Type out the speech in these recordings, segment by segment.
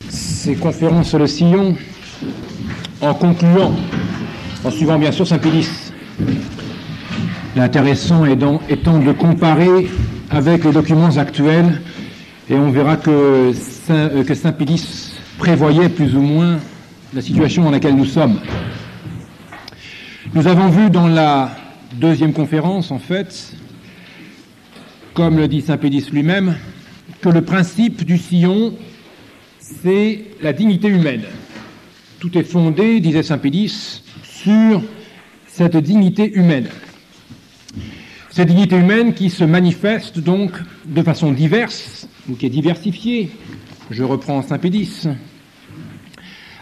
ces conférences sur le sillon en concluant, en suivant bien sûr Saint-Pédis. L'intéressant étant de comparer avec les documents actuels, et on verra que Saint-Pédis prévoyait plus ou moins la situation dans laquelle nous sommes. Nous avons vu dans la deuxième conférence, en fait, comme le dit Saint-Pédis lui-même, que le principe du sillon, c'est la dignité humaine. Tout est fondé, disait Saint-Pédis, sur cette dignité humaine. Cette dignité humaine qui se manifeste donc de façon diverse, ou qui est diversifiée. Je reprends Saint-Pédis.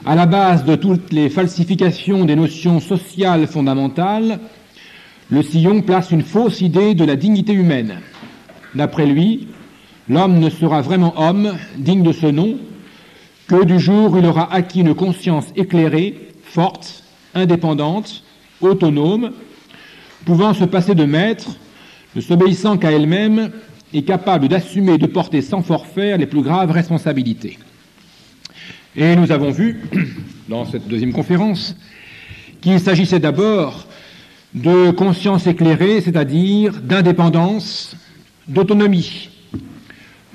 À la base de toutes les falsifications des notions sociales fondamentales, le sillon place une fausse idée de la dignité humaine. D'après lui, l'homme ne sera vraiment homme, digne de ce nom, que du jour où il aura acquis une conscience éclairée, forte, indépendante, autonome, pouvant se passer de maître, ne s'obéissant qu'à elle-même et capable d'assumer et de porter sans forfait les plus graves responsabilités. Et nous avons vu, dans cette deuxième conférence, qu'il s'agissait d'abord de conscience éclairée, c'est-à-dire d'indépendance, d'autonomie.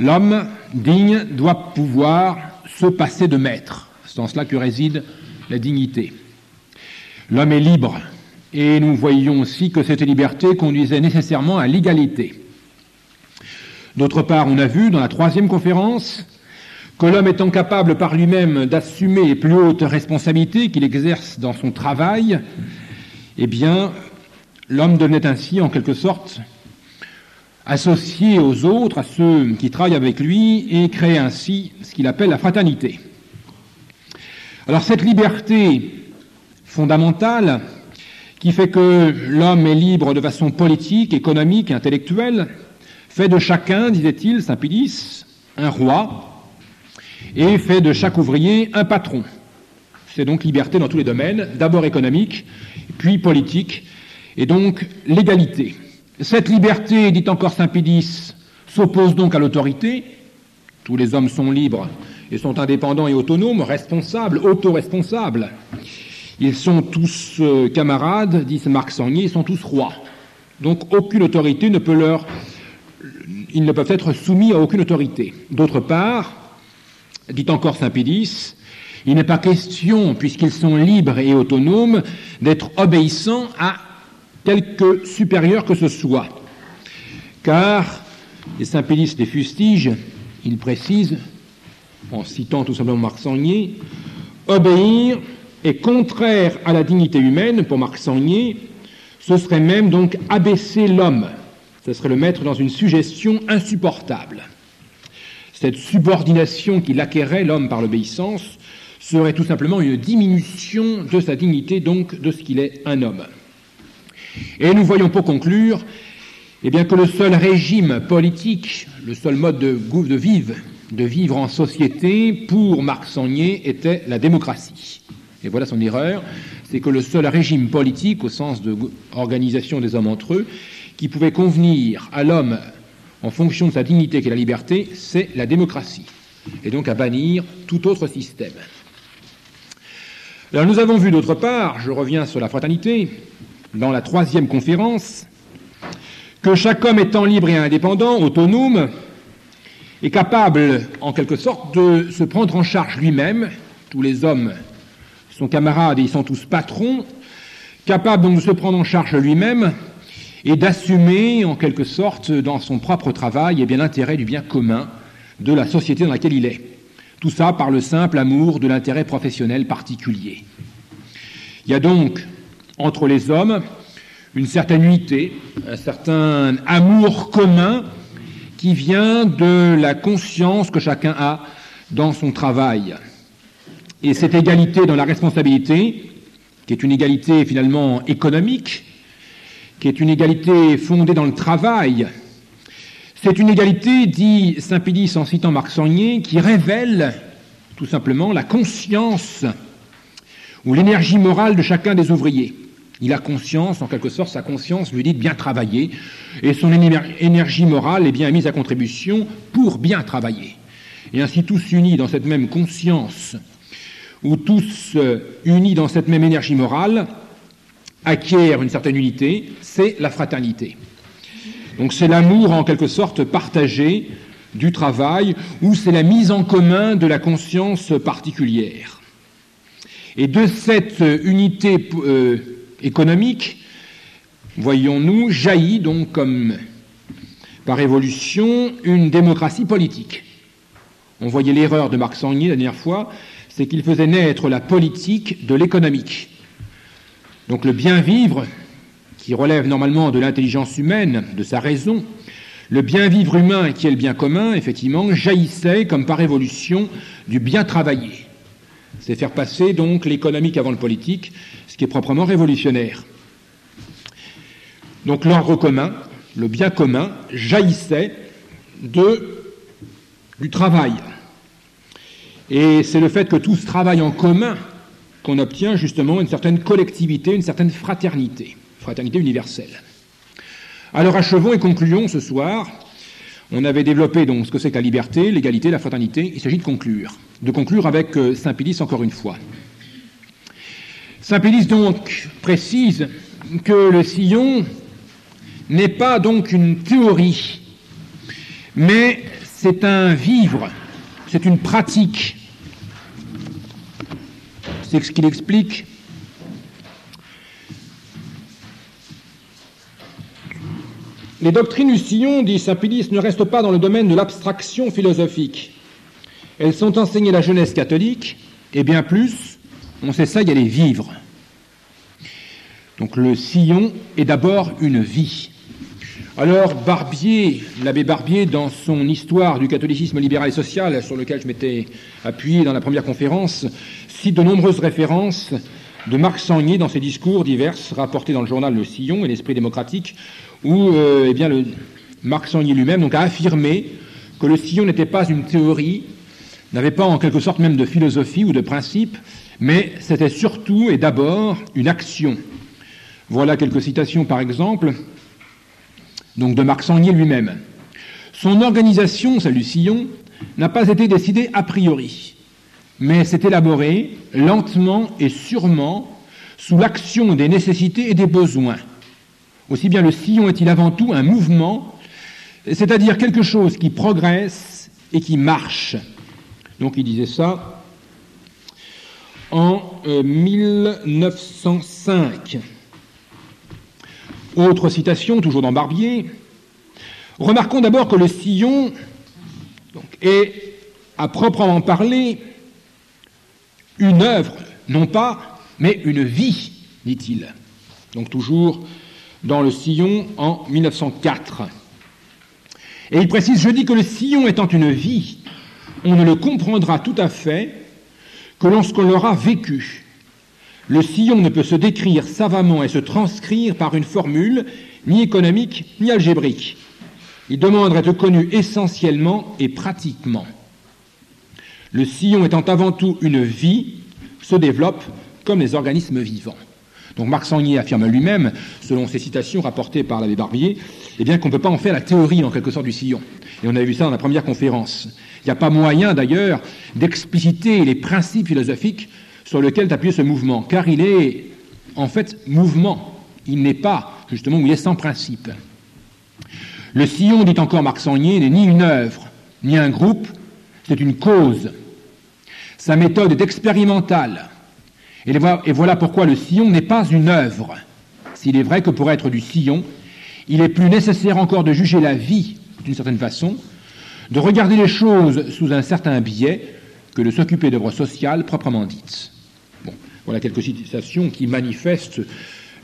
L'homme digne doit pouvoir se passer de maître. C'est en cela que réside la dignité. L'homme est libre, et nous voyions aussi que cette liberté conduisait nécessairement à l'égalité. D'autre part, on a vu dans la troisième conférence que l'homme étant capable par lui-même d'assumer les plus hautes responsabilités qu'il exerce dans son travail, eh bien, l'homme devenait ainsi, en quelque sorte, associé aux autres, à ceux qui travaillent avec lui, et créait ainsi ce qu'il appelle la fraternité. Alors, cette liberté fondamentale, qui fait que l'homme est libre de façon politique, économique et intellectuelle, fait de chacun, disait-il, Saint-Pédis, un roi, et fait de chaque ouvrier un patron. C'est donc liberté dans tous les domaines, d'abord économique, puis politique, et donc l'égalité. Cette liberté, dit encore Saint-Pédis, s'oppose donc à l'autorité. Tous les hommes sont libres et sont indépendants et autonomes, responsables, autoresponsables. Ils sont tous camarades, dit Marc Sangnier, ils sont tous rois. Donc aucune autorité ils ne peuvent être soumis à aucune autorité. D'autre part, dit encore Saint-Pédis, il n'est pas question, puisqu'ils sont libres et autonomes, d'être obéissants à quelque supérieur que ce soit. Car, et Saint-Pédis les fustige, il précise, en citant tout simplement Marc Sangnier, obéir est contraire à la dignité humaine, pour Marc Sangnier, ce serait même donc abaisser l'homme. Ce serait le mettre dans une suggestion insupportable. Cette subordination qu'il acquérait, l'homme, par l'obéissance, serait tout simplement une diminution de sa dignité, donc de ce qu'il est un homme. Et nous voyons pour conclure, eh bien, que le seul régime politique, le seul mode de vivre en société, pour Marc Sangnier, était la démocratie. Et voilà son erreur, c'est que le seul régime politique, au sens de organisation des hommes entre eux, qui pouvait convenir à l'homme en fonction de sa dignité qu'est la liberté, c'est la démocratie. Et donc à bannir tout autre système. Alors nous avons vu d'autre part, je reviens sur la fraternité, dans la troisième conférence, que chaque homme étant libre et indépendant, autonome, est capable, en quelque sorte, de se prendre en charge lui-même. Tous les hommes sont camarades et ils sont tous patrons, capable donc de se prendre en charge lui-même et d'assumer, en quelque sorte, dans son propre travail, l'intérêt du bien commun de la société dans laquelle il est. Tout ça par le simple amour de l'intérêt professionnel particulier. Il y a donc, entre les hommes, une certaine unité, un certain amour commun qui vient de la conscience que chacun a dans son travail. Et cette égalité dans la responsabilité, qui est une égalité finalement économique, qui est une égalité fondée dans le travail, c'est une égalité, dit Saint-Pédis en citant Marc Sangnier, qui révèle tout simplement la conscience ou l'énergie morale de chacun des ouvriers. Il a conscience, en quelque sorte, sa conscience lui dit de bien travailler, et son énergie morale est bien mise à contribution pour bien travailler. et ainsi tous unis dans cette même conscience, ou tous unis dans cette même énergie morale, acquièrent une certaine unité, c'est la fraternité. Donc c'est l'amour en quelque sorte partagé du travail, ou c'est la mise en commun de la conscience particulière. Et de cette unité économique, voyons-nous, jaillit donc comme par évolution une démocratie politique. On voyait l'erreur de Marc Sangnier la dernière fois, c'est qu'il faisait naître la politique de l'économique. Donc le bien-vivre, qui relève normalement de l'intelligence humaine, de sa raison, le bien-vivre humain qui est le bien commun, effectivement, jaillissait comme par évolution du bien travailler. C'est faire passer donc l'économique avant le politique, ce qui est proprement révolutionnaire. Donc l'ordre commun, le bien commun, jaillissait du travail. Et c'est le fait que tous travaillent en commun qu'on obtient justement une certaine collectivité, une certaine fraternité universelle. Alors achevons et concluons ce soir. On avait développé donc ce que c'est que la liberté, l'égalité, la fraternité. Il s'agit de conclure avec Saint-Pédis encore une fois. Saint-Pédis donc précise que le sillon n'est pas donc une théorie, mais c'est un vivre, c'est une pratique. C'est ce qu'il explique. Les doctrines du sillon, dit Saint-Pédis, ne restent pas dans le domaine de l'abstraction philosophique. Elles sont enseignées à la jeunesse catholique, et bien plus, on s'essaye à les vivre. Donc le sillon est d'abord une vie. Alors Barbier, l'abbé Barbier, dans son histoire du catholicisme libéral et social, sur lequel je m'étais appuyé dans la première conférence, cite de nombreuses références de Marc Sangnier dans ses discours divers rapportés dans le journal Le Sillon et l'Esprit démocratique, où Marc Sangnier lui-même donc, a affirmé que le sillon n'était pas une théorie, n'avait pas en quelque sorte même de philosophie ou de principe, mais c'était surtout et d'abord une action. Voilà quelques citations par exemple donc de Marc Sangnier lui-même. Son organisation, celle du sillon, n'a pas été décidée a priori, mais s'est élaborée lentement et sûrement sous l'action des nécessités et des besoins. Aussi bien le sillon est-il avant tout un mouvement, c'est-à-dire quelque chose qui progresse et qui marche. Donc il disait ça en 1905. Autre citation, toujours dans Barbier. Remarquons d'abord que le sillon donc, est, à proprement parler, une œuvre, non pas, mais une vie, dit-il. Donc toujours dans le sillon en 1904. Et il précise, je dis que le sillon étant une vie, on ne le comprendra tout à fait que lorsqu'on l'aura vécu. Le sillon ne peut se décrire savamment et se transcrire par une formule ni économique ni algébrique. Il demande à être connu essentiellement et pratiquement. Le sillon étant avant tout une vie, se développe comme les organismes vivants. Donc Marc Sangnier affirme lui-même, selon ces citations rapportées par l'abbé Barbier, eh bien qu'on ne peut pas en faire la théorie en quelque sorte du sillon. Et on avait vu ça dans la première conférence. Il n'y a pas moyen d'ailleurs d'expliciter les principes philosophiques sur lesquels est appuyé ce mouvement, car il est en fait mouvement. Il n'est pas, justement, où il est sans principe. Le sillon, dit encore Marc Sangnier, n'est ni une œuvre, ni un groupe, c'est une cause. Sa méthode est expérimentale. Et voilà pourquoi le sillon n'est pas une œuvre. S'il est vrai que pour être du sillon, il est plus nécessaire encore de juger la vie d'une certaine façon, de regarder les choses sous un certain biais, que de s'occuper d'œuvres sociales proprement dites. Bon, voilà quelques citations qui manifestent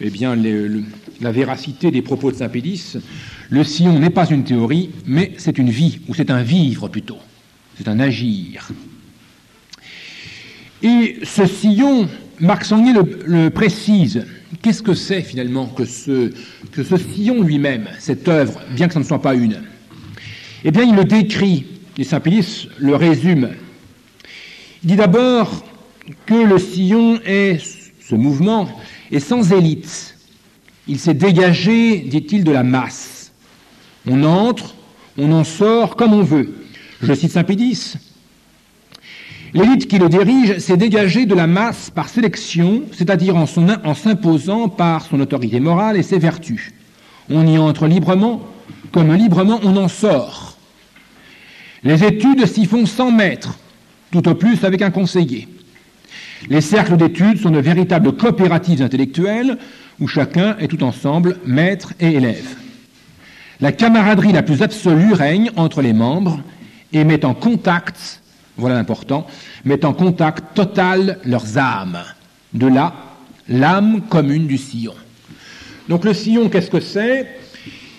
eh bien, la véracité des propos de Saint-Pédis. Le sillon n'est pas une théorie, mais c'est une vie, ou c'est un vivre plutôt. C'est un agir. Et ce sillon, Marc Sangnier le précise. Qu'est-ce que c'est finalement que ce sillon lui-même, cette œuvre, bien que ce ne soit pas une? Eh bien, il le décrit, et Saint-Pédis le résume. Il dit d'abord que le sillon est, ce mouvement, est sans élite. Il s'est dégagé, dit-il, de la masse. On entre, on en sort comme on veut. Je cite Saint-Pédis, L'élite qui le dirige s'est dégagée de la masse par sélection, c'est-à-dire en s'imposant par son autorité morale et ses vertus. On y entre librement, comme librement on en sort. Les études s'y font sans maître, tout au plus avec un conseiller. Les cercles d'études sont de véritables coopératives intellectuelles où chacun est tout ensemble maître et élève. La camaraderie la plus absolue règne entre les membres et met en contact, voilà l'important, met en contact total leurs âmes. De là, l'âme commune du sillon. Donc le sillon, qu'est-ce que c'est?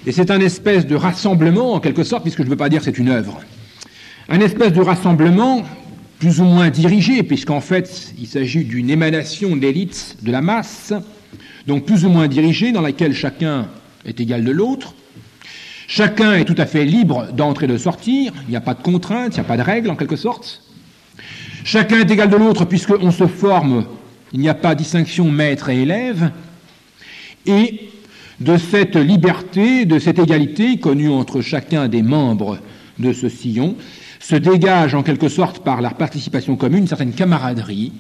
Et c'est un espèce de rassemblement, en quelque sorte, puisque je ne veux pas dire que c'est une œuvre. Un espèce de rassemblement plus ou moins dirigé, puisqu'en fait, il s'agit d'une émanation de l'élite, de la masse, donc plus ou moins dirigée, dans laquelle chacun est égal de l'autre. Chacun est tout à fait libre d'entrer et de sortir, il n'y a pas de contraintes, il n'y a pas de règles, en quelque sorte. Chacun est égal de l'autre, puisqu'on se forme, il n'y a pas de distinction maître et élève. Et de cette liberté, de cette égalité connue entre chacun des membres de ce sillon, se dégage en quelque sorte par la participation commune une certaine camaraderie.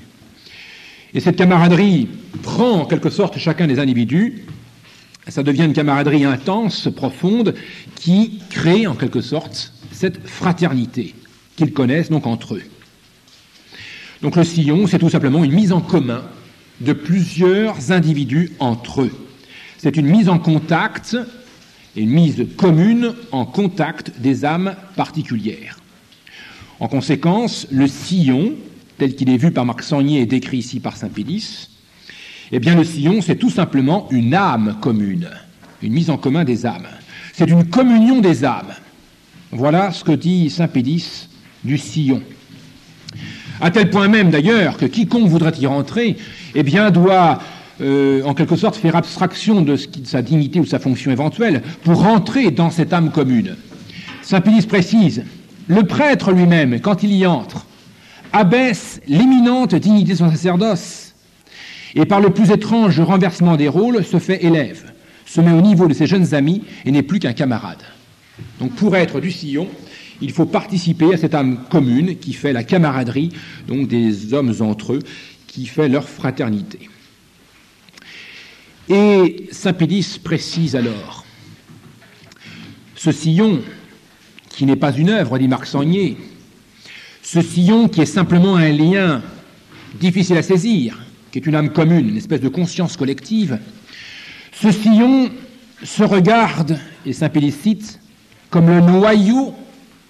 Et cette camaraderie prend en quelque sorte chacun des individus, ça devient une camaraderie intense, profonde, qui crée en quelque sorte cette fraternité qu'ils connaissent donc entre eux. Donc le sillon, c'est tout simplement une mise en commun de plusieurs individus entre eux. C'est une mise en contact, et une mise commune en contact des âmes particulières. En conséquence, le sillon, tel qu'il est vu par Marc Sangnier et décrit ici par Saint-Pédis, eh bien le sillon, c'est tout simplement une âme commune, une mise en commun des âmes. C'est une communion des âmes. Voilà ce que dit Saint-Pédis du sillon. À tel point même d'ailleurs que quiconque voudrait y rentrer, eh bien doit en quelque sorte faire abstraction de sa dignité ou de sa fonction éventuelle pour rentrer dans cette âme commune. Saint-Pédis précise, le prêtre lui-même, quand il y entre, abaisse l'éminente dignité de son sacerdoce et par le plus étrange renversement des rôles se fait élève, se met au niveau de ses jeunes amis et n'est plus qu'un camarade. Donc pour être du sillon, il faut participer à cette âme commune qui fait la camaraderie donc des hommes entre eux, qui fait leur fraternité. Et Saint-Pédis précise alors, ce sillon qui n'est pas une œuvre, dit Marc Sangnier, ce sillon qui est simplement un lien difficile à saisir, qui est une âme commune, une espèce de conscience collective, ce sillon se regarde, et Saint-Pédis cite, comme le noyau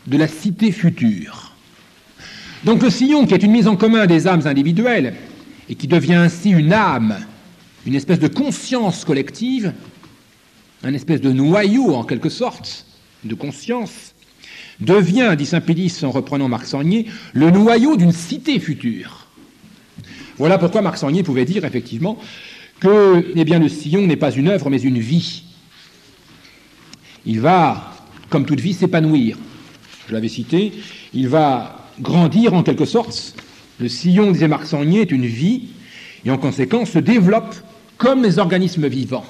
de la cité future. Donc le sillon, qui est une mise en commun des âmes individuelles, et qui devient ainsi une âme, une espèce de conscience collective, un espèce de noyau en quelque sorte, de conscience, devient, dit Saint-Pédis en reprenant Marc Sangnier, le noyau d'une cité future. Voilà pourquoi Marc Sangnier pouvait dire effectivement que eh bien, le sillon n'est pas une œuvre mais une vie. Il va, comme toute vie, s'épanouir. Je l'avais cité, il va grandir en quelque sorte. Le sillon, disait Marc Sangnier, est une vie et en conséquence se développe comme les organismes vivants.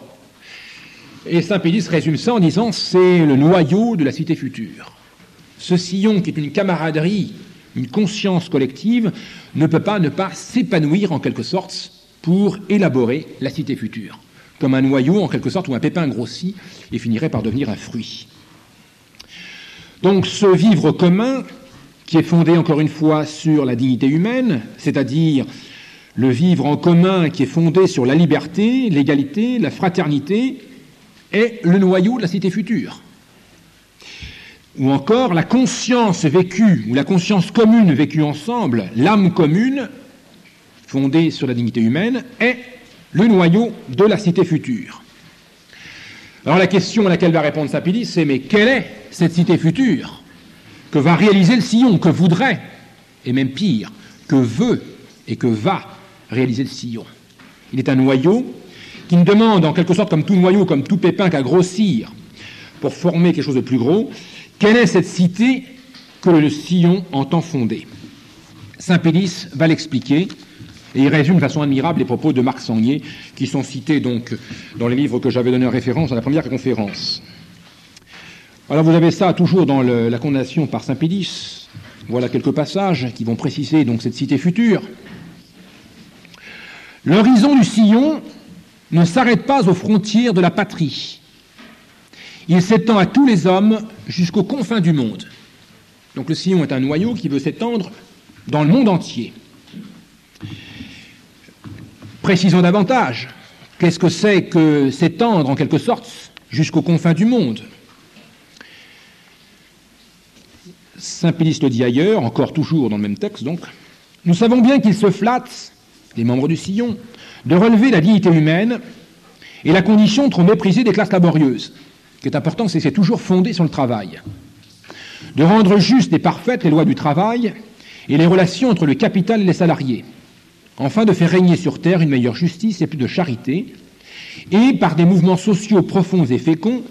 Et Saint-Pédis résume ça en disant c'est le noyau de la cité future. Ce sillon qui est une camaraderie, une conscience collective, ne peut pas ne pas s'épanouir en quelque sorte pour élaborer la cité future, comme un noyau en quelque sorte où un pépin grossit et finirait par devenir un fruit. Donc ce vivre commun, qui est fondé encore une fois sur la dignité humaine, c'est-à-dire le vivre en commun qui est fondé sur la liberté, l'égalité, la fraternité, est le noyau de la cité future. Ou encore la conscience vécue, ou la conscience commune vécue ensemble, l'âme commune, fondée sur la dignité humaine, est le noyau de la cité future. Alors la question à laquelle va répondre Saint-Pédis, c'est mais quelle est cette cité future que va réaliser le sillon, que voudrait, et même pire, que veut et que va réaliser le sillon. Il est un noyau qui ne demande en quelque sorte, comme tout noyau, comme tout pépin, qu'à grossir pour former quelque chose de plus gros. Quelle est cette cité que le sillon entend fonder? Saint-Pédis va l'expliquer, et il résume de façon admirable les propos de Marc Sangnier, qui sont cités donc dans les livres que j'avais donné en référence à la première conférence. Alors vous avez ça toujours dans la condamnation par Saint-Pédis, Voilà quelques passages qui vont préciser donc cette cité future. L'horizon du sillon ne s'arrête pas aux frontières de la patrie. Il s'étend à tous les hommes jusqu'aux confins du monde. Donc le sillon est un noyau qui veut s'étendre dans le monde entier. Précisons davantage, qu'est-ce que c'est que s'étendre en quelque sorte jusqu'aux confins du monde? Saint Pélis le dit ailleurs, encore toujours dans le même texte donc, nous savons bien qu'ils se flattent, les membres du sillon, de relever la dignité humaine et la condition trop méprisée des classes laborieuses. Ce qui est important, c'est que c'est toujours fondé sur le travail. De rendre justes et parfaites les lois du travail et les relations entre le capital et les salariés. Enfin, de faire régner sur terre une meilleure justice et plus de charité, et par des mouvements sociaux profonds et féconds,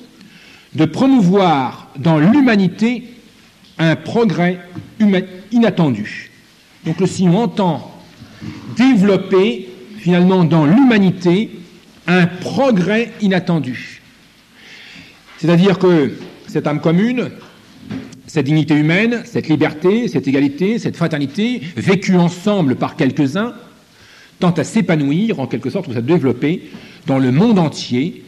de promouvoir dans l'humanité un progrès inattendu. Donc le sillon entend développer finalement dans l'humanité un progrès inattendu. C'est-à-dire que cette âme commune, cette dignité humaine, cette liberté, cette égalité, cette fraternité, vécue ensemble par quelques-uns, tend à s'épanouir, en quelque sorte, ou à se développer dans le monde entier,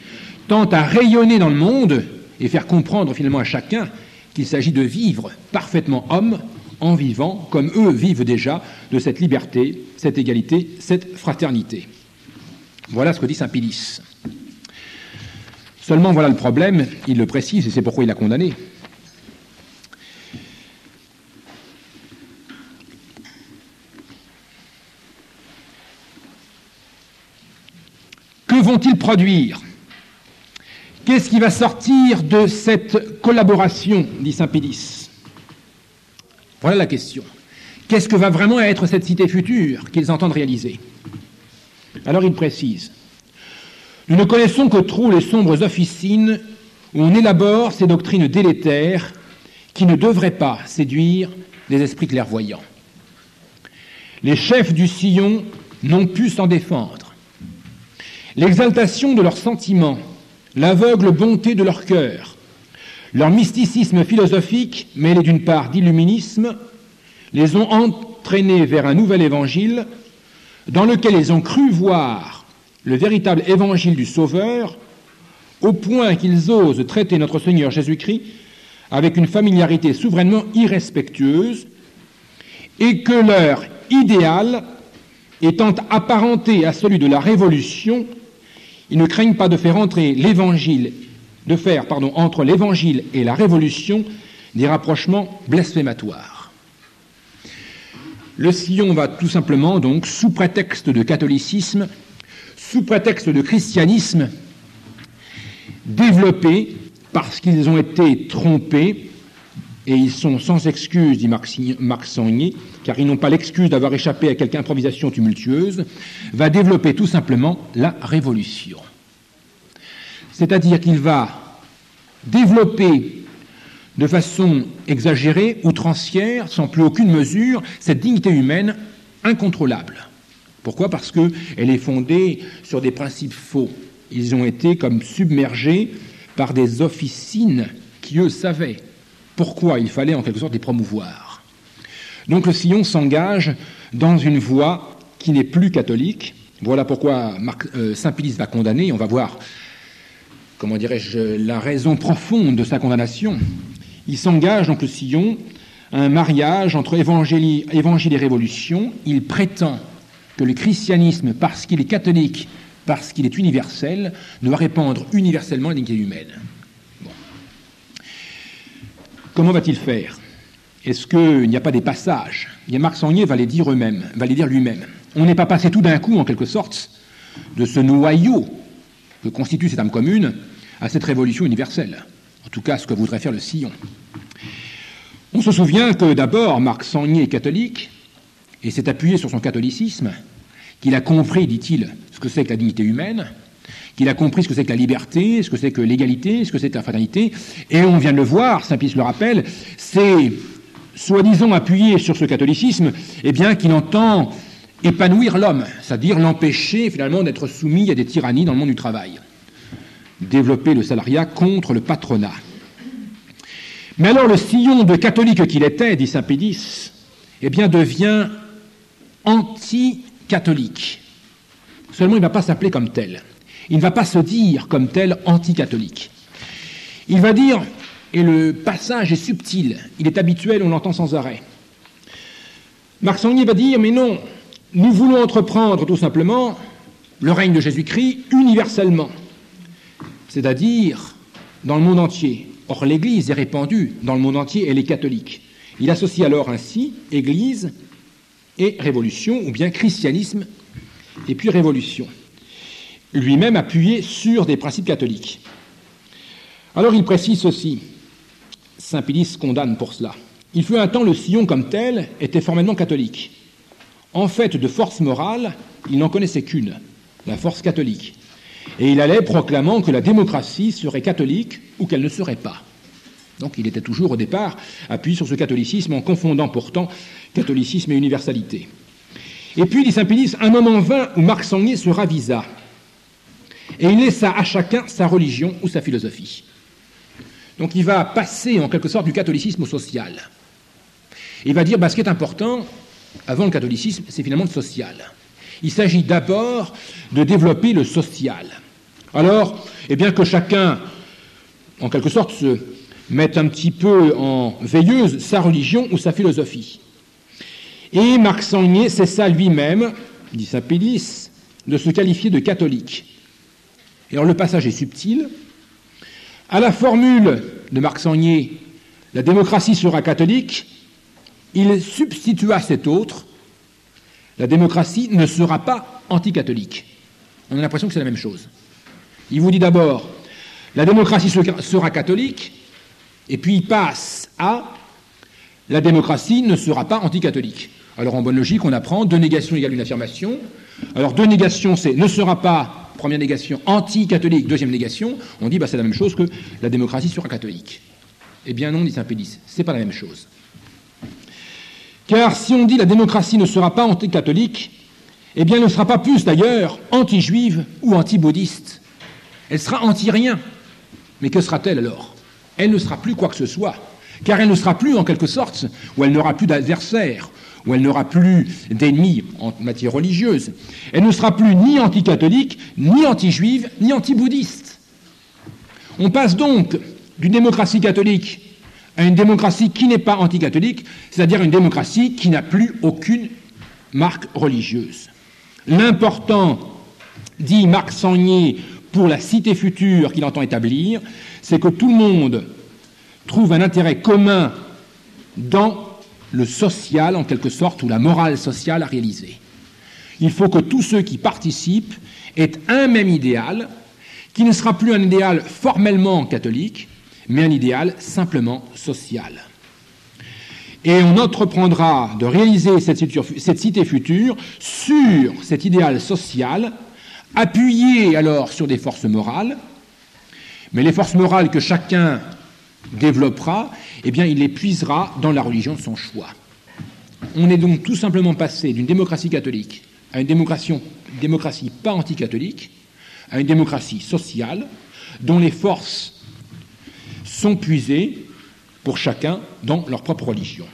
tend à rayonner dans le monde et faire comprendre finalement à chacun qu'il s'agit de vivre parfaitement homme en vivant, comme eux vivent déjà, de cette liberté, cette égalité, cette fraternité. Voilà ce que dit saint Pélis. Seulement, voilà le problème, il le précise, et c'est pourquoi il l'a condamné. Que vont-ils produire? Qu'est-ce qui va sortir de cette collaboration, dit saint Pélis? Voilà la question. Qu'est-ce que va vraiment être cette cité future qu'ils entendent réaliser? Alors il précise. Nous ne connaissons que trop les sombres officines où on élabore ces doctrines délétères qui ne devraient pas séduire des esprits clairvoyants. Les chefs du sillon n'ont pu s'en défendre. L'exaltation de leurs sentiments, l'aveugle bonté de leur cœur, leur mysticisme philosophique, mêlé d'une part d'illuminisme, les ont entraînés vers un nouvel évangile dans lequel ils ont cru voir le véritable évangile du Sauveur, au point qu'ils osent traiter notre Seigneur Jésus-Christ avec une familiarité souverainement irrespectueuse, et que leur idéal étant apparenté à celui de la Révolution, ils ne craignent pas de faire entre l'évangile et la Révolution des rapprochements blasphématoires. Le sillon va tout simplement, donc, sous prétexte de catholicisme, sous prétexte de christianisme, développer, parce qu'ils ont été trompés, et ils sont sans excuse, dit Marc Sangnier, car ils n'ont pas l'excuse d'avoir échappé à quelque improvisation tumultueuse, va développer tout simplement la révolution. C'est-à-dire qu'il va développer de façon exagérée, outrancière, sans plus aucune mesure, cette dignité humaine incontrôlable. Pourquoi? Parce qu'elle est fondée sur des principes faux. Ils ont été comme submergés par des officines qui, eux, savaient pourquoi il fallait en quelque sorte les promouvoir. Donc le sillon s'engage dans une voie qui n'est plus catholique. Voilà pourquoi saint Pélis va condamner, on va voir, comment dirais-je, la raison profonde de sa condamnation. Il s'engage, donc le sillon, à un mariage entre évangile et révolution. Il prétend que le christianisme, parce qu'il est catholique, parce qu'il est universel, doit répandre universellement la dignité humaine. Bon. Comment va-t-il faire? Est-ce qu'il n'y a pas des passages? Marc Sangnier va les dire lui-même. On n'est pas passé tout d'un coup, en quelque sorte, de ce noyau que constitue cette âme commune à cette révolution universelle. En tout cas, ce que voudrait faire le sillon. On se souvient que d'abord, Marc Sangnier est catholique, et s'est appuyé sur son catholicisme, qu'il a compris, dit-il, ce que c'est que la dignité humaine, qu'il a compris ce que c'est que la liberté, ce que c'est que l'égalité, ce que c'est que la fraternité, et on vient de le voir, saint Pélis le rappelle, c'est, soi-disant appuyé sur ce catholicisme, eh bien qu'il entend épanouir l'homme, c'est-à-dire l'empêcher finalement d'être soumis à des tyrannies dans le monde du travail. Développer le salariat contre le patronat. Mais alors le sillon de catholique qu'il était, dit saint Pédis, eh bien devient anti-catholique. Seulement il ne va pas s'appeler comme tel. Il ne va pas se dire comme tel anti-catholique. Il va dire, et le passage est subtil, il est habituel, on l'entend sans arrêt. Marc Sangnier va dire, mais non, nous voulons entreprendre tout simplement le règne de Jésus-Christ universellement, c'est-à-dire dans le monde entier. Or, l'Église est répandue dans le monde entier, elle est catholique. Il associe alors ainsi Église et révolution, ou bien christianisme et puis révolution. Lui-même appuyé sur des principes catholiques. Alors il précise ceci, saint Pédis condamne pour cela. Il fut un temps, le sillon comme tel était formellement catholique. En fait, de force morale, il n'en connaissait qu'une, la force catholique. Et il allait proclamant que la démocratie serait catholique ou qu'elle ne serait pas. Donc il était toujours au départ appuyé sur ce catholicisme en confondant pourtant catholicisme et universalité. Et puis, dit saint Pédis, un moment vint où Marc Sangnier se ravisa et il laissa à chacun sa religion ou sa philosophie. Donc il va passer en quelque sorte du catholicisme au social. Il va dire, ce qui est important, avant le catholicisme, c'est finalement le social. Il s'agit d'abord de développer le social. Alors, bien que chacun, en quelque sorte, se mette un petit peu en veilleuse sa religion ou sa philosophie. Et Marc Sangnier cessa lui-même, dit saint Pédis, de se qualifier de catholique. Et alors le passage est subtil. À la formule de Marc Sangnier, la démocratie sera catholique, il substitua cet autre, la démocratie ne sera pas anticatholique. On a l'impression que c'est la même chose. Il vous dit d'abord, la démocratie sera catholique, et puis il passe à, la démocratie ne sera pas anticatholique. Alors en bonne logique, on apprend, deux négations égale une affirmation. Alors deux négations, c'est ne sera pas, première négation, anti-catholique, deuxième négation. On dit, c'est la même chose que la démocratie sera catholique. Eh bien non, dit saint Pédis, c'est pas la même chose. Car si on dit la démocratie ne sera pas anti-catholique, eh bien elle ne sera pas plus d'ailleurs anti-juive ou anti-bouddhiste. Elle sera anti-rien. Mais que sera-t-elle alors? Elle ne sera plus quoi que ce soit, car elle ne sera plus en quelque sorte, ou elle n'aura plus d'adversaires, où elle n'aura plus d'ennemis en matière religieuse. Elle ne sera plus ni anti-catholique, ni anti-juive, ni anti-bouddhiste. On passe donc d'une démocratie catholique à une démocratie qui n'est pas anti-catholique, c'est-à-dire une démocratie qui n'a plus aucune marque religieuse. L'important, dit Marc Sangnier, pour la cité future qu'il entend établir, c'est que tout le monde trouve un intérêt commun dans le social, en quelque sorte, ou la morale sociale à réaliser. Il faut que tous ceux qui participent aient un même idéal, qui ne sera plus un idéal formellement catholique, mais un idéal simplement social. Et on entreprendra de réaliser cette cité future sur cet idéal social, appuyé alors sur des forces morales, mais les forces morales que chacun développera, il les puisera dans la religion de son choix. On est donc tout simplement passé d'une démocratie catholique à une démocratie pas anticatholique, à une démocratie sociale, dont les forces sont puisées pour chacun dans leur propre religion.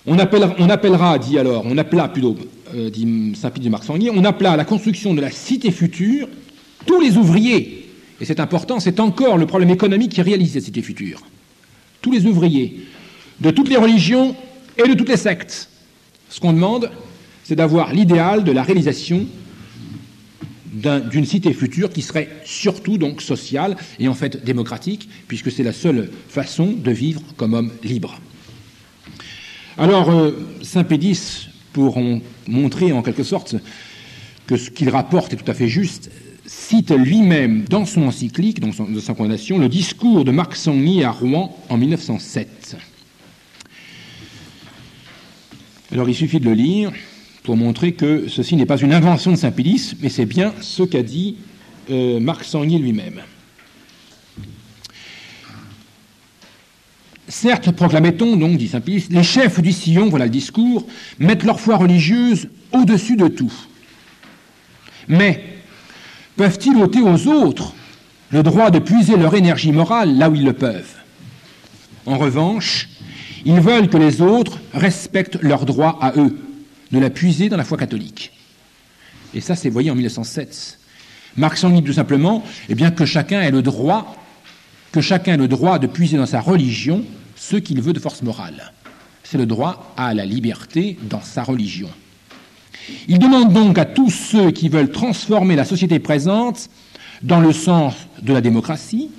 On appela, dit saint Pédis de Marc Sangnier, on appela à la construction de la cité future tous les ouvriers. Et c'est important, c'est encore le problème économique qui réalise cette cité future. Tous les ouvriers, de toutes les religions et de toutes les sectes. Ce qu'on demande, c'est d'avoir l'idéal de la réalisation d'une cité future qui serait surtout donc sociale et en fait démocratique, puisque c'est la seule façon de vivre comme homme libre. Alors, saint Pédis, pour montrer en quelque sorte que ce qu'il rapporte est tout à fait juste, cite lui-même dans son encyclique, dans sa condamnation, le discours de Marc Sangnier à Rouen en 1907. Alors il suffit de le lire pour montrer que ceci n'est pas une invention de saint Pédis, mais c'est bien ce qu'a dit Marc Sangnier lui-même. Certes, proclamait-on, donc, dit saint Pédis, les chefs du sillon, voilà le discours, mettent leur foi religieuse au-dessus de tout. Mais peuvent-ils ôter aux autres le droit de puiser leur énergie morale là où ils le peuvent? En revanche, ils veulent que les autres respectent leur droit à eux, de la puiser dans la foi catholique. Et ça, c'est voyé en 1907. Marx en dit tout simplement que chacun ait le droit de puiser dans sa religion ce qu'il veut de force morale. C'est le droit à la liberté dans sa religion. Il demande donc à tous ceux qui veulent transformer la société présente dans le sens de la démocratie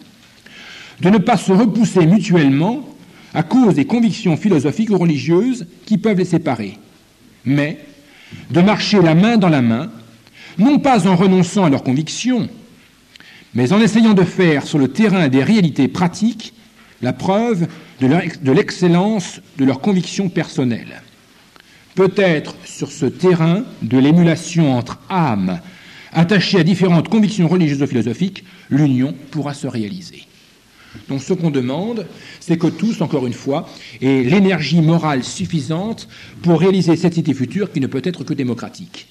de ne pas se repousser mutuellement à cause des convictions philosophiques ou religieuses qui peuvent les séparer, mais de marcher la main dans la main, non pas en renonçant à leurs convictions, mais en essayant de faire sur le terrain des réalités pratiques la preuve de l'excellence de leurs convictions personnelles. Peut-être sur ce terrain de l'émulation entre âmes attachées à différentes convictions religieuses ou philosophiques, l'union pourra se réaliser. Donc ce qu'on demande, c'est que tous, encore une fois, aient l'énergie morale suffisante pour réaliser cette cité future qui ne peut être que démocratique.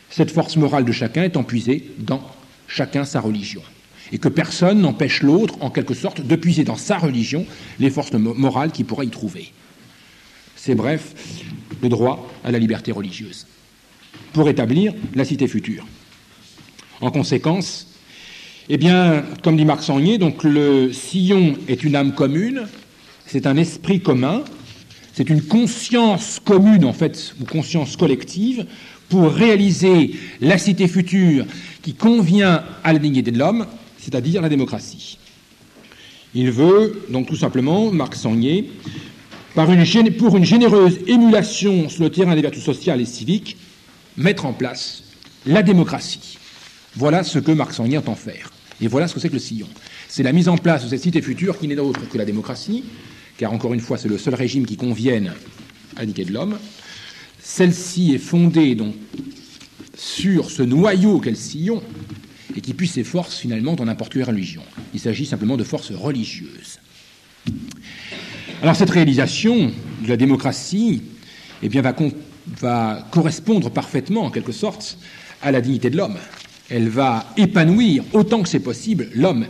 Cette force morale de chacun étant puisée dans chacun sa religion. Et que personne n'empêche l'autre, en quelque sorte, de puiser dans sa religion les forces morales qu'il pourra y trouver. C'est bref, le droit à la liberté religieuse, pour établir la cité future. En conséquence, comme dit Marx Sangnier, donc le sillon est une âme commune, c'est un esprit commun, c'est une conscience commune, en fait, ou conscience collective, pour réaliser la cité future qui convient à la dignité de l'homme, c'est-à-dire la démocratie. Il veut, donc tout simplement, Marx Sangnier, pour une généreuse émulation sur le terrain des vertus sociales et civiques, mettre en place la démocratie. Voilà ce que Marx Sangnier entend faire. Et voilà ce que c'est que le sillon. C'est la mise en place de cette cité future qui n'est autre que la démocratie, car encore une fois, c'est le seul régime qui convienne à la dignité de l'homme. Celle-ci est fondée donc sur ce noyau qu'est le sillon, et qui puise ses forces finalement dans n'importe quelle religion. Il s'agit simplement de forces religieuses. Alors cette réalisation de la démocratie va correspondre parfaitement, en quelque sorte, à la dignité de l'homme. Elle va épanouir autant que c'est possible l'homme,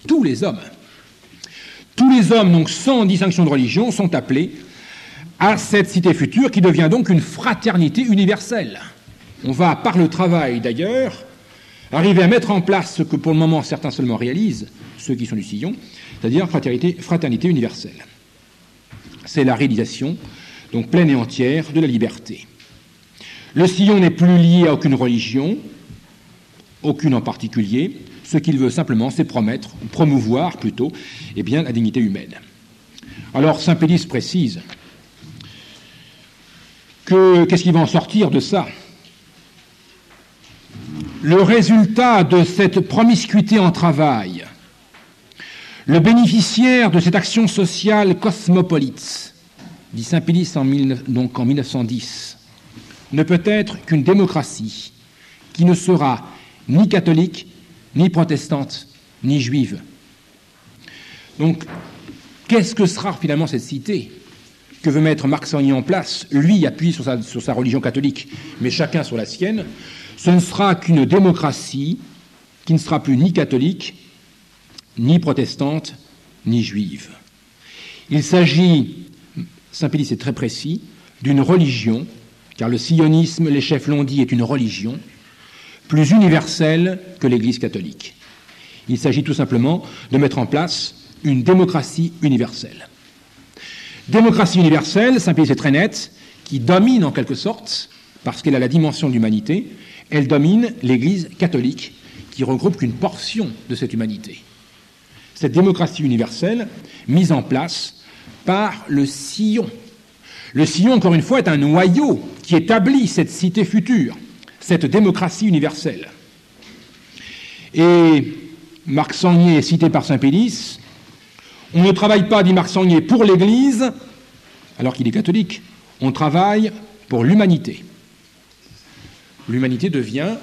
tous les hommes. Tous les hommes, donc sans distinction de religion, sont appelés à cette cité future qui devient donc une fraternité universelle. On va, par le travail d'ailleurs, arriver à mettre en place ce que pour le moment certains seulement réalisent, ceux qui sont du sillon, c'est-à-dire fraternité universelle. C'est la réalisation, donc pleine et entière, de la liberté. Le sillon n'est plus lié à aucune religion, aucune en particulier. Ce qu'il veut simplement, c'est promouvoir plutôt, la dignité humaine. Alors, Saint-Pédis précise qu'est-ce qui va en sortir de ça ? Le résultat de cette promiscuité en travail, le bénéficiaire de cette action sociale cosmopolite, dit Saint-Pédis en 1910, ne peut être qu'une démocratie qui ne sera ni catholique, ni protestante, ni juive. Donc, qu'est-ce que sera finalement cette cité que veut mettre Marx Sangnier en place, lui appuyé sur sa religion catholique, mais chacun sur la sienne? Ce ne sera qu'une démocratie qui ne sera plus ni catholique, ni protestante, ni juive. Il s'agit, Saint-Pédis est très précis, d'une religion, car le sionisme, les chefs l'ont dit, est une religion, plus universelle que l'Église catholique. Il s'agit tout simplement de mettre en place une démocratie universelle. Démocratie universelle, Saint-Pédis est très net, qui domine en quelque sorte, parce qu'elle a la dimension de l'humanité, elle domine l'Église catholique, qui regroupe qu'une portion de cette humanité. Cette démocratie universelle, mise en place par le sillon. Le sillon, encore une fois, est un noyau qui établit cette cité future, cette démocratie universelle. Et Marx Sangnier est cité par Saint-Pédis. On ne travaille pas, dit Marx Sangnier, pour l'Église, alors qu'il est catholique. On travaille pour l'humanité. L'humanité devient,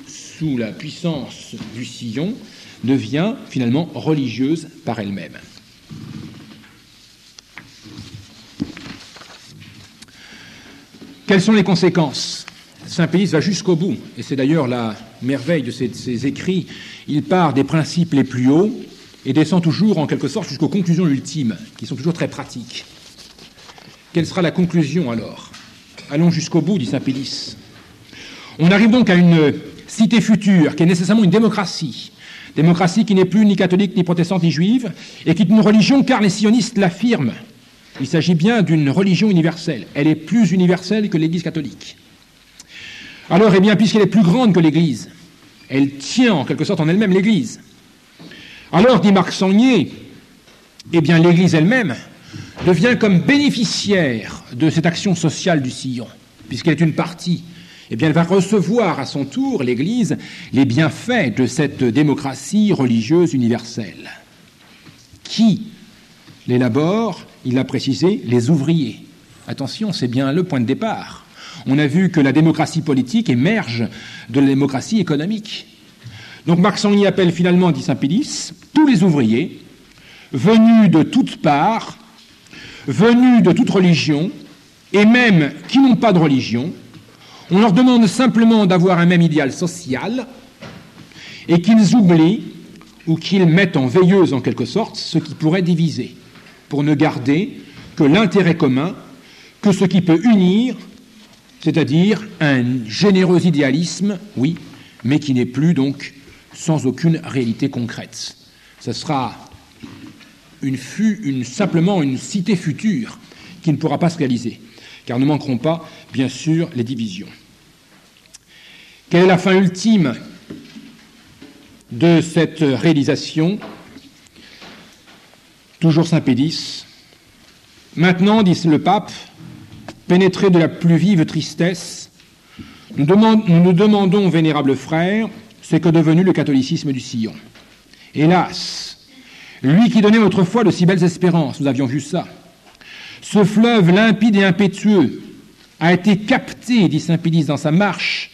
sous la puissance du sillon, devient finalement religieuse par elle-même. Quelles sont les conséquences ? Saint-Pédis va jusqu'au bout, et c'est d'ailleurs la merveille de ses écrits. Il part des principes les plus hauts et descend toujours, en quelque sorte, jusqu'aux conclusions ultimes, qui sont toujours très pratiques. Quelle sera la conclusion, alors? Allons jusqu'au bout, dit Saint-Pédis. On arrive donc à une cité future, qui est nécessairement une démocratie qui n'est plus ni catholique, ni protestante, ni juive, et qui est une religion, car les sionistes l'affirment. Il s'agit bien d'une religion universelle. Elle est plus universelle que l'Église catholique. Alors, eh bien, puisqu'elle est plus grande que l'Église, elle tient en quelque sorte en elle-même l'Église. Alors, dit Marc Sangnier, eh bien, l'Église elle-même devient comme bénéficiaire de cette action sociale du sillon, puisqu'elle est une partie. Eh bien, elle va recevoir à son tour, l'Église, les bienfaits de cette démocratie religieuse universelle. Qui l'élabore? Il l'a précisé, les ouvriers. Attention, c'est bien le point de départ. On a vu que la démocratie politique émerge de la démocratie économique. Donc Marc Sangnier appelle finalement, dit Saint-Pédis, tous les ouvriers, venus de toutes parts, venus de toute religion, et même qui n'ont pas de religion. On leur demande simplement d'avoir un même idéal social et qu'ils oublient ou qu'ils mettent en veilleuse, en quelque sorte, ce qui pourrait diviser, pour ne garder que l'intérêt commun, que ce qui peut unir, c'est-à-dire un généreux idéalisme, oui, mais qui n'est plus donc sans aucune réalité concrète. Ce sera simplement une cité future qui ne pourra pas se réaliser, car ne manqueront pas, bien sûr, les divisions. Quelle est la fin ultime de cette réalisation? Toujours Saint-Pédis. Maintenant, dit le pape, pénétré de la plus vive tristesse, nous nous demandons, vénérables frères, ce qu'est devenu le catholicisme du sillon. Hélas, lui qui donnait autrefois de si belles espérances, nous avions vu ça, ce fleuve limpide et impétueux a été capté, dit Saint-Pédis dans sa marche,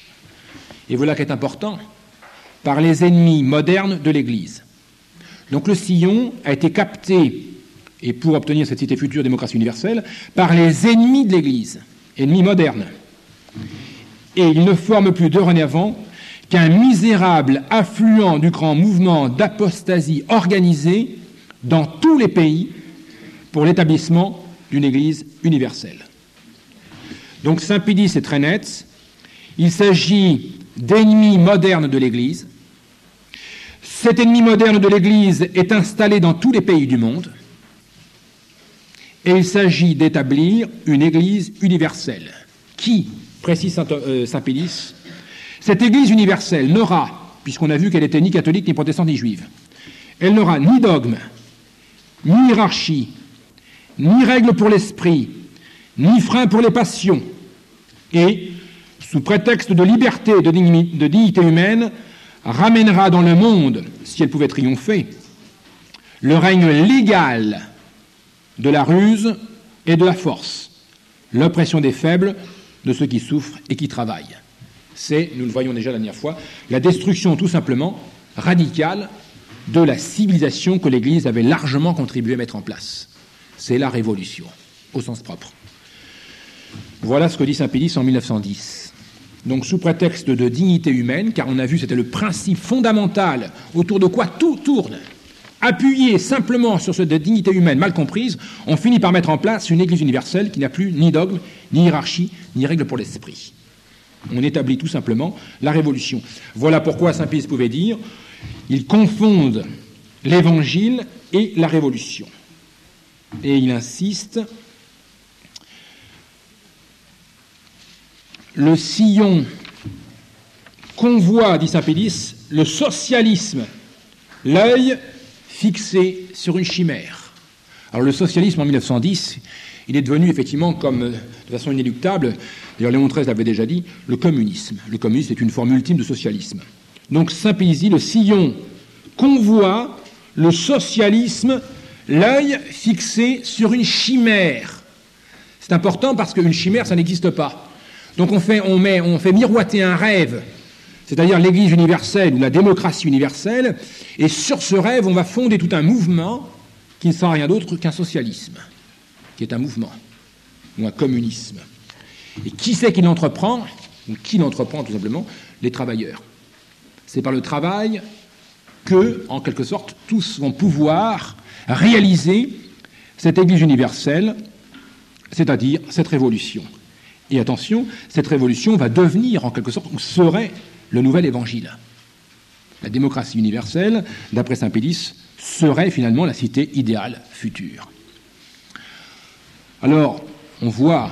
et voilà qui est important, par les ennemis modernes de l'Église. Donc le sillon a été capté, et pour obtenir cette cité future démocratie universelle, par les ennemis de l'Église, ennemis modernes. Et il ne forme plus dorénavant qu'un misérable affluent du grand mouvement d'apostasie organisé dans tous les pays pour l'établissement d'une Église universelle. Donc Saint-Pédis est très net. Il s'agit d'ennemis modernes de l'Église. Cet ennemi moderne de l'Église est installé dans tous les pays du monde. Et il s'agit d'établir une Église universelle qui, précise Saint-Pédis, cette Église universelle n'aura, puisqu'on a vu qu'elle était ni catholique, ni protestante, ni juive, elle n'aura ni dogme, ni hiérarchie, ni règle pour l'esprit, ni frein pour les passions, et, sous prétexte de liberté et de dignité humaine, ramènera dans le monde, si elle pouvait triompher, le règne légal de la ruse et de la force, l'oppression des faibles, de ceux qui souffrent et qui travaillent. C'est, nous le voyons déjà la dernière fois, la destruction tout simplement radicale de la civilisation que l'Église avait largement contribué à mettre en place. C'est la révolution, au sens propre. Voilà ce que dit Saint-Pédis en 1910. Donc sous prétexte de dignité humaine, car on a vu c'était le principe fondamental autour de quoi tout tourne, appuyé simplement sur cette dignité humaine mal comprise, on finit par mettre en place une Église universelle qui n'a plus ni dogme, ni hiérarchie, ni règle pour l'esprit. On établit tout simplement la révolution. Voilà pourquoi Saint-Pédis pouvait dire « Ils confondent l'Évangile et la révolution ». Et il insiste « Le sillon convoie, dit Saint-Pédis, le socialisme, l'œil fixé sur une chimère. » Alors le socialisme en 1910, il est devenu effectivement comme, de façon inéluctable, d'ailleurs Léon XIII l'avait déjà dit, le communisme. Le communisme est une forme ultime de socialisme. Donc Saint-Pédis dit, le sillon convoie le socialisme, l'œil fixé sur une chimère. C'est important parce qu'une chimère, ça n'existe pas. Donc on fait miroiter un rêve, c'est-à-dire l'Église universelle ou la démocratie universelle, et sur ce rêve, on va fonder tout un mouvement qui ne sera rien d'autre qu'un socialisme, qui est un mouvement, ou un communisme. Et qui c'est qui l'entreprend? Ou qui l'entreprend tout simplement? Les travailleurs. C'est par le travail que, en quelque sorte, tous vont pouvoir réaliser cette Église universelle, c'est-à-dire cette révolution. Et attention, cette révolution va devenir, en quelque sorte, ou serait le nouvel évangile. La démocratie universelle, d'après saint Pédis, serait finalement la cité idéale future. Alors, on voit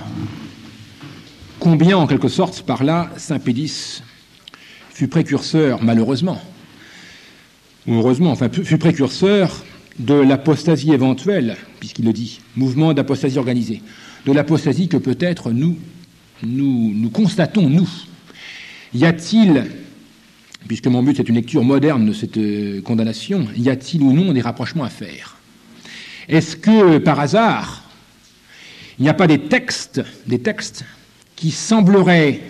combien, en quelque sorte, par là, saint Pédis fut précurseur, malheureusement, ou heureusement, enfin, fut précurseur de l'apostasie éventuelle, puisqu'il le dit, mouvement d'apostasie organisée, de l'apostasie que peut-être nous constatons, nous. Y a-t-il, puisque mon but c'est une lecture moderne de cette condamnation, y a-t-il ou non des rapprochements à faire? Est-ce que, par hasard, il n'y a pas des textes qui sembleraient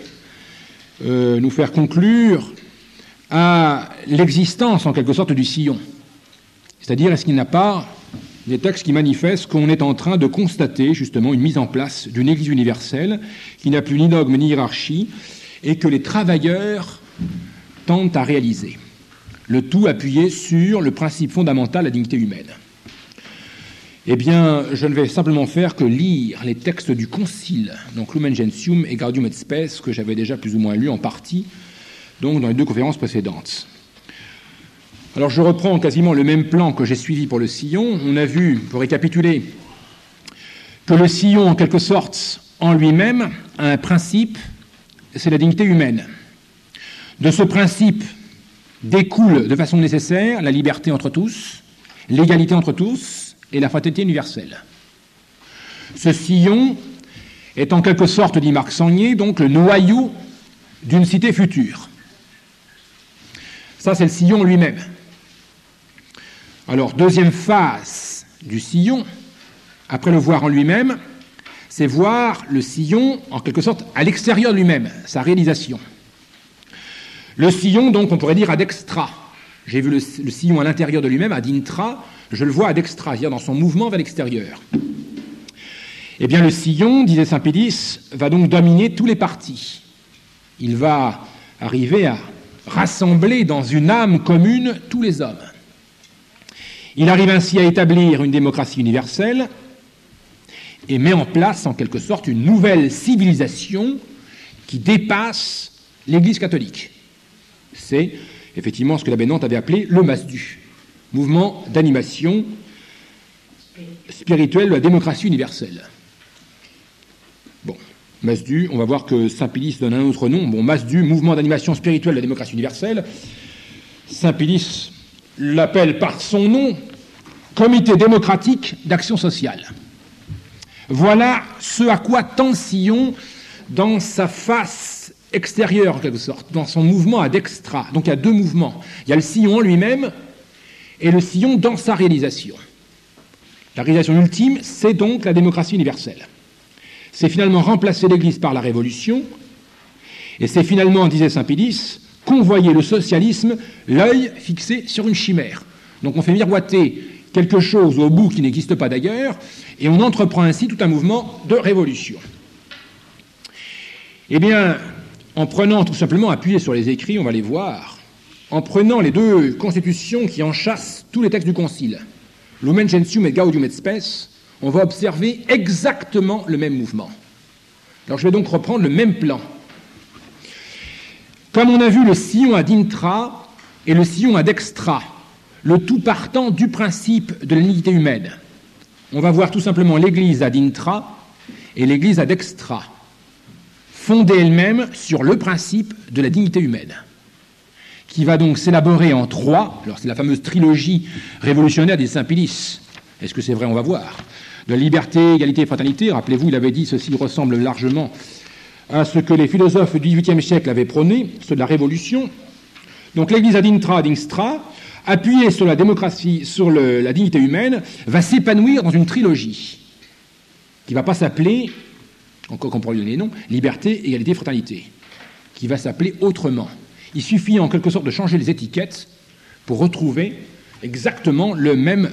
nous faire conclure à l'existence, en quelque sorte, du sillon? C'est-à-dire, est-ce qu'il n'y a pas des textes qui manifestent qu'on est en train de constater, justement, une mise en place d'une Église universelle qui n'a plus ni dogme ni hiérarchie et que les travailleurs tentent à réaliser. Le tout appuyé sur le principe fondamental de la dignité humaine. Eh bien, je ne vais simplement faire que lire les textes du Concile, donc Lumen Gentium et Gaudium et Spes, que j'avais déjà plus ou moins lu en partie, donc dans les deux conférences précédentes. Alors je reprends quasiment le même plan que j'ai suivi pour le sillon. On a vu, pour récapituler, que le sillon, en quelque sorte, en lui-même, a un principe, c'est la dignité humaine. De ce principe découle de façon nécessaire la liberté entre tous, l'égalité entre tous et la fraternité universelle. Ce sillon est en quelque sorte, dit Marc Sangnier, donc le noyau d'une cité future. Ça, c'est le sillon lui-même. Alors, deuxième phase du sillon, après le voir en lui-même, c'est voir le sillon, en quelque sorte, à l'extérieur de lui-même, sa réalisation. Le sillon, donc, on pourrait dire ad extra. J'ai vu le sillon à l'intérieur de lui-même, ad intra, je le vois ad extra, c'est-à-dire dans son mouvement vers l'extérieur. Eh bien, le sillon, disait saint Pédis, va donc dominer tous les partis. Il va arriver à rassembler dans une âme commune tous les hommes. Il arrive ainsi à établir une démocratie universelle et met en place, en quelque sorte, une nouvelle civilisation qui dépasse l'Église catholique. C'est effectivement ce que l'abbé Nantes avait appelé le MASDU, mouvement d'animation spirituelle de la démocratie universelle. Bon, MASDU, on va voir que saint Pédis donne un autre nom. Bon, MASDU, mouvement d'animation spirituelle de la démocratie universelle. Saint Pédis l'appelle par son nom Comité démocratique d'action sociale. Voilà ce à quoi tend Sillon dans sa face extérieure, en quelque sorte, dans son mouvement ad extra. Donc il y a deux mouvements. Il y a le sillon en lui-même et le sillon dans sa réalisation. La réalisation ultime, c'est donc la démocratie universelle. C'est finalement remplacer l'Église par la Révolution, et c'est finalement, disait saint Pédis, convoyer le socialisme, l'œil fixé sur une chimère. Donc on fait miroiter quelque chose au bout qui n'existe pas d'ailleurs, et on entreprend ainsi tout un mouvement de révolution. Eh bien, en prenant tout simplement, appuyé sur les écrits, on va les voir, en prenant les deux constitutions qui enchâssent tous les textes du Concile, Lumen Gentium et Gaudium et Spes, on va observer exactement le même mouvement. Alors je vais donc reprendre le même plan. Comme on a vu le sillon ad intra et le sillon ad extra, le tout partant du principe de la dignité humaine, on va voir tout simplement l'Église ad intra et l'Église ad extra, fondée elle-même sur le principe de la dignité humaine, qui va donc s'élaborer en trois. Alors c'est la fameuse trilogie révolutionnaire des saint Pédis. Est-ce que c'est vrai? On va voir. De la liberté, égalité et fraternité. Rappelez-vous, il avait dit ceci ressemble largement à ce que les philosophes du XVIIIe siècle avaient prôné, ceux de la Révolution. Donc l'Église ad intra, ad extra, appuyée sur la démocratie, sur la dignité humaine, va s'épanouir dans une trilogie qui ne va pas s'appeler, encore qu'on pourrait lui donner les noms, liberté, égalité, fraternité, qui va s'appeler autrement. Il suffit en quelque sorte de changer les étiquettes pour retrouver exactement la même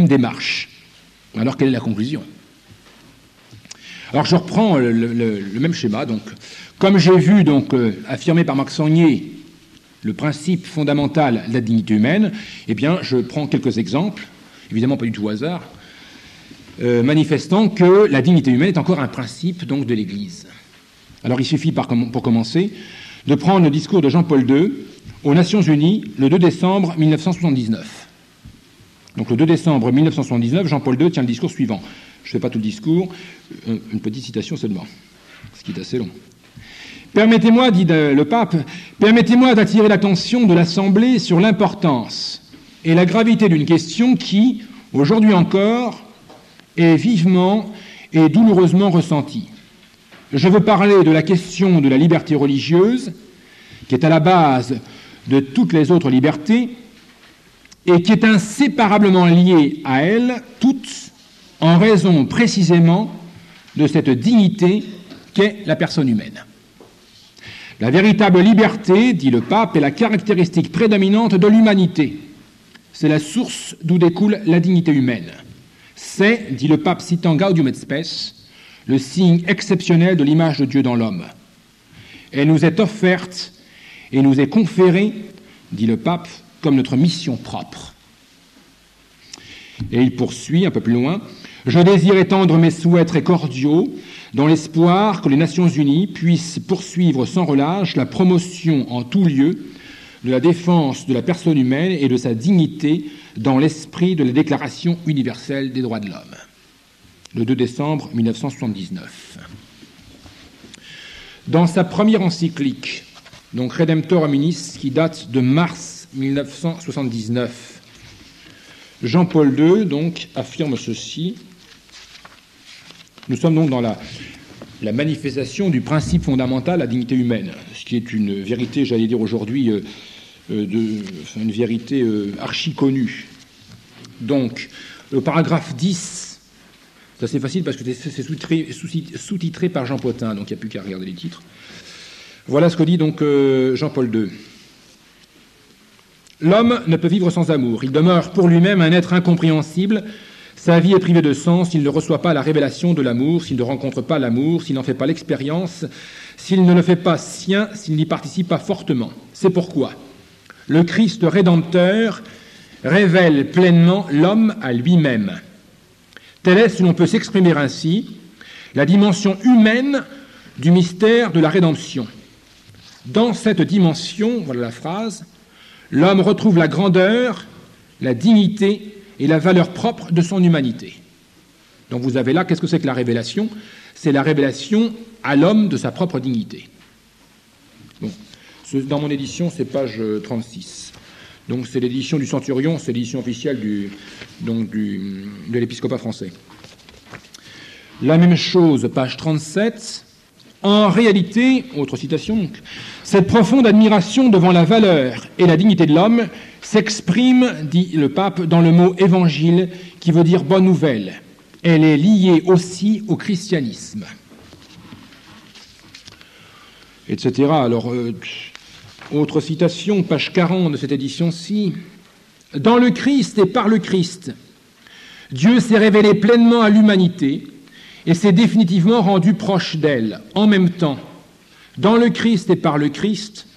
démarche. Alors quelle est la conclusion? Alors je reprends le même schéma. Donc, comme j'ai vu donc affirmé par Marc Sangnier le principe fondamental de la dignité humaine, eh bien, je prends quelques exemples, évidemment pas du tout au hasard, manifestant que la dignité humaine est encore un principe donc de l'Église. Alors il suffit pour commencer de prendre le discours de Jean-Paul II aux Nations Unies le 2 décembre 1979. Donc le 2 décembre 1979, Jean-Paul II tient le discours suivant. Je ne fais pas tout le discours, une petite citation seulement, ce qui est assez long. Permettez-moi, dit le pape, permettez-moi d'attirer l'attention de l'Assemblée sur l'importance et la gravité d'une question qui, aujourd'hui encore, est vivement et douloureusement ressentie. Je veux parler de la question de la liberté religieuse, qui est à la base de toutes les autres libertés, et qui est inséparablement liée à elles toutes, en raison précisément de cette dignité qu'est la personne humaine. La véritable liberté, dit le pape, est la caractéristique prédominante de l'humanité. C'est la source d'où découle la dignité humaine. C'est, dit le pape citant Gaudium et Spes, le signe exceptionnel de l'image de Dieu dans l'homme. Elle nous est offerte et nous est conférée, dit le pape, comme notre mission propre. Et il poursuit un peu plus loin, « Je désire étendre mes souhaits très cordiaux dans l'espoir que les Nations Unies puissent poursuivre sans relâche la promotion en tout lieu de la défense de la personne humaine et de sa dignité dans l'esprit de la Déclaration universelle des droits de l'homme. » Le 2 décembre 1979. Dans sa première encyclique, donc Redemptor Hominis, qui date de mars 1979, Jean-Paul II donc affirme ceci. Nous sommes donc dans la manifestation du principe fondamental de la dignité humaine, ce qui est une vérité, j'allais dire aujourd'hui, une vérité archi connue. Donc, le paragraphe 10, c'est assez facile parce que c'est sous-titré par Jean Potin, donc il n'y a plus qu'à regarder les titres. Voilà ce que dit donc Jean-Paul II. L'homme ne peut vivre sans amour. Il demeure pour lui-même un être incompréhensible. Sa vie est privée de sens s'il ne reçoit pas la révélation de l'amour, s'il ne rencontre pas l'amour, s'il n'en fait pas l'expérience, s'il ne le fait pas sien, s'il n'y participe pas fortement. C'est pourquoi le Christ rédempteur révèle pleinement l'homme à lui-même. Telle est, si l'on peut s'exprimer ainsi, la dimension humaine du mystère de la rédemption. Dans cette dimension, voilà la phrase, l'homme retrouve la grandeur, la dignité et la valeur propre de son humanité. Donc vous avez là, qu'est-ce que c'est que la révélation ? C'est la révélation à l'homme de sa propre dignité. Bon, dans mon édition, c'est page 36. Donc c'est l'édition du Centurion, c'est l'édition officielle de l'épiscopat français. La même chose, page 37. En réalité, autre citation, donc, cette profonde admiration devant la valeur et la dignité de l'homme s'exprime, dit le pape, dans le mot évangile qui veut dire bonne nouvelle. Elle est liée aussi au christianisme. Etc. Alors, autre citation, page 40 de cette édition-ci. Dans le Christ et par le Christ, Dieu s'est révélé pleinement à l'humanité et s'est définitivement rendu proche d'elle. En même temps, dans le Christ et par le Christ,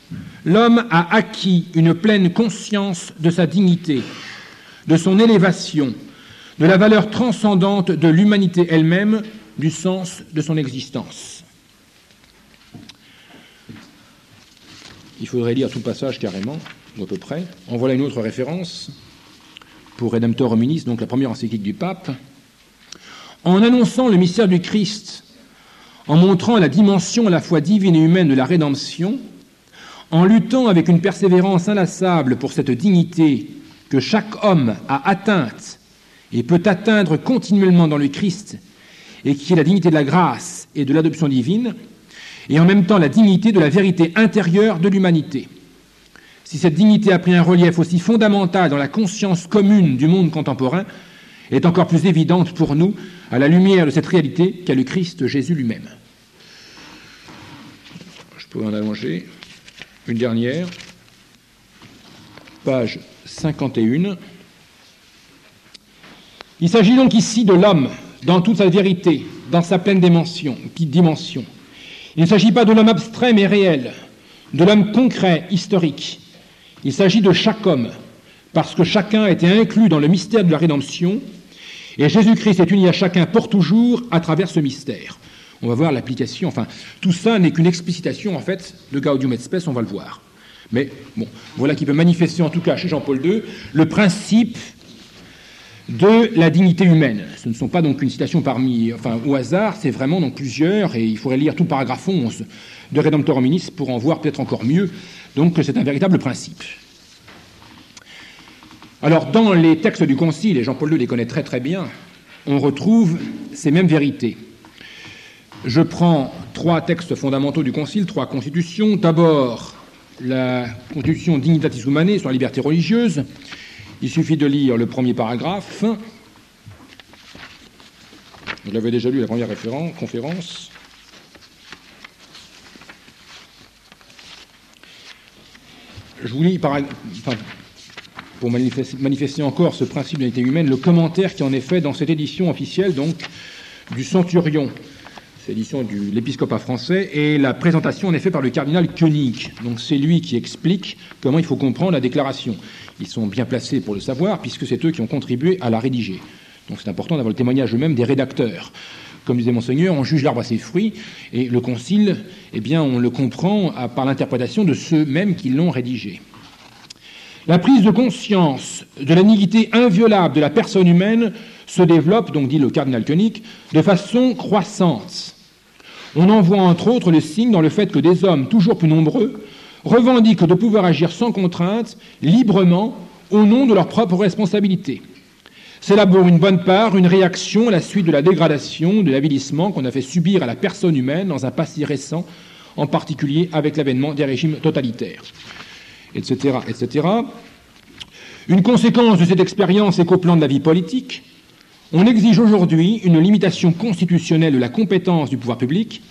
l'homme a acquis une pleine conscience de sa dignité, de son élévation, de la valeur transcendante de l'humanité elle-même, du sens de son existence. Il faudrait lire tout le passage carrément, ou à peu près. En voilà une autre référence pour Redemptor Hominis, donc la première encyclique du pape. En annonçant le mystère du Christ, en montrant la dimension à la fois divine et humaine de la rédemption, en luttant avec une persévérance inlassable pour cette dignité que chaque homme a atteinte et peut atteindre continuellement dans le Christ, et qui est la dignité de la grâce et de l'adoption divine, et en même temps la dignité de la vérité intérieure de l'humanité. Si cette dignité a pris un relief aussi fondamental dans la conscience commune du monde contemporain, elle est encore plus évidente pour nous à la lumière de cette réalité qu'est le Christ Jésus lui-même. Je peux en allonger. Une dernière, page 51. Il s'agit donc ici de l'homme dans toute sa vérité, dans sa pleine dimension. Il ne s'agit pas de l'homme abstrait mais réel, de l'homme concret, historique, Il s'agit de chaque homme, parce que chacun a été inclus dans le mystère de la rédemption, et Jésus-Christ est uni à chacun pour toujours à travers ce mystère. On va voir l'application, enfin, tout ça n'est qu'une explicitation, en fait, de Gaudium et Spes, on va le voir. Mais, bon, voilà qui peut manifester, en tout cas, chez Jean-Paul II, le principe de la dignité humaine. Ce ne sont pas donc une citation au hasard, c'est vraiment donc plusieurs, et il faudrait lire tout le paragraphe 11 de Redemptor Hominis pour en voir peut-être encore mieux, donc que c'est un véritable principe. Alors, dans les textes du Concile, et Jean-Paul II les connaît très très bien, on retrouve ces mêmes vérités. Je prends 3 textes fondamentaux du Concile, 3 constitutions. D'abord, la Constitution Dignitatis Humanae sur la liberté religieuse. Il suffit de lire le premier paragraphe. Vous l'avez déjà lu à la première conférence. Je vous lis, pour manifester encore ce principe de l'unité humaine, le commentaire qui en est fait dans cette édition officielle donc, du Centurion. C'est l'édition de l'épiscopat français, et la présentation en est faite par le cardinal Koenig. Donc c'est lui qui explique comment il faut comprendre la déclaration. Ils sont bien placés pour le savoir, puisque c'est eux qui ont contribué à la rédiger. Donc c'est important d'avoir le témoignage eux-mêmes des rédacteurs. Comme disait Monseigneur, on juge l'arbre à ses fruits, et le Concile, eh bien, on le comprend par l'interprétation de ceux-mêmes qui l'ont rédigé. La prise de conscience de la dignité inviolable de la personne humaine se développe, donc dit le cardinal Koenig, de façon croissante. On en voit entre autres le signe dans le fait que des hommes toujours plus nombreux revendiquent de pouvoir agir sans contrainte, librement, au nom de leur propre responsabilité. C'est là pour une bonne part une réaction à la suite de la dégradation, de l'avilissement qu'on a fait subir à la personne humaine dans un passé récent, en particulier avec l'avènement des régimes totalitaires, etc., etc. Une conséquence de cette expérience est qu'au plan de la vie politique, on exige aujourd'hui une limitation constitutionnelle de la compétence du pouvoir public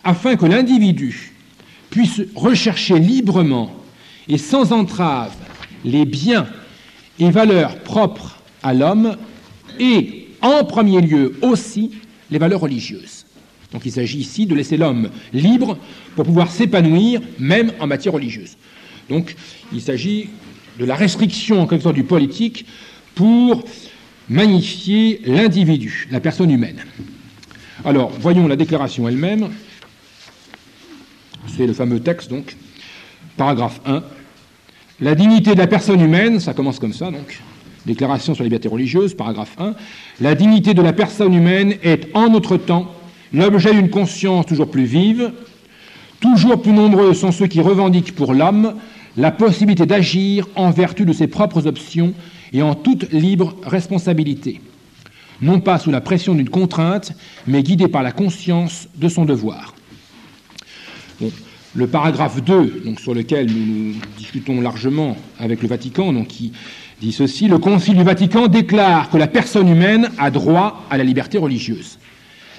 afin que l'individu puisse rechercher librement et sans entrave les biens et valeurs propres à l'homme et, en premier lieu aussi, les valeurs religieuses. Donc il s'agit ici de laisser l'homme libre pour pouvoir s'épanouir, même en matière religieuse. Donc il s'agit de la restriction, en quelque sorte, du politique pour magnifier l'individu, la personne humaine. Alors, voyons la déclaration elle-même. C'est le fameux texte, donc, paragraphe 1. La dignité de la personne humaine, ça commence comme ça, donc, déclaration sur la liberté religieuse, paragraphe 1. La dignité de la personne humaine est, en notre temps, l'objet d'une conscience toujours plus vive. Toujours plus nombreux sont ceux qui revendiquent pour l'homme la possibilité d'agir en vertu de ses propres options et en toute libre responsabilité, non pas sous la pression d'une contrainte, mais guidé par la conscience de son devoir. Bon, le paragraphe 2, donc, sur lequel nous discutons largement avec le Vatican, donc, qui dit ceci: le Concile du Vatican déclare que la personne humaine a droit à la liberté religieuse.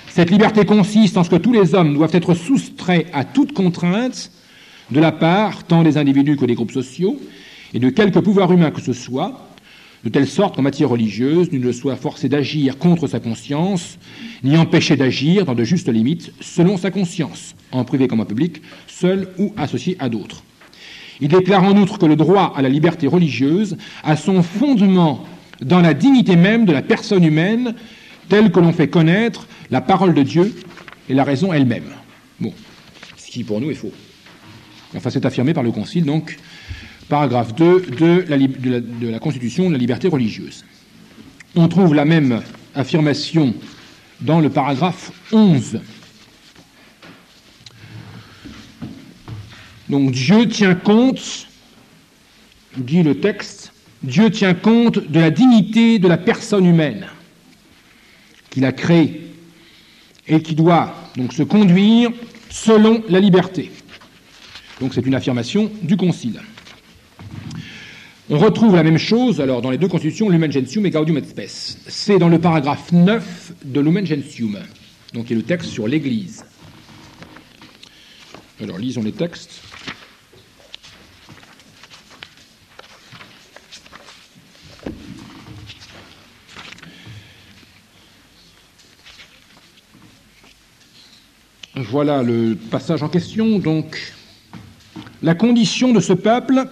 Cette liberté consiste en ce que tous les hommes doivent être soustraits à toute contrainte de la part tant des individus que des groupes sociaux et de quelque pouvoir humain que ce soit, de telle sorte qu'en matière religieuse, nul ne soit forcé d'agir contre sa conscience, ni empêché d'agir dans de justes limites selon sa conscience, en privé comme en public, seul ou associé à d'autres. Il déclare en outre que le droit à la liberté religieuse a son fondement dans la dignité même de la personne humaine, telle que l'on fait connaître la parole de Dieu et la raison elle-même. Bon, ce qui pour nous est faux. Enfin, c'est affirmé par le Concile, donc, paragraphe 2 de la Constitution de la liberté religieuse. On trouve la même affirmation dans le paragraphe 11. Donc, Dieu tient compte, dit le texte, Dieu tient compte de la dignité de la personne humaine qu'il a créée et qui doit donc se conduire selon la liberté. Donc c'est une affirmation du Concile. On retrouve la même chose alors dans les deux constitutions, Lumen Gentium et Gaudium et Spes. C'est dans le paragraphe 9 de Lumen Gentium, donc qui est le texte sur l'Église. Alors lisons les textes. Voilà le passage en question. Donc, la condition de ce peuple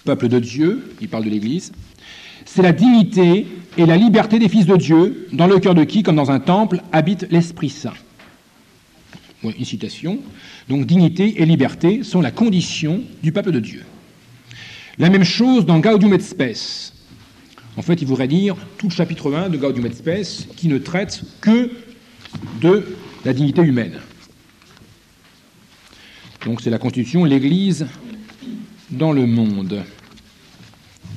peuple de Dieu, il parle de l'Église, c'est la dignité et la liberté des fils de Dieu, dans le cœur de qui, comme dans un temple, habite l'Esprit Saint. Oui, une citation. Donc, dignité et liberté sont la condition du peuple de Dieu. La même chose dans Gaudium et Spes. En fait, il voudrait dire tout le chapitre 1 de Gaudium et Spes qui ne traite que de la dignité humaine. Donc, c'est la constitution, l'Église dans le monde.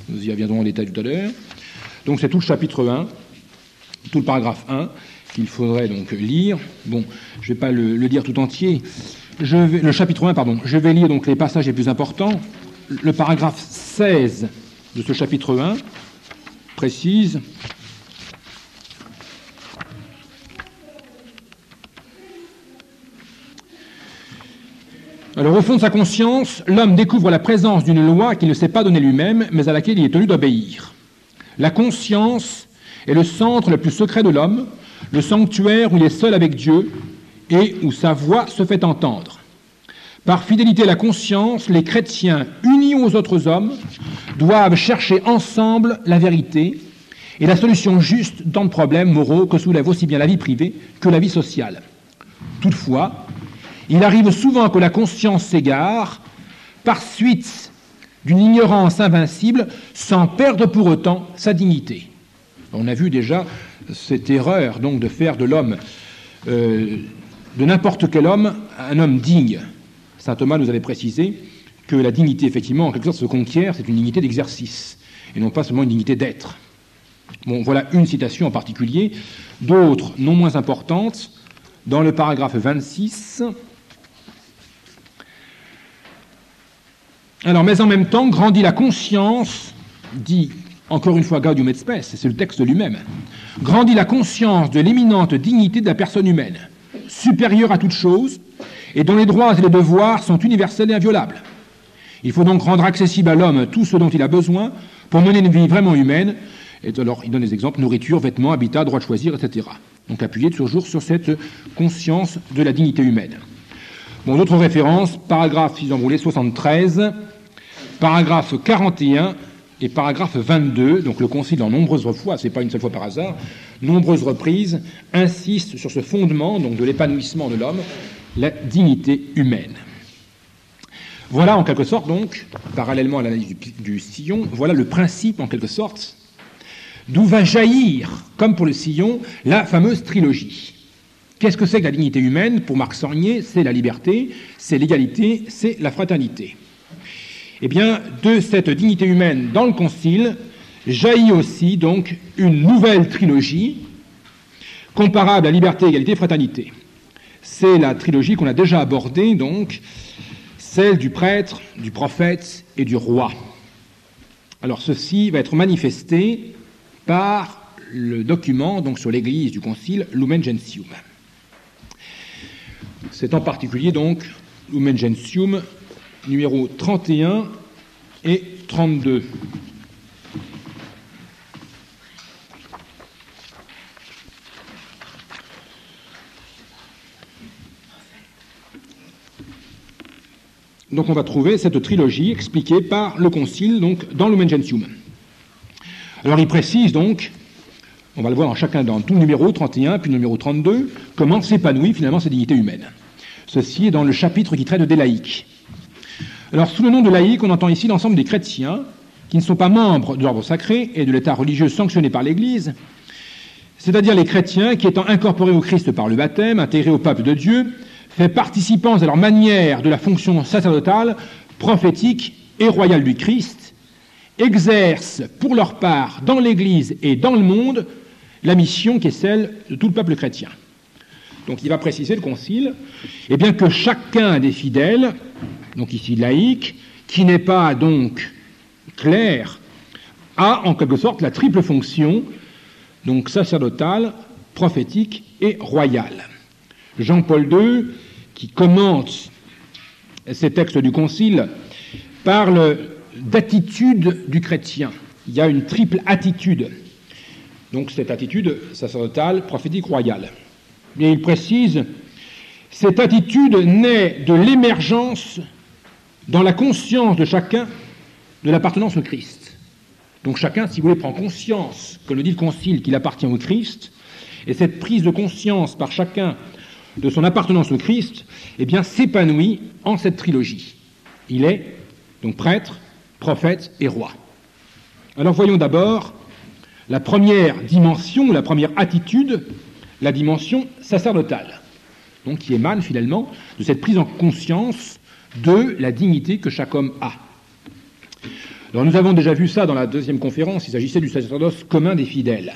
Nous y reviendrons en détail tout à l'heure. Donc, c'est tout le chapitre 1, tout le paragraphe 1, qu'il faudrait donc lire. Bon, je ne vais pas le dire tout entier. Le chapitre 1, pardon. Je vais lire donc les passages les plus importants. Le paragraphe 16 de ce chapitre 1 précise alors, au fond de sa conscience, l'homme découvre la présence d'une loi qu'il ne s'est pas donnée lui-même, mais à laquelle il est tenu d'obéir. La conscience est le centre le plus secret de l'homme, le sanctuaire où il est seul avec Dieu et où sa voix se fait entendre. Par fidélité à la conscience, les chrétiens, unis aux autres hommes, doivent chercher ensemble la vérité et la solution juste dans de problèmes moraux que soulève aussi bien la vie privée que la vie sociale. Toutefois, il arrive souvent que la conscience s'égare par suite d'une ignorance invincible sans perdre pour autant sa dignité. On a vu déjà cette erreur donc de faire de l'homme, de n'importe quel homme, un homme digne. Saint Thomas nous avait précisé que la dignité, effectivement, en quelque sorte, se conquiert, c'est une dignité d'exercice, et non pas seulement une dignité d'être. Bon, voilà une citation en particulier, d'autres non moins importantes, dans le paragraphe 26. Alors, mais en même temps, grandit la conscience, dit encore une fois Gaudium et Spes, c'est le texte lui-même, grandit la conscience de l'éminente dignité de la personne humaine, supérieure à toute chose, et dont les droits et les devoirs sont universels et inviolables. Il faut donc rendre accessible à l'homme tout ce dont il a besoin pour mener une vie vraiment humaine. Et alors, il donne des exemples, nourriture, vêtements, habitat, droit de choisir, etc. Donc, appuyé toujours sur cette conscience de la dignité humaine. Bon, d'autres références, paragraphe, si vous en voulez, 73, paragraphe 41 et paragraphe 22. Donc, le Concile, en nombreuses fois, c'est pas une seule fois par hasard, nombreuses reprises, insiste sur ce fondement donc de l'épanouissement de l'homme, la dignité humaine. Voilà, en quelque sorte, donc, parallèlement à l'analyse du sillon, voilà le principe, en quelque sorte, d'où va jaillir, comme pour le sillon, la fameuse trilogie. Qu'est-ce que c'est que la dignité humaine? Pour Marc Sornier, c'est la liberté, c'est l'égalité, c'est la fraternité. Eh bien, de cette dignité humaine dans le Concile, jaillit aussi, donc, une nouvelle trilogie, comparable à liberté, égalité, fraternité. C'est la trilogie qu'on a déjà abordée, donc, celle du prêtre, du prophète et du roi. Alors, ceci va être manifesté par le document donc, sur l'Église du Concile, Lumen Gentium. C'est en particulier, donc, Lumen Gentium, numéro 31 et 32. Donc on va trouver cette trilogie expliquée par le Concile donc, dans Lumen Gentium. Alors il précise donc, on va le voir dans tout le numéro 31 puis le numéro 32, comment s'épanouit finalement cette dignité humaine. Ceci est dans le chapitre qui traite des laïcs. Alors sous le nom de laïcs, on entend ici l'ensemble des chrétiens qui ne sont pas membres de l'ordre sacré et de l'état religieux sanctionné par l'Église, c'est-à-dire les chrétiens qui étant incorporés au Christ par le baptême, intégrés au peuple de Dieu, fait participants à leur manière de la fonction sacerdotale, prophétique et royale du Christ, exercent pour leur part dans l'Église et dans le monde la mission qui est celle de tout le peuple chrétien. Donc il va préciser le Concile, eh bien que chacun des fidèles, donc ici laïque, qui n'est pas donc clair, a en quelque sorte la triple fonction, donc sacerdotale, prophétique et royale. Jean-Paul II, qui commente ces textes du Concile, parle d'attitude du chrétien. Il y a une triple attitude. Donc cette attitude sacerdotale, prophétique, royale. Et il précise, cette attitude naît de l'émergence dans la conscience de chacun de l'appartenance au Christ. Donc chacun, si vous voulez, prend conscience, comme le dit le Concile, qu'il appartient au Christ, et cette prise de conscience par chacun de son appartenance au Christ, eh bien, s'épanouit en cette trilogie. Il est donc prêtre, prophète et roi. Alors voyons d'abord la première dimension, la première attitude, la dimension sacerdotale, donc qui émane finalement de cette prise en conscience de la dignité que chaque homme a. Alors nous avons déjà vu ça dans la deuxième conférence, il s'agissait du sacerdoce commun des fidèles.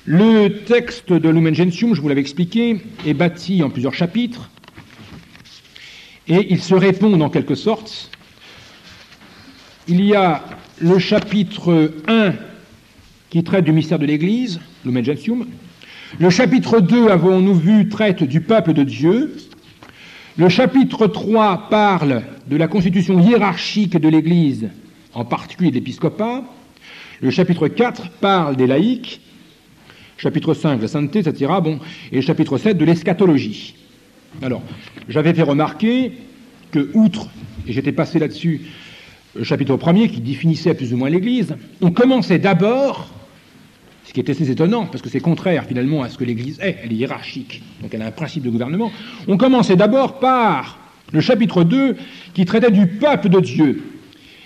Le texte de Lumen Gentium, je vous l'avais expliqué, est bâti en plusieurs chapitres, et ils se répondent en quelque sorte. Il y a le chapitre 1 qui traite du mystère de l'Église, Lumen Gentium. Le chapitre 2, avons-nous vu, traite du peuple de Dieu. Le chapitre 3 parle de la constitution hiérarchique de l'Église, en particulier de l'épiscopat. Le chapitre 4 parle des laïcs. Chapitre 5, la sainteté, etc. Bon, et le chapitre 7 de l'eschatologie. Alors, j'avais fait remarquer que, outre, et j'étais passé là-dessus, le chapitre 1er qui définissait plus ou moins l'Église, on commençait d'abord, ce qui est assez étonnant, parce que c'est contraire finalement à ce que l'Église est, elle est hiérarchique, donc elle a un principe de gouvernement, on commençait d'abord par le chapitre 2 qui traitait du peuple de Dieu.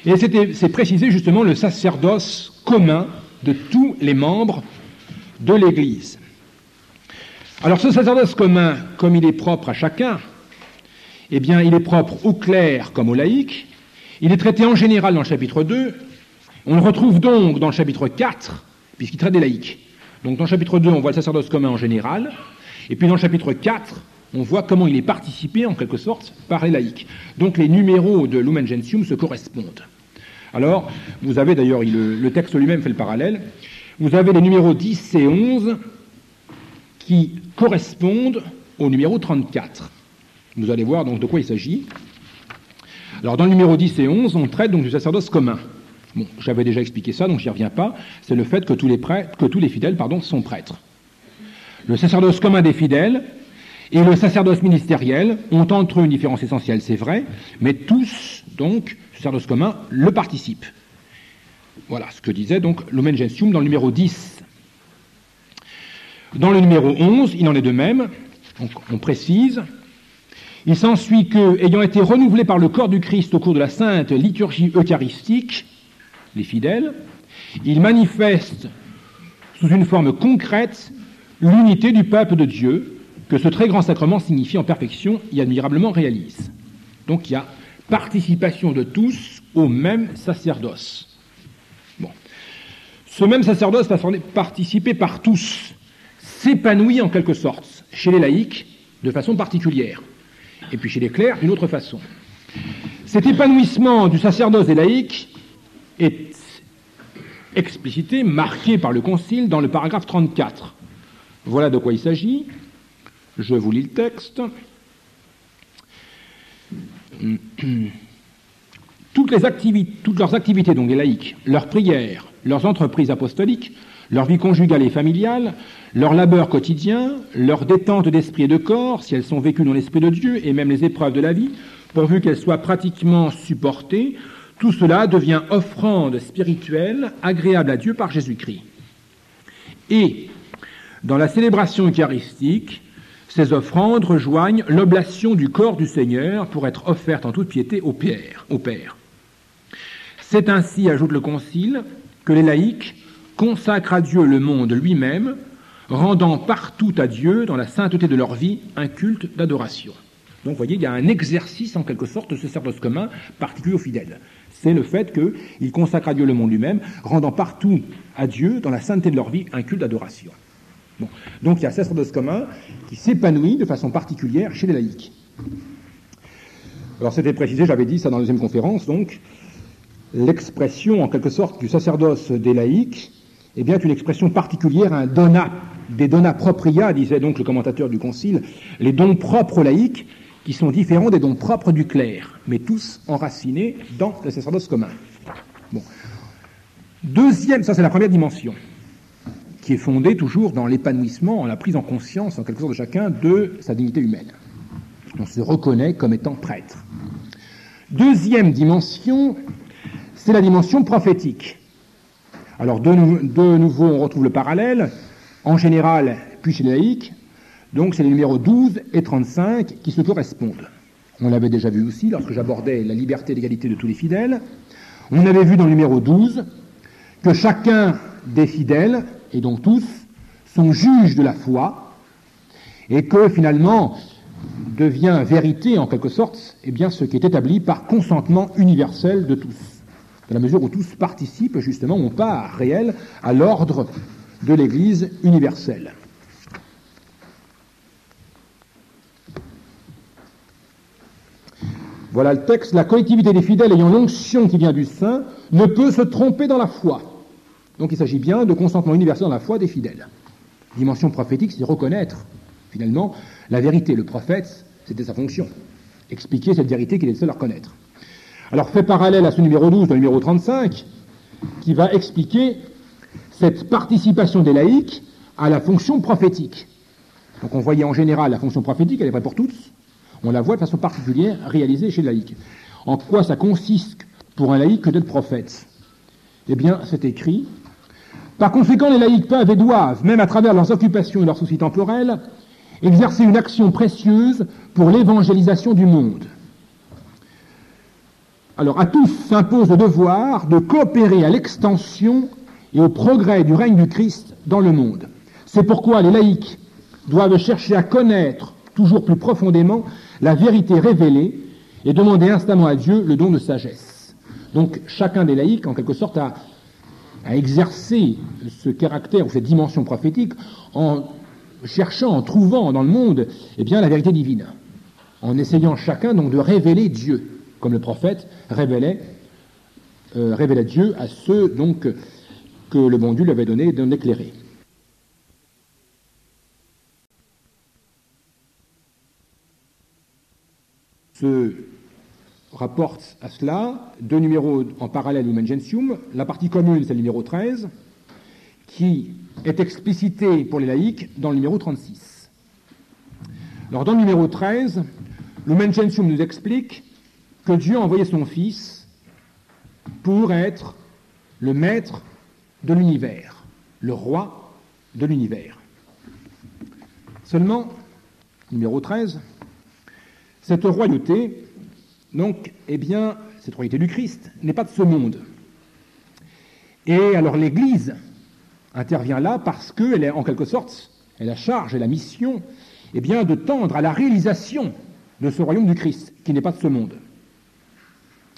Et c'est précisé justement le sacerdoce commun de tous les membres de l'Église. Alors ce sacerdoce commun, comme il est propre à chacun, eh bien il est propre aux clercs comme aux laïcs. Il est traité en général dans le chapitre 2. On le retrouve donc dans le chapitre 4, puisqu'il traite des laïcs. Donc dans le chapitre 2, on voit le sacerdoce commun en général. Et puis dans le chapitre 4, on voit comment il est participé, en quelque sorte, par les laïcs. Donc les numéros de Lumen Gentium se correspondent. Alors, vous avez d'ailleurs, le texte lui-même fait le parallèle, vous avez les numéros 10 et 11 qui correspondent au numéro 34. Vous allez voir donc de quoi il s'agit. Alors dans le numéro 10 et 11, on traite donc du sacerdoce commun. Bon, j'avais déjà expliqué ça, donc j'y reviens pas. C'est le fait que tous les fidèles sont prêtres. Le sacerdoce commun des fidèles et le sacerdoce ministériel ont entre eux une différence essentielle, c'est vrai, mais tous, donc, sacerdoce commun, le participent. Voilà ce que disait donc Lumen Gentium dans le numéro 10. Dans le numéro 11, il en est de même, donc on précise. Il s'ensuit que, ayant été renouvelés par le corps du Christ au cours de la sainte liturgie eucharistique, les fidèles, ils manifestent sous une forme concrète l'unité du peuple de Dieu que ce très grand sacrement signifie en perfection et admirablement réalise. Donc il y a participation de tous au même sacerdoce. Bon. Ce même sacerdoce va participer par tous, s'épanouit en quelque sorte, chez les laïcs, de façon particulière, et puis chez les clercs, d'une autre façon. Cet épanouissement du sacerdoce des laïcs est explicité, marqué par le Concile dans le paragraphe 34. Voilà de quoi il s'agit. Je vous lis le texte. Toutes leurs activités, donc des laïcs, leurs prières, leurs entreprises apostoliques, leur vie conjugale et familiale, leur labeur quotidien, leur détente d'esprit et de corps, si elles sont vécues dans l'esprit de Dieu, et même les épreuves de la vie, pourvu qu'elles soient pratiquement supportées, tout cela devient offrande spirituelle agréable à Dieu par Jésus-Christ. Et, dans la célébration eucharistique, ces offrandes rejoignent l'oblation du corps du Seigneur pour être offerte en toute piété au Père. C'est ainsi, ajoute le Concile, que les laïcs consacrent à Dieu le monde lui-même, rendant partout à Dieu, dans la sainteté de leur vie, un culte d'adoration. Donc, vous voyez, il y a un exercice, en quelque sorte, de ce sacerdoce commun particulier aux fidèles. C'est le fait qu'ils consacrent à Dieu le monde lui-même, rendant partout à Dieu, dans la sainteté de leur vie, un culte d'adoration. Bon. Donc, il y a un sacerdoce commun qui s'épanouit de façon particulière chez les laïcs. Alors, c'était précisé, j'avais dit ça dans la deuxième conférence, donc, l'expression, en quelque sorte, du sacerdoce des laïcs, eh bien, est une expression particulière à un dona, des dona propria, disait donc le commentateur du Concile, les dons propres aux laïcs, qui sont différents des dons propres du clerc, mais tous enracinés dans le sacerdoce commun. Bon. Deuxième, ça c'est la première dimension, qui est fondée toujours dans l'épanouissement, en la prise en conscience, en quelque sorte, de chacun de sa dignité humaine. On se reconnaît comme étant prêtre. Deuxième dimension, c'est la dimension prophétique. Alors, de nouveau, on retrouve le parallèle, en général, puis chez les laïcs, donc c'est les numéros 12 et 35 qui se correspondent. On l'avait déjà vu aussi lorsque j'abordais la liberté et l'égalité de tous les fidèles. On avait vu dans le numéro 12 que chacun des fidèles, et donc tous, sont juges de la foi, et que finalement devient vérité en quelque sorte ce qui est établi par consentement universel de tous, dans la mesure où tous participent justement, ont part réelle à l'ordre de l'Église universelle. Voilà le texte. La collectivité des fidèles ayant l'onction qui vient du Saint ne peut se tromper dans la foi. Donc il s'agit bien de consentement universel dans la foi des fidèles. Dimension prophétique, c'est reconnaître finalement la vérité. Le prophète, c'était sa fonction. Expliquer cette vérité qu'il est le seul à reconnaître. Alors fait parallèle à ce numéro 12, le numéro 35, qui va expliquer cette participation des laïcs à la fonction prophétique. Donc on voyait en général la fonction prophétique, elle est vraie pour tous. On la voit de façon particulière réalisée chez le laïc. En quoi ça consiste pour un laïc que d'être prophète? Eh bien, c'est écrit. Par conséquent, les laïcs peuvent et doivent, même à travers leurs occupations et leurs soucis temporels, exercer une action précieuse pour l'évangélisation du monde. Alors, à tous s'impose le devoir de coopérer à l'extension et au progrès du règne du Christ dans le monde. C'est pourquoi les laïcs doivent chercher à connaître toujours plus profondément la vérité révélée et demander instamment à Dieu le don de sagesse. Donc chacun des laïcs, en quelque sorte, a exercé ce caractère ou cette dimension prophétique en cherchant, en trouvant dans le monde la vérité divine, en essayant chacun donc de révéler Dieu, comme le prophète révélait Dieu à ceux donc que le bon Dieu lui avait donné d'en éclairer. Se rapporte à cela deux numéros en parallèle Lumen Gentium. La partie commune, c'est le numéro 13, qui est explicité pour les laïcs dans le numéro 36. Alors, dans le numéro 13, Lumen Gentium nous explique que Dieu a envoyé son Fils pour être le maître de l'univers, le roi de l'univers. Seulement, numéro 13, cette royauté, donc, cette royauté du Christ, n'est pas de ce monde. Et alors l'Église intervient là parce qu'elle est, en quelque sorte, elle a charge et la mission, de tendre à la réalisation de ce royaume du Christ, qui n'est pas de ce monde.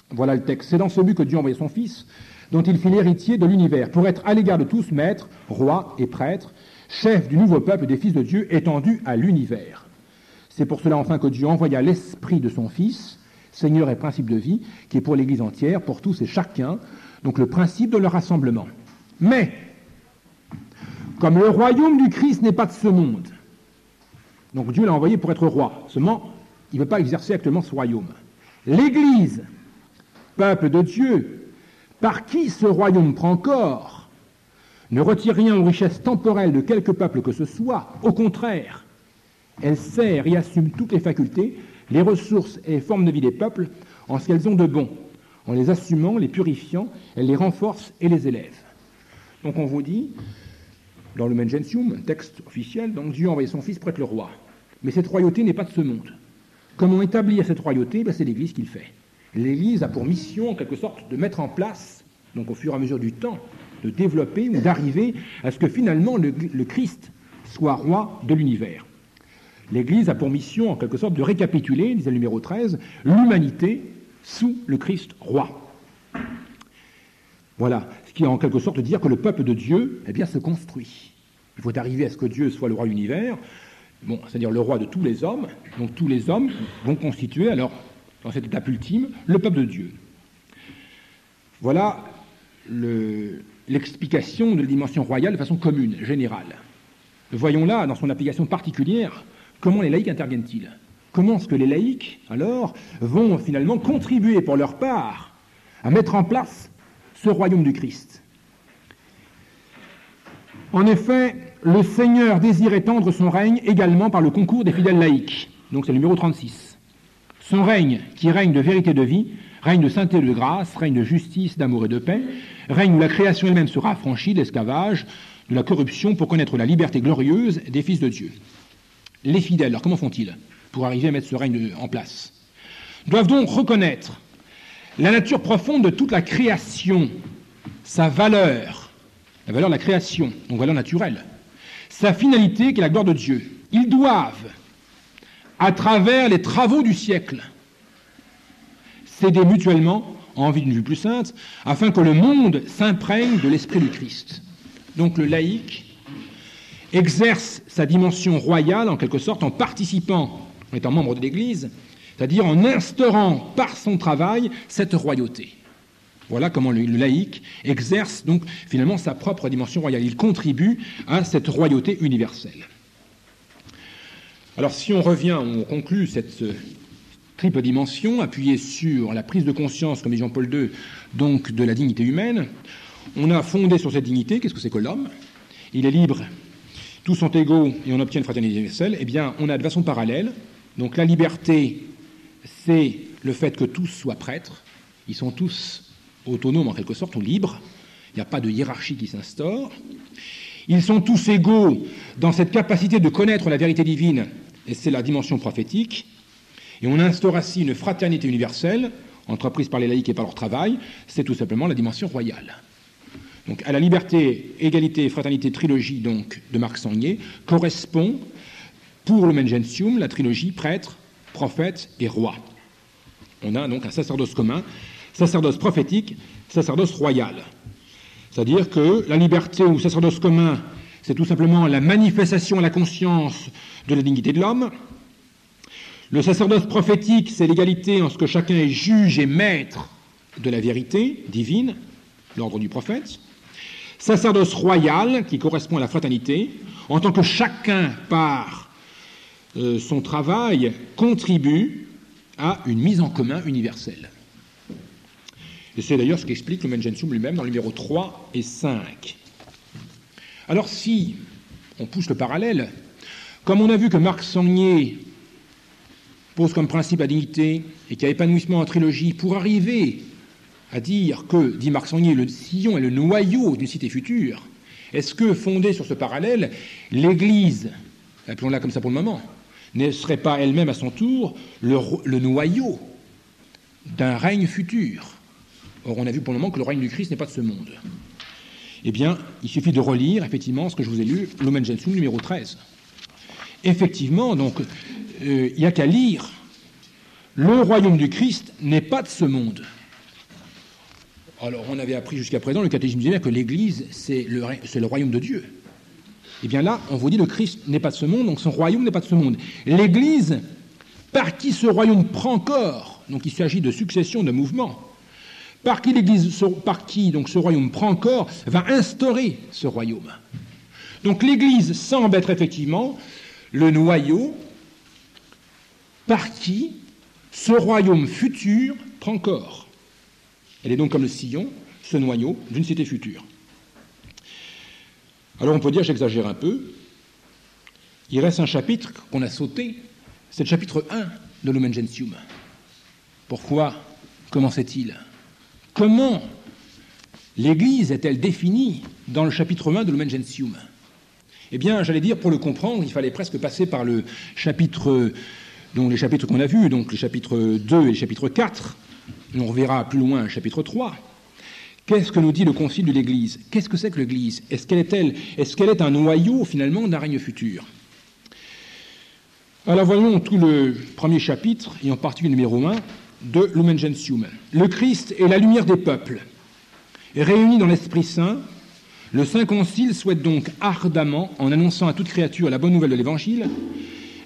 Voilà le texte. C'est dans ce but que Dieu a envoyé son Fils, dont il fit l'héritier de l'univers, pour être à l'égard de tous maître, roi et prêtre, chef du nouveau peuple des fils de Dieu étendu à l'univers. C'est pour cela enfin que Dieu envoya l'Esprit de son Fils, Seigneur et principe de vie, qui est pour l'Église entière, pour tous et chacun, donc le principe de leur rassemblement. Mais, comme le royaume du Christ n'est pas de ce monde, donc Dieu l'a envoyé pour être roi, seulement il ne veut pas exercer actuellement ce royaume. L'Église, peuple de Dieu, par qui ce royaume prend corps, ne retire rien aux richesses temporelles de quelque peuple que ce soit, au contraire, elle sert et assume toutes les facultés, les ressources et les formes de vie des peuples en ce qu'elles ont de bon. En les assumant, les purifiant, elle les renforce et les élève. Donc on vous dit, dans le Lumen Gentium, un texte officiel, donc Dieu a envoyé son Fils pour être le roi. Mais cette royauté n'est pas de ce monde. Comment établir cette royauté? C'est l'Église qui le fait. L'Église a pour mission, en quelque sorte, de mettre en place, donc au fur et à mesure du temps, de développer ou d'arriver à ce que finalement le Christ soit roi de l'univers. L'Église a pour mission, en quelque sorte, de récapituler, disait le numéro 13, l'humanité sous le Christ roi. Voilà, ce qui est en quelque sorte dire que le peuple de Dieu, se construit. Il faut arriver à ce que Dieu soit le roi de l'univers, c'est-à-dire le roi de tous les hommes. Donc tous les hommes vont constituer, alors, dans cette étape ultime, le peuple de Dieu. Voilà l'explication de la dimension royale de façon commune, générale. Voyons là, dans son application particulière, comment les laïcs interviennent-ils? Comment est-ce que les laïcs, alors, vont finalement contribuer pour leur part à mettre en place ce royaume du Christ? En effet, le Seigneur désire étendre son règne également par le concours des fidèles laïcs. Donc c'est le numéro 36. Son règne, qui règne de vérité de vie, Règne de sainteté et de grâce, règne de justice, d'amour et de paix, règne où la création elle-même sera affranchie de l'esclavage, de la corruption, pour connaître la liberté glorieuse des fils de Dieu. Les fidèles, alors comment font-ils pour arriver à mettre ce règne en place? Doivent donc reconnaître la nature profonde de toute la création, sa valeur, la valeur de la création, donc valeur naturelle, sa finalité qui est la gloire de Dieu. Ils doivent, à travers les travaux du siècle, s'aider mutuellement en vue d'une vue plus sainte, afin que le monde s'imprègne de l'esprit du Christ. Donc le laïc exerce sa dimension royale, en quelque sorte, en participant, en étant membre de l'Église, c'est-à-dire en instaurant par son travail cette royauté. Voilà comment le laïc exerce donc finalement sa propre dimension royale. Il contribue à cette royauté universelle. Alors si on revient, on conclut cette triple dimension, appuyée sur la prise de conscience, comme dit Jean-Paul II, donc de la dignité humaine, on a fondé sur cette dignité, qu'est-ce que c'est que l'homme? Il est libre, tous sont égaux et on obtient une fraternité universelle. Eh bien, on a de façon parallèle, donc la liberté, c'est le fait que tous soient prêtres, ils sont tous autonomes en quelque sorte, ou libres, il n'y a pas de hiérarchie qui s'instaure. Ils sont tous égaux dans cette capacité de connaître la vérité divine, et c'est la dimension prophétique. Et on instaure ainsi une fraternité universelle, entreprise par les laïcs et par leur travail, c'est tout simplement la dimension royale. Donc à la liberté, égalité, fraternité, trilogie donc de Marc Sangnier correspond pour Lumen Gentium la trilogie prêtre, prophète et roi. On a donc un sacerdoce commun, sacerdoce prophétique, sacerdoce royal. C'est-à-dire que la liberté ou sacerdoce commun, c'est tout simplement la manifestation à la conscience de la dignité de l'homme. Le sacerdoce prophétique, c'est l'égalité en ce que chacun est juge et maître de la vérité divine, l'ordre du prophète. Sacerdoce royal, qui correspond à la fraternité, en tant que chacun, par son travail, contribue à une mise en commun universelle. Et c'est d'ailleurs ce qu'explique Lumen Gentium lui-même dans le numéro 3 et 5. Alors si on pousse le parallèle, comme on a vu que Marc Sangnier pose comme principe la dignité et qu'il y a épanouissement en trilogie, pour arriver à dire que, dit Marc Sangnier, le sillon est le noyau d'une cité future, est-ce que, fondée sur ce parallèle, l'Église, appelons-la comme ça pour le moment, ne serait pas elle-même à son tour le noyau d'un règne futur? Or, on a vu pour le moment que le règne du Christ n'est pas de ce monde. Eh bien, il suffit de relire, effectivement, ce que je vous ai lu, Lumen Gentium numéro 13. Effectivement, donc, il n'y a qu'à lire. Le royaume du Christ n'est pas de ce monde. Alors, on avait appris jusqu'à présent, le catéchisme disait que l'Église, c'est le royaume de Dieu. Eh bien là, on vous dit le Christ n'est pas de ce monde, donc son royaume n'est pas de ce monde. L'Église, par qui ce royaume prend corps, donc il s'agit de succession de mouvements, par qui donc ce royaume prend corps, va instaurer ce royaume. Donc l'Église semble être effectivement le noyau par qui ce royaume futur prend corps. Elle est donc comme le sillon, ce noyau d'une cité future. Alors on peut dire, j'exagère un peu, il reste un chapitre qu'on a sauté, c'est le chapitre 1 de Lumen Gentium. Pourquoi? Comment c'est-il? Comment l'Église est-elle définie dans le chapitre 1 de Lumen Gentium? Eh bien, j'allais dire, pour le comprendre, il fallait presque passer par le chapitre, donc les chapitres qu'on a vus, donc le chapitre 2 et le chapitre 4. On reverra plus loin le chapitre 3. Qu'est-ce que nous dit le concile de l'Église? Qu'est-ce que c'est que l'Église? Est-ce qu'elle est un noyau, finalement, d'un règne futur? Alors voyons tout le premier chapitre, et en particulier le numéro 1, de Lumen Gentium. Le Christ est la lumière des peuples. Réunis dans l'Esprit Saint, le Saint Concile souhaite donc ardemment, en annonçant à toute créature la bonne nouvelle de l'Évangile,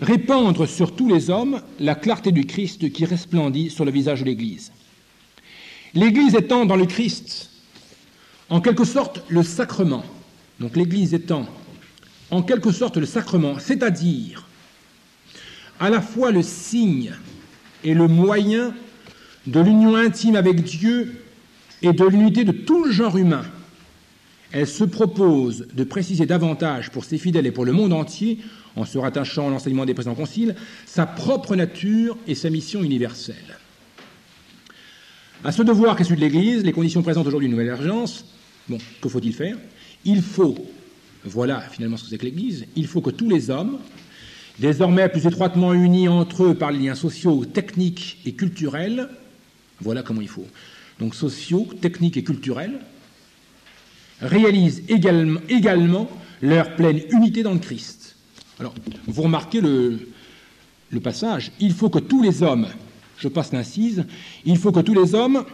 répandre sur tous les hommes la clarté du Christ qui resplendit sur le visage de l'Église. L'Église étant dans le Christ, en quelque sorte, le sacrement. Donc l'Église étant, en quelque sorte, le sacrement, c'est-à-dire à la fois le signe et le moyen de l'union intime avec Dieu et de l'unité de tout le genre humain. Elle se propose de préciser davantage pour ses fidèles et pour le monde entier, en se rattachant à l'enseignement des présents conciles, sa propre nature et sa mission universelle. À ce devoir qu'est celui de l'Église, les conditions présentes aujourd'hui d'une nouvelle émergence, bon, que faut-il faire? Il faut, voilà finalement ce que c'est que l'Église, il faut que tous les hommes, désormais plus étroitement unis entre eux par les liens sociaux, techniques et culturels, voilà comment il faut. Donc sociaux, techniques et culturels, réalisent également leur pleine unité dans le Christ. Alors, vous remarquez le passage, il faut que tous les hommes, je passe l'incise, il faut que tous les hommes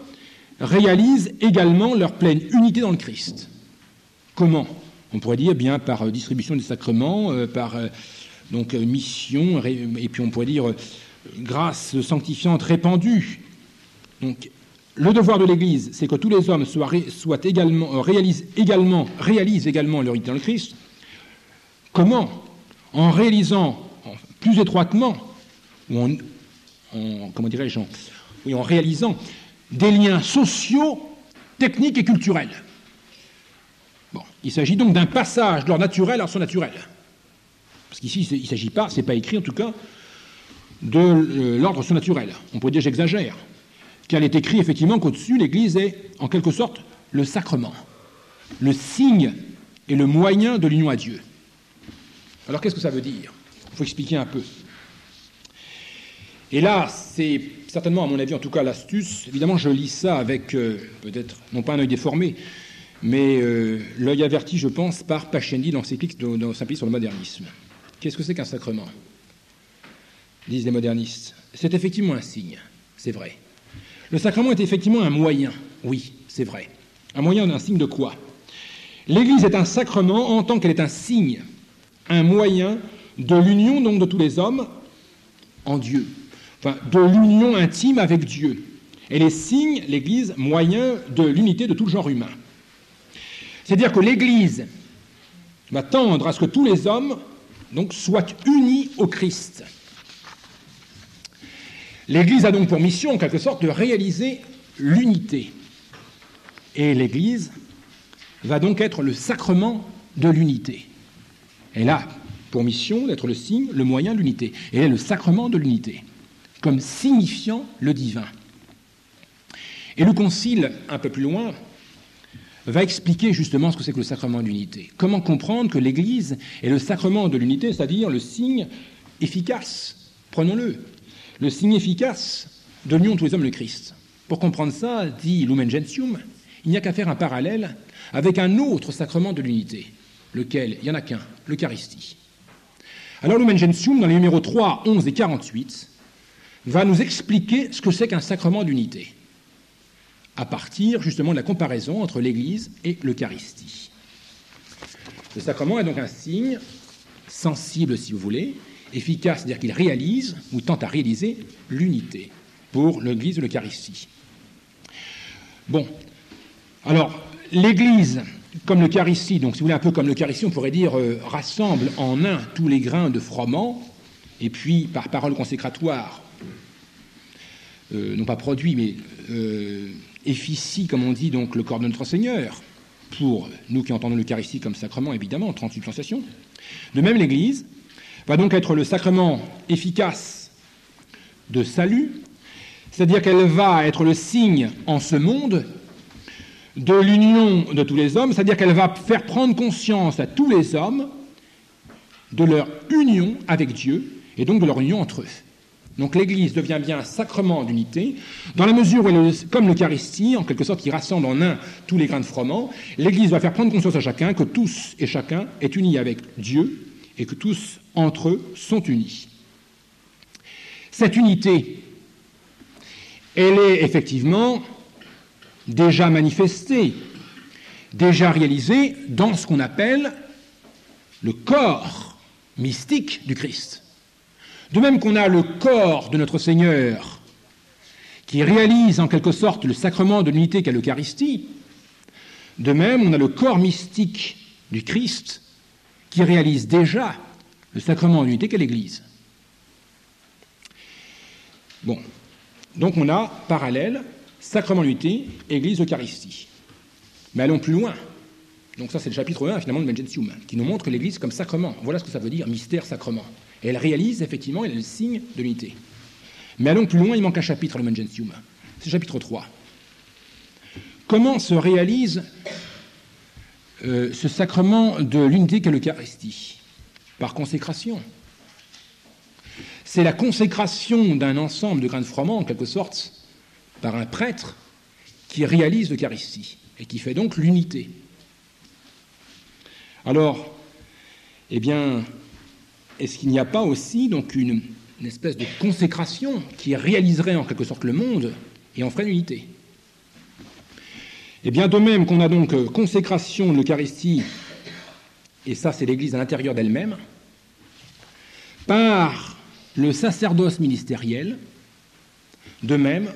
réalisent également leur pleine unité dans le Christ. Comment? On pourrait dire bien par distribution des sacrements, par mission, et puis on pourrait dire grâce sanctifiante répandue. Donc, le devoir de l'Église, c'est que tous les hommes réalisent également leur unité dans le Christ. Comment? En réalisant plus étroitement, ou en réalisant des liens sociaux, techniques et culturels. Bon, il s'agit donc d'un passage de leur naturel à leur surnaturel. Parce qu'ici, il ne s'agit pas, c'est pas écrit en tout cas, de l'ordre surnaturel. On pourrait dire j'exagère, car il est écrit effectivement qu'au-dessus, l'Église est en quelque sorte le sacrement, le signe et le moyen de l'union à Dieu. Alors qu'est-ce que ça veut dire? Il faut expliquer un peu. Et là, c'est certainement, à mon avis, en tout cas, l'astuce. Évidemment, je lis ça avec, peut-être, non pas un œil déformé, mais l'œil averti, je pense, par Pascendi dans l'encyclique de Saint-Pie sur le modernisme. Qu'est-ce que c'est qu'un sacrement? Disent les modernistes. C'est effectivement un signe, c'est vrai. Le sacrement est effectivement un moyen, oui, c'est vrai. Un moyen d'un signe de quoi? L'Église est un sacrement en tant qu'elle est un signe, un moyen de l'union donc de tous les hommes en Dieu. Enfin, de l'union intime avec Dieu. Elle est signe, l'Église, moyen de l'unité de tout le genre humain. C'est-à-dire que l'Église va tendre à ce que tous les hommes donc, soient unis au Christ. L'Église a donc pour mission, en quelque sorte, de réaliser l'unité. Et l'Église va donc être le sacrement de l'unité. Elle a pour mission d'être le signe, le moyen de l'unité. Et elle est le sacrement de l'unité, comme signifiant le divin. Et le Concile, un peu plus loin, va expliquer justement ce que c'est que le sacrement de l'unité. Comment comprendre que l'Église est le sacrement de l'unité, c'est-à-dire le signe efficace, prenons-le, le signe efficace de l'union de tous les hommes le Christ. Pour comprendre ça, dit Lumen Gentium, il n'y a qu'à faire un parallèle avec un autre sacrement de l'unité, lequel, il n'y en a qu'un, l'Eucharistie. Alors Lumen Gentium, dans les numéros 3, 11 et 48, va nous expliquer ce que c'est qu'un sacrement d'unité, à partir justement de la comparaison entre l'Église et l'Eucharistie. Le sacrement est donc un signe sensible, si vous voulez, efficace, c'est-à-dire qu'il réalise ou tente à réaliser l'unité pour l'Église et l'Eucharistie. Bon, alors l'Église, comme l'Eucharistie, donc si vous voulez un peu comme l'Eucharistie, on pourrait dire rassemble en un tous les grains de froment, et puis par parole consécratoire, non pas produit, mais efficie, comme on dit, donc le corps de notre Seigneur, pour nous qui entendons l'Eucharistie comme sacrement, évidemment, transubstantiation. De même, l'Église va donc être le sacrement efficace de salut, c'est-à-dire qu'elle va être le signe en ce monde de l'union de tous les hommes, c'est-à-dire qu'elle va faire prendre conscience à tous les hommes de leur union avec Dieu et donc de leur union entre eux. Donc l'Église devient bien un sacrement d'unité, dans la mesure où elle est comme l'Eucharistie, en quelque sorte, qui rassemble en un tous les grains de froment. L'Église va faire prendre conscience à chacun que tous et chacun est uni avec Dieu et que tous, entre eux, sont unis. Cette unité, elle est effectivement déjà manifestée, déjà réalisée dans ce qu'on appelle le corps mystique du Christ. De même qu'on a le corps de notre Seigneur qui réalise en quelque sorte le sacrement de l'unité qu'est l'Eucharistie, de même on a le corps mystique du Christ qui réalise déjà le sacrement de l'unité qu'est l'Église. Bon, donc on a parallèle, sacrement de l'unité, Église, Eucharistie. Mais allons plus loin. Donc ça c'est le chapitre 1 finalement de Lumen Gentium, qui nous montre l'Église comme sacrement. Voilà ce que ça veut dire, mystère, sacrement. Et elle réalise effectivement, elle est le signe de l'unité. Mais allons plus loin, il manque un chapitre à Lumen Gentium. C'est le chapitre 3. comment se réalise ce sacrement de l'unité qu'est l'Eucharistie? Par consécration. C'est la consécration d'un ensemble de grains de froment, en quelque sorte, par un prêtre qui réalise l'Eucharistie et qui fait donc l'unité. Alors, eh bien, est-ce qu'il n'y a pas aussi donc une espèce de consécration qui réaliserait en quelque sorte le monde et en ferait l'unité? Et bien, de même qu'on a donc consécration de l'Eucharistie, et ça c'est l'Église à l'intérieur d'elle-même, par le sacerdoce ministériel, de même,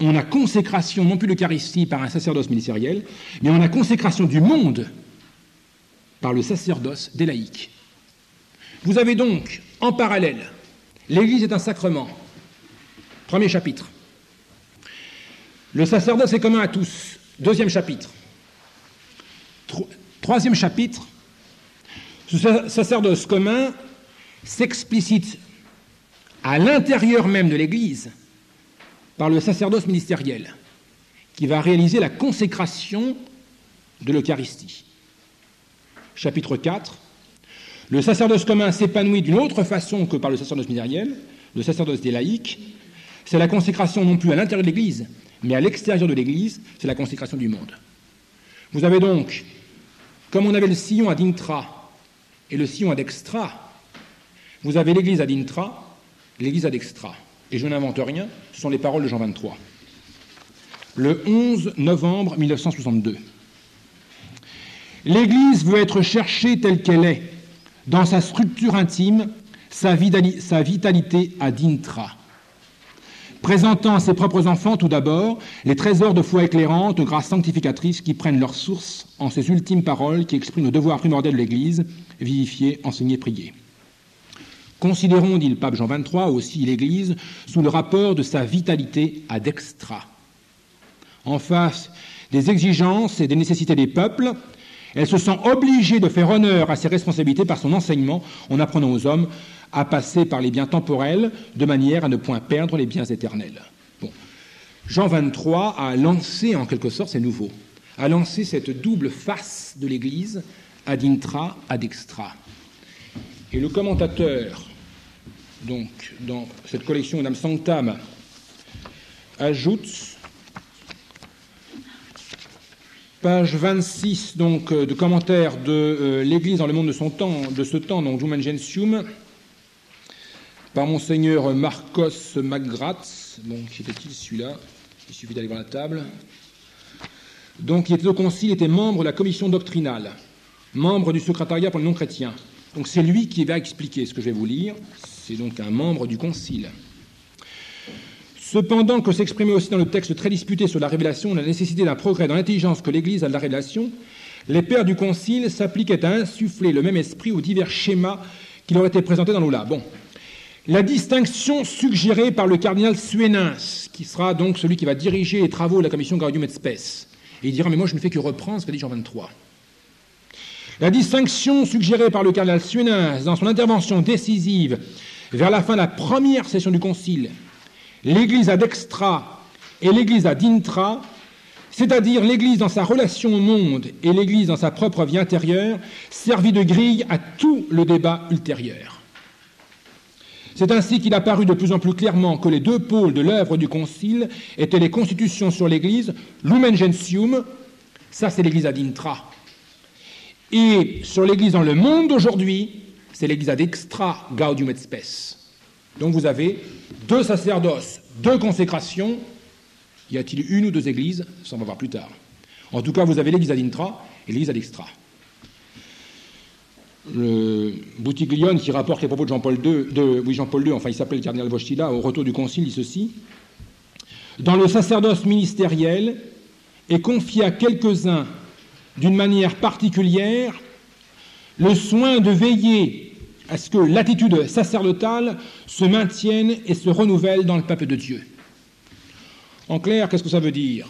on a consécration non plus de l'Eucharistie par un sacerdoce ministériel, mais on a consécration du monde par le sacerdoce des laïcs. Vous avez donc, en parallèle, l'Église est un sacrement. Premier chapitre. Le sacerdoce est commun à tous. Deuxième chapitre. Troisième chapitre. Ce sacerdoce commun s'explicite à l'intérieur même de l'Église par le sacerdoce ministériel qui va réaliser la consécration de l'Eucharistie. Chapitre 4. Le sacerdoce commun s'épanouit d'une autre façon que par le sacerdoce ministériel, le sacerdoce des laïcs. C'est la consécration non plus à l'intérieur de l'Église, mais à l'extérieur de l'Église, c'est la consécration du monde. Vous avez donc, comme on avait le sillon ad intra et le sillon ad extra, vous avez l'Église ad intra, l'Église ad extra. Et je n'invente rien, ce sont les paroles de Jean 23. Le 11 novembre 1962. L'Église veut être cherchée telle qu'elle est, dans sa structure intime, sa vitalité ad intra. Présentant à ses propres enfants, tout d'abord, les trésors de foi éclairante, de grâce sanctificatrice qui prennent leur source en ces ultimes paroles qui expriment le devoir primordial de l'Église, vivifier, enseigner, prier. Considérons, dit le pape Jean XXIII, aussi l'Église sous le rapport de sa vitalité ad extra. En face des exigences et des nécessités des peuples, elle se sent obligée de faire honneur à ses responsabilités par son enseignement en apprenant aux hommes à passer par les biens temporels de manière à ne point perdre les biens éternels. Bon. Jean XXIII a lancé, en quelque sorte, c'est nouveau, a lancé cette double face de l'Église, ad intra, ad extra. Et le commentateur, donc, dans cette collection Unam Sanctam, ajoute, page 26, donc, de commentaire de l'Église dans le monde de ce temps, donc Lumen Gentium, par Monseigneur Marcos Magratz. Bon, qui était-il celui-là? Il suffit d'aller voir la table. Donc, il était au concile, il était membre de la commission doctrinale, membre du secrétariat pour les non-chrétiens. Donc, c'est lui qui va expliquer ce que je vais vous lire. C'est donc un membre du concile. Cependant que s'exprimait aussi dans le texte très disputé sur la révélation la nécessité d'un progrès dans l'intelligence que l'Église a de la révélation, les pères du concile s'appliquaient à insuffler le même esprit aux divers schémas qui leur étaient présentés dans l'Aula. Bon. La distinction suggérée par le cardinal Suenens, qui sera donc celui qui va diriger les travaux de la commission Gaudium et Spes, et il dira « mais moi je ne fais que reprendre ce qu'a dit Jean XXIII ». La distinction suggérée par le cardinal Suenens dans son intervention décisive vers la fin de la première session du concile, l'Église ad extra et l'Église ad intra, c'est-à-dire l'Église dans sa relation au monde et l'Église dans sa propre vie intérieure, servit de grille à tout le débat ultérieur. C'est ainsi qu'il apparut de plus en plus clairement que les deux pôles de l'œuvre du Concile étaient les constitutions sur l'Église, Lumen Gentium, ça c'est l'Église ad intra, et sur l'Église dans le monde d'aujourd'hui, c'est l'Église ad extra, Gaudium et Spes. Donc vous avez deux sacerdoces, deux consécrations. Y a-t-il une ou deux églises? Ça on va voir plus tard. En tout cas, vous avez l'Église ad intra et l'Église ad extra. Le Boutiglione, qui rapporte les propos de Jean-Paul II, enfin il s'appelle le cardinal Wojtyla, au retour du concile, dit ceci. Dans le sacerdoce ministériel est confié à quelques-uns d'une manière particulière le soin de veiller à ce que l'attitude sacerdotale se maintienne et se renouvelle dans le peuple de Dieu. En clair, qu'est-ce que ça veut dire?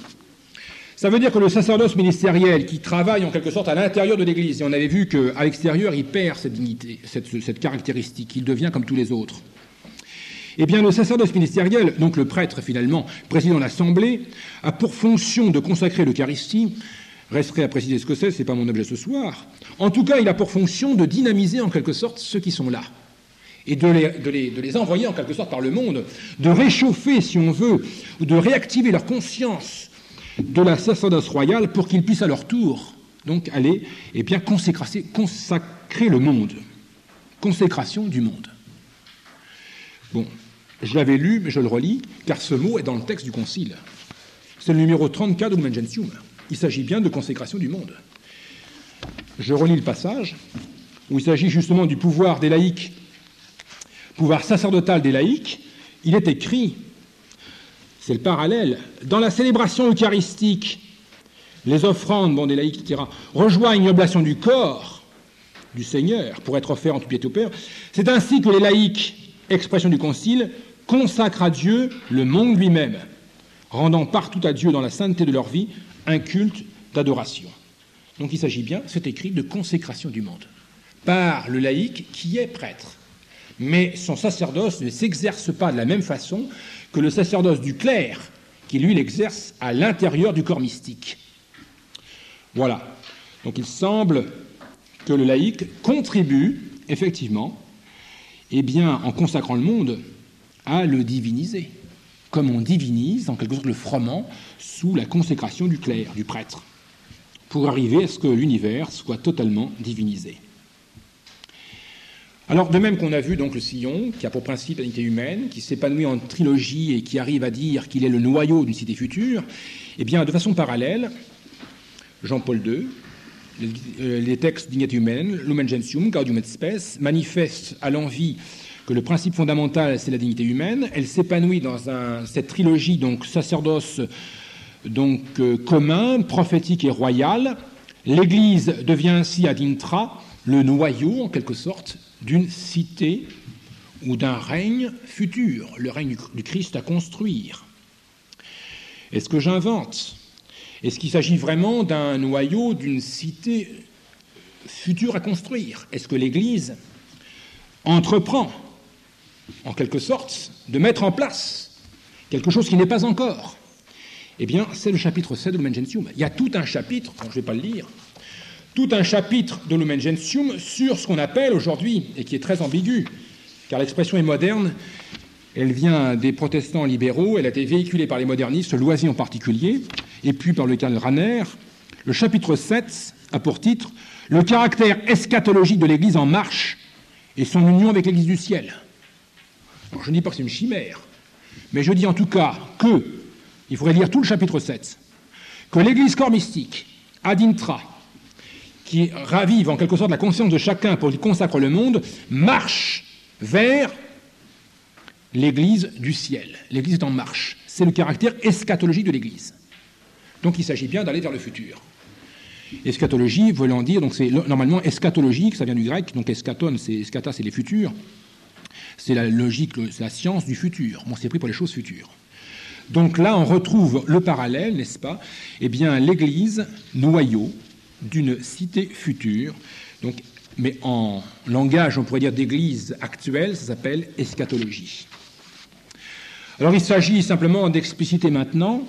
Ça veut dire que le sacerdoce ministériel qui travaille en quelque sorte à l'intérieur de l'Église, et on avait vu qu'à l'extérieur, il perd cette dignité, cette caractéristique, il devient comme tous les autres. Eh bien, le sacerdoce ministériel, donc le prêtre finalement, président de l'Assemblée, a pour fonction de consacrer l'Eucharistie. Resterait à préciser ce que c'est pas mon objet ce soir. En tout cas, il a pour fonction de dynamiser en quelque sorte ceux qui sont là et de les envoyer en quelque sorte par le monde, de réchauffer, si on veut, ou de réactiver leur conscience de la sacerdoce royale pour qu'ils puissent à leur tour donc aller consacrer le monde. Consécration du monde. Bon, je l'avais lu, mais je le relis, car ce mot est dans le texte du Concile. C'est le numéro 34 de Lumen Gentium. Il s'agit bien de consécration du monde. Je relis le passage où il s'agit justement du pouvoir des laïcs, pouvoir sacerdotal des laïcs. Il est écrit, c'est le parallèle, dans la célébration eucharistique, les offrandes des laïcs, etc., rejoignent l'oblation du corps du Seigneur pour être offert en toute piété au Père. C'est ainsi que les laïcs, expression du Concile, consacrent à Dieu le monde lui-même, rendant partout à Dieu dans la sainteté de leur vie un culte d'adoration. Donc il s'agit bien, c'est écrit, de consécration du monde, par le laïc qui est prêtre. Mais son sacerdoce ne s'exerce pas de la même façon que le sacerdoce du clerc, qui lui l'exerce à l'intérieur du corps mystique. Voilà. Donc il semble que le laïc contribue, effectivement, en consacrant le monde, à le diviniser, comme on divinise, en quelque sorte, le froment sous la consécration du clerc, du prêtre, pour arriver à ce que l'univers soit totalement divinisé. Alors, de même qu'on a vu donc le sillon, qui a pour principe la dignité humaine, qui s'épanouit en trilogie et qui arrive à dire qu'il est le noyau d'une cité future, de façon parallèle, Jean-Paul II, les textes Dignité humaine, Lumen Gentium, Gaudium et Spes, manifestent à l'envi que le principe fondamental, c'est la dignité humaine. Elle s'épanouit dans cette trilogie, donc sacerdoce commun, prophétique et royal. L'Église devient ainsi ad intra le noyau, en quelque sorte, d'une cité ou d'un règne futur, le règne du Christ à construire. Est-ce que j'invente ? Est-ce qu'il s'agit vraiment d'un noyau, d'une cité future à construire ? Est-ce que l'Église entreprend, en quelque sorte, de mettre en place quelque chose qui n'est pas encore ? C'est le chapitre 7 de Lumen Gentium. Il y a tout un chapitre, je ne vais pas le lire, tout un chapitre de Lumen Gentium sur ce qu'on appelle aujourd'hui, et qui est très ambigu, car l'expression est moderne, elle vient des protestants libéraux, elle a été véhiculée par les modernistes, Loisy en particulier, et puis par le cardinal Rahner. Le chapitre 7 a pour titre « Le caractère eschatologique de l'Église en marche et son union avec l'Église du ciel ». Alors, je ne dis pas que c'est une chimère, mais je dis en tout cas que, il faudrait lire tout le chapitre 7, que l'Église corps mystique, ad intra, qui ravive en quelque sorte la conscience de chacun pour qu'il consacre le monde, marche vers l'Église du ciel. L'Église est en marche. C'est le caractère eschatologique de l'Église. Donc il s'agit bien d'aller vers le futur. Eschatologie voulant dire, donc c'est normalement eschatologique, ça vient du grec, donc eschaton, eschata, c'est les futurs. C'est la logique, c'est la science du futur. Bon, c'est pris pour les choses futures. Donc là, on retrouve le parallèle, n'est-ce pas ? L'Église, noyau d'une cité future. Donc, mais en langage, on pourrait dire d'église actuelle, ça s'appelle eschatologie. Alors, il s'agit simplement d'expliciter maintenant,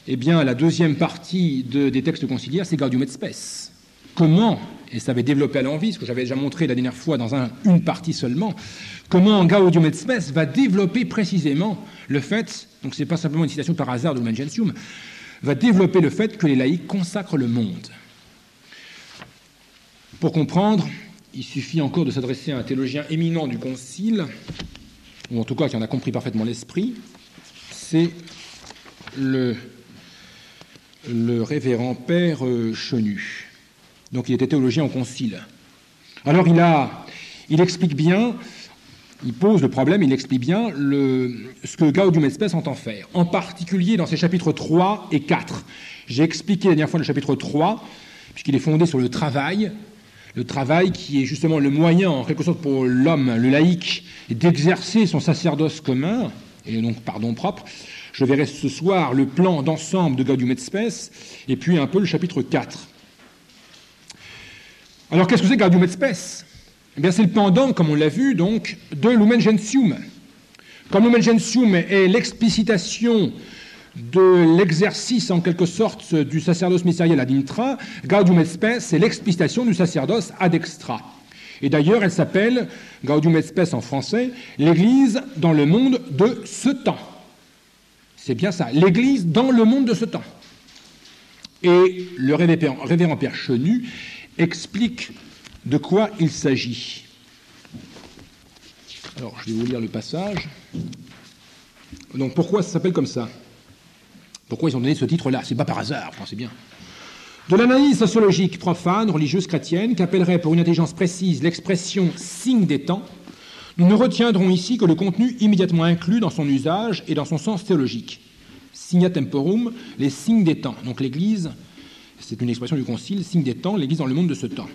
la deuxième partie des textes conciliaires, c'est Gaudium et Spes. Comment, et ça avait développé à l'envi, ce que j'avais déjà montré la dernière fois dans une partie seulement, comment Gaudium et Spes va développer précisément le fait, donc c'est pas simplement une citation par hasard de Lumen Gentium, va développer le fait que les laïcs consacrent le monde. Pour comprendre, il suffit encore de s'adresser à un théologien éminent du Concile, ou en tout cas qui en a compris parfaitement l'esprit, c'est le révérend père Chenu. Donc il était théologien au Concile. Alors il explique bien, il pose le problème, il explique bien ce que Gaudium et Spes entend faire, en particulier dans ses chapitres 3 et 4. J'ai expliqué la dernière fois le chapitre 3, puisqu'il est fondé sur le travail qui est justement le moyen, en quelque sorte, pour l'homme, le laïc, d'exercer son sacerdoce commun, et donc par don propre. Je verrai ce soir le plan d'ensemble de Gaudium et Spes, et puis un peu le chapitre 4. Alors, qu'est-ce que c'est Gaudium et Spes ? C'est le pendant, comme on l'a vu, donc, de Lumen Gentium. Comme Lumen Gentium est l'explicitation de l'exercice, en quelque sorte, du sacerdoce mystériel ad intra, Gaudium et Spes, c'est l'explicitation du sacerdoce ad extra. Et d'ailleurs, elle s'appelle, Gaudium et Spes en français, l'Église dans le monde de ce temps. C'est bien ça, l'Église dans le monde de ce temps. Et le révérend Père Chenu explique de quoi il s'agit. Alors, je vais vous lire le passage. Donc, pourquoi ça s'appelle comme ça? Pourquoi ils ont donné ce titre-là? C'est pas par hasard, pensez bien. De l'analyse sociologique profane, religieuse chrétienne, qu'appellerait pour une intelligence précise l'expression « signe des temps », nous ne retiendrons ici que le contenu immédiatement inclus dans son usage et dans son sens théologique. Signa temporum, les signes des temps. Donc l'Église, c'est une expression du Concile, signe des temps, l'Église dans le monde de ce temps.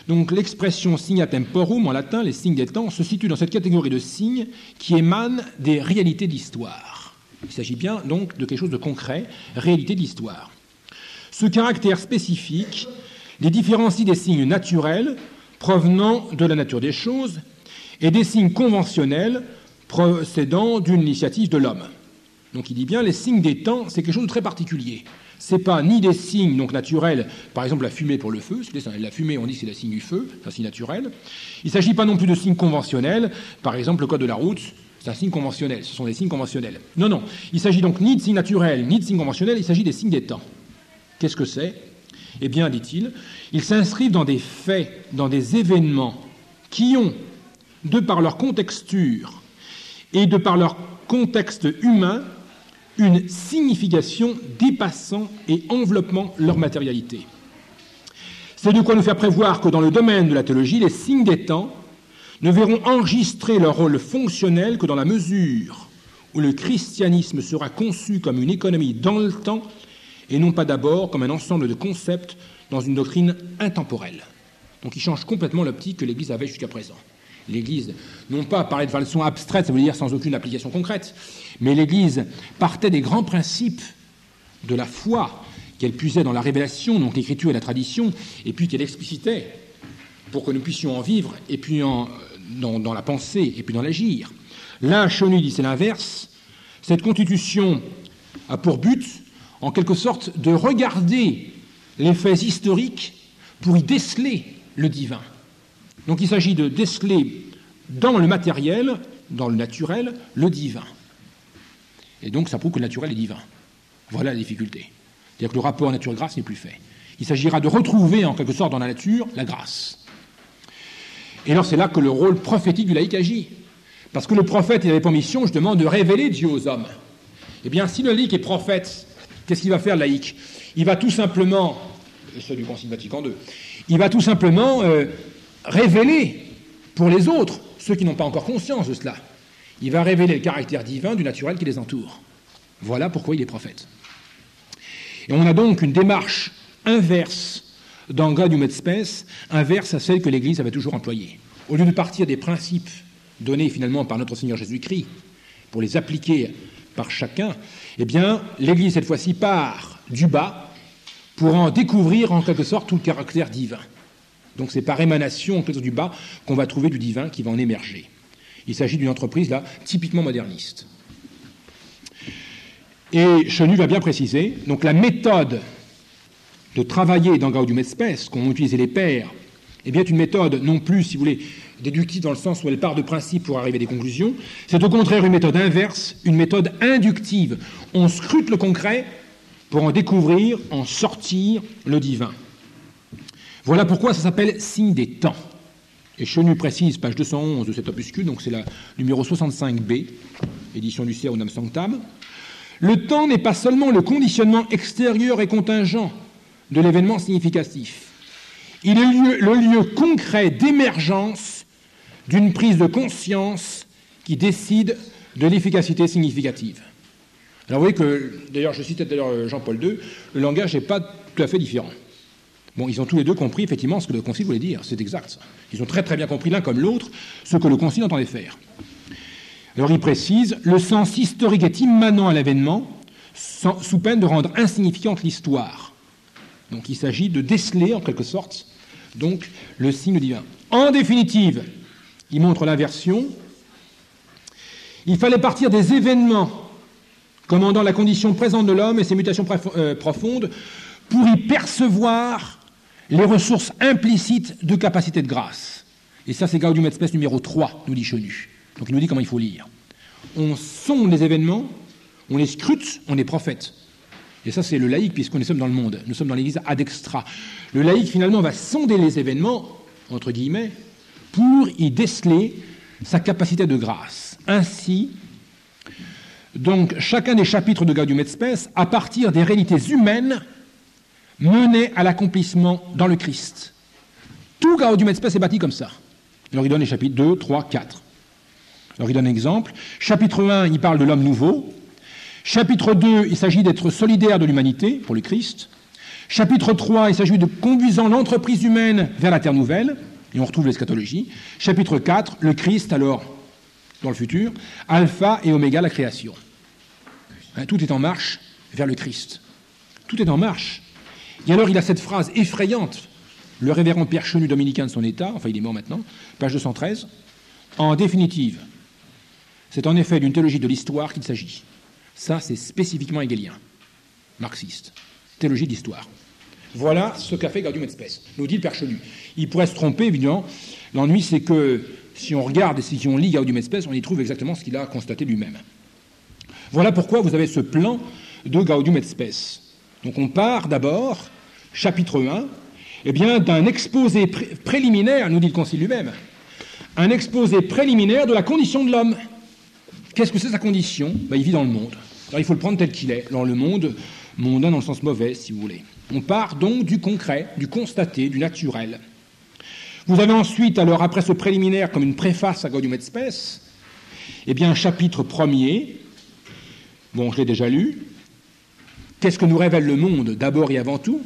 Donc l'expression signa temporum, en latin, les signes des temps, se situe dans cette catégorie de signes qui émanent des réalités d'histoire. Il s'agit bien donc de quelque chose de concret, réalité d'histoire. Ce caractère spécifique les différencie des signes naturels provenant de la nature des choses et des signes conventionnels procédant d'une initiative de l'homme. Donc il dit bien, les signes des temps, c'est quelque chose de très particulier. Ce n'est pas ni des signes donc naturels, par exemple la fumée pour le feu, la fumée on dit que c'est le signe du feu, c'est un signe naturel. Il ne s'agit pas non plus de signes conventionnels, par exemple le code de la route, c'est un signe conventionnel, ce sont des signes conventionnels. Non, non, il ne s'agit donc ni de signes naturels, ni de signes conventionnels, il s'agit des signes des temps. Qu'est-ce que c'est? Eh bien, dit-il, ils s'inscrivent dans des faits, dans des événements qui ont, de par leur contexture et de par leur contexte humain, une signification dépassant et enveloppant leur matérialité. C'est de quoi nous faire prévoir que dans le domaine de la théologie, les signes des temps ne verront enregistrer leur rôle fonctionnel que dans la mesure où le christianisme sera conçu comme une économie dans le temps et non pas d'abord comme un ensemble de concepts dans une doctrine intemporelle. Donc il change complètement l'optique que l'Église avait jusqu'à présent. L'Église, non pas parler de façon abstraite, ça veut dire sans aucune application concrète, mais l'Église partait des grands principes de la foi qu'elle puisait dans la révélation, donc l'écriture et la tradition, et puis qu'elle explicitait pour que nous puissions en vivre, et puis dans la pensée, et puis dans l'agir. Là, Chenu dit c'est l'inverse. Cette constitution a pour but, en quelque sorte, de regarder les faits historiques pour y déceler le divin. Donc il s'agit de déceler dans le matériel, dans le naturel, le divin. Et donc ça prouve que le naturel est divin. Voilà la difficulté. C'est-à-dire que le rapport nature-grâce n'est plus fait. Il s'agira de retrouver en quelque sorte dans la nature la grâce. Et alors c'est là que le rôle prophétique du laïc agit. Parce que le prophète, il avait pour mission justement de révéler Dieu aux hommes. Eh bien si le laïc est prophète, qu'est-ce qu'il va faire le laïc? Il va tout simplement, et c'est du Concile Vatican II, il va tout simplement révéler pour les autres, ceux qui n'ont pas encore conscience de cela, il va révéler le caractère divin du naturel qui les entoure. Voilà pourquoi il est prophète. Et on a donc une démarche inverse dans Gaudium et Spes, inverse à celle que l'Église avait toujours employée. Au lieu de partir des principes donnés finalement par notre Seigneur Jésus-Christ pour les appliquer par chacun, eh bien, l'Église cette fois-ci part du bas pour en découvrir en quelque sorte tout le caractère divin. Donc c'est par émanation en quelque sorte du bas qu'on va trouver du divin qui va en émerger. Il s'agit d'une entreprise là typiquement moderniste. Et Chenu va bien préciser, donc la méthode de travailler dans Gaudium et Spes, qu'ont utilisé les pères, eh bien, est une méthode non plus, si vous voulez, déductive dans le sens où elle part de principes pour arriver à des conclusions, c'est au contraire une méthode inverse, une méthode inductive. On scrute le concret pour en découvrir, en sortir le divin. Voilà pourquoi ça s'appelle signe des temps. Et Chenu précise, page 211 de cet opuscule, donc c'est la numéro 65b, édition du Ceaunam Sanctam. Le temps n'est pas seulement le conditionnement extérieur et contingent de l'événement significatif. Il est le lieu concret d'émergence d'une prise de conscience qui décide de l'efficacité significative. Alors vous voyez que, d'ailleurs je citais d'ailleurs Jean-Paul II, le langage n'est pas tout à fait différent. Bon, ils ont tous les deux compris effectivement ce que le Concile voulait dire, c'est exact ça. Ils ont très très bien compris l'un comme l'autre ce que le Concile entendait faire. Alors il précise, le sens historique est immanent à l'événement, sous peine de rendre insignifiante l'histoire. Donc il s'agit de déceler en quelque sorte donc le signe divin. En définitive, il montre l'inversion, Il fallait partir des événements commandant la condition présente de l'homme et ses mutations profondes pour y percevoir les ressources implicites de capacité de grâce. Et ça, c'est Gaudium et Spes numéro 3, nous dit Chenu. Donc il nous dit comment il faut lire. On sonde les événements, on les scrute, on les prophète. Et ça, c'est le laïc, puisqu'on sommes dans le monde. Nous sommes dans l'Église ad extra. Le laïc, finalement, va sonder les événements, entre guillemets, pour y déceler sa capacité de grâce. Ainsi, donc, chacun des chapitres de Gaudium et Spes, à partir des réalités humaines, menait à l'accomplissement dans le Christ. Tout Gaudium et Spes est bâti comme ça. Alors, il donne les chapitres 2, 3, 4. Alors, il donne un exemple. Chapitre 1, il parle de l'homme nouveau. Chapitre 2, il s'agit d'être solidaire de l'humanité, pour le Christ. Chapitre 3, il s'agit de conduisant l'entreprise humaine vers la terre nouvelle, et on retrouve l'eschatologie. Chapitre 4, le Christ, alors, dans le futur, alpha et oméga, la création. Tout est en marche vers le Christ. Tout est en marche. Et alors, il a cette phrase effrayante, le révérend Père Chenu, dominicain de son état, enfin il est mort maintenant, page 213, en définitive, c'est en effet d'une théologie de l'histoire qu'il s'agit. Ça, c'est spécifiquement hegelien, marxiste, théologie de l'histoire. Voilà ce qu'a fait Gaudium et Spes, nous dit le Père Chenu. Il pourrait se tromper, évidemment. L'ennui, c'est que si on regarde et si on lit Gaudium et Spes, on y trouve exactement ce qu'il a constaté lui-même. Voilà pourquoi vous avez ce plan de Gaudium et Spes. Donc on part d'abord, chapitre 1, eh bien, d'un exposé préliminaire, nous dit le Concile lui-même, un exposé préliminaire de la condition de l'homme. Qu'est-ce que c'est sa condition ? Il vit dans le monde. Alors il faut le prendre tel qu'il est, dans le monde mondain dans le sens mauvais, si vous voulez. On part donc du concret, du constaté, du naturel. Vous avez ensuite, alors après ce préliminaire comme une préface à Gaudium et Spes, eh bien un chapitre premier, bon je l'ai déjà lu, qu'est-ce que nous révèle le monde d'abord et avant tout ?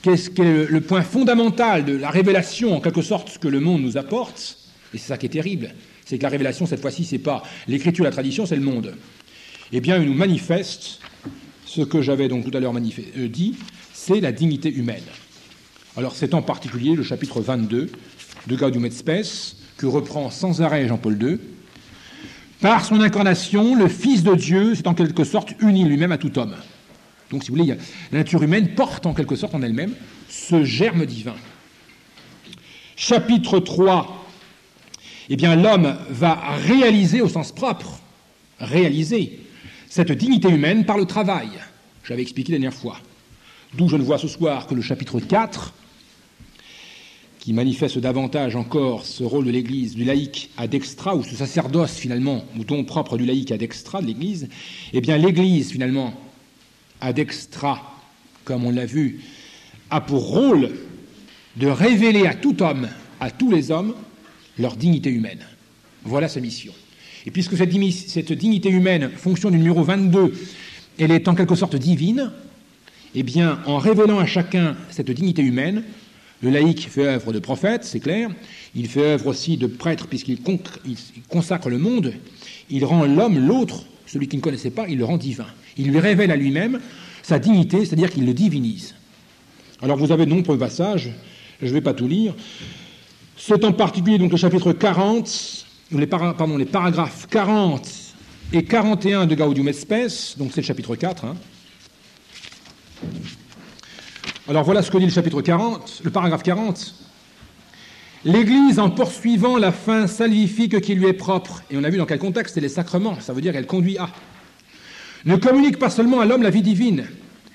Qu'est-ce qu'est le point fondamental de la révélation, en quelque sorte, que le monde nous apporte ? Et c'est ça qui est terrible, c'est que la révélation, cette fois-ci, c'est pas l'écriture, la tradition, c'est le monde. Eh bien, il nous manifeste ce que j'avais donc tout à l'heure dit, c'est la dignité humaine. Alors, c'est en particulier le chapitre 22 de Gaudium et Spes, que reprend sans arrêt Jean-Paul II. Par son incarnation, le Fils de Dieu s'est en quelque sorte uni lui-même à tout homme. Donc, si vous voulez, la nature humaine porte en quelque sorte en elle-même ce germe divin. Chapitre 3, eh bien, l'homme va réaliser au sens propre, réaliser cette dignité humaine par le travail. J'avais expliqué la dernière fois. D'où je ne vois ce soir que le chapitre 4, qui manifeste davantage encore ce rôle de l'Église, du laïc ad extra, ou ce sacerdoce finalement, ou don propre du laïc ad extra de l'Église, eh bien l'Église finalement ad extra, comme on l'a vu, a pour rôle de révéler à tout homme, à tous les hommes, leur dignité humaine. Voilà sa mission. Et puisque cette dignité humaine, fonction du numéro 22, elle est en quelque sorte divine, eh bien, en révélant à chacun cette dignité humaine, le laïc fait œuvre de prophète, c'est clair, il fait œuvre aussi de prêtre puisqu'il consacre le monde, il rend l'homme, l'autre, celui qui ne connaissait pas, il le rend divin. Il lui révèle à lui-même sa dignité, c'est-à-dire qu'il le divinise. Alors vous avez de nombreux passages, je ne vais pas tout lire. C'est en particulier donc le chapitre 40, les paragraphes 40 et 41 de Gaudium et Spes, donc c'est le chapitre 4. Alors voilà ce que dit le chapitre 40, le paragraphe 40. L'Église, en poursuivant la fin salvifique qui lui est propre, et on a vu dans quel contexte, c'est les sacrements, ça veut dire qu'elle conduit à, ne communique pas seulement à l'homme la vie divine,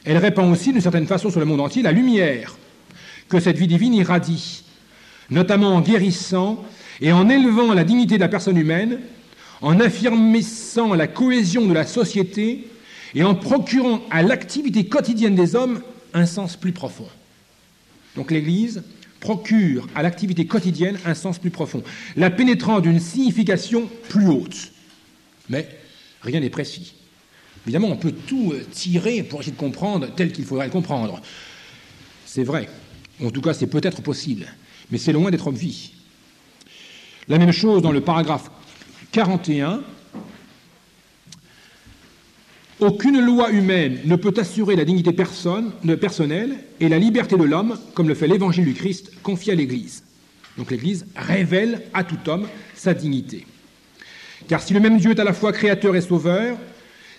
elle répand aussi d'une certaine façon sur le monde entier la lumière que cette vie divine irradie, notamment en guérissant et en élevant la dignité de la personne humaine, en affirmant la cohésion de la société et en procurant à l'activité quotidienne des hommes un sens plus profond. Donc l'Église procure à l'activité quotidienne un sens plus profond, la pénétrant d'une signification plus haute. Mais rien n'est précis. Évidemment, on peut tout tirer pour essayer de comprendre tel qu'il faudrait le comprendre. C'est vrai. En tout cas, c'est peut-être possible. Mais c'est loin d'être obvié. La même chose dans le paragraphe 41. Aucune loi humaine ne peut assurer la dignité personnelle et la liberté de l'homme, comme le fait l'évangile du Christ confié à l'Église. Donc l'Église révèle à tout homme sa dignité. Car si le même Dieu est à la fois créateur et sauveur,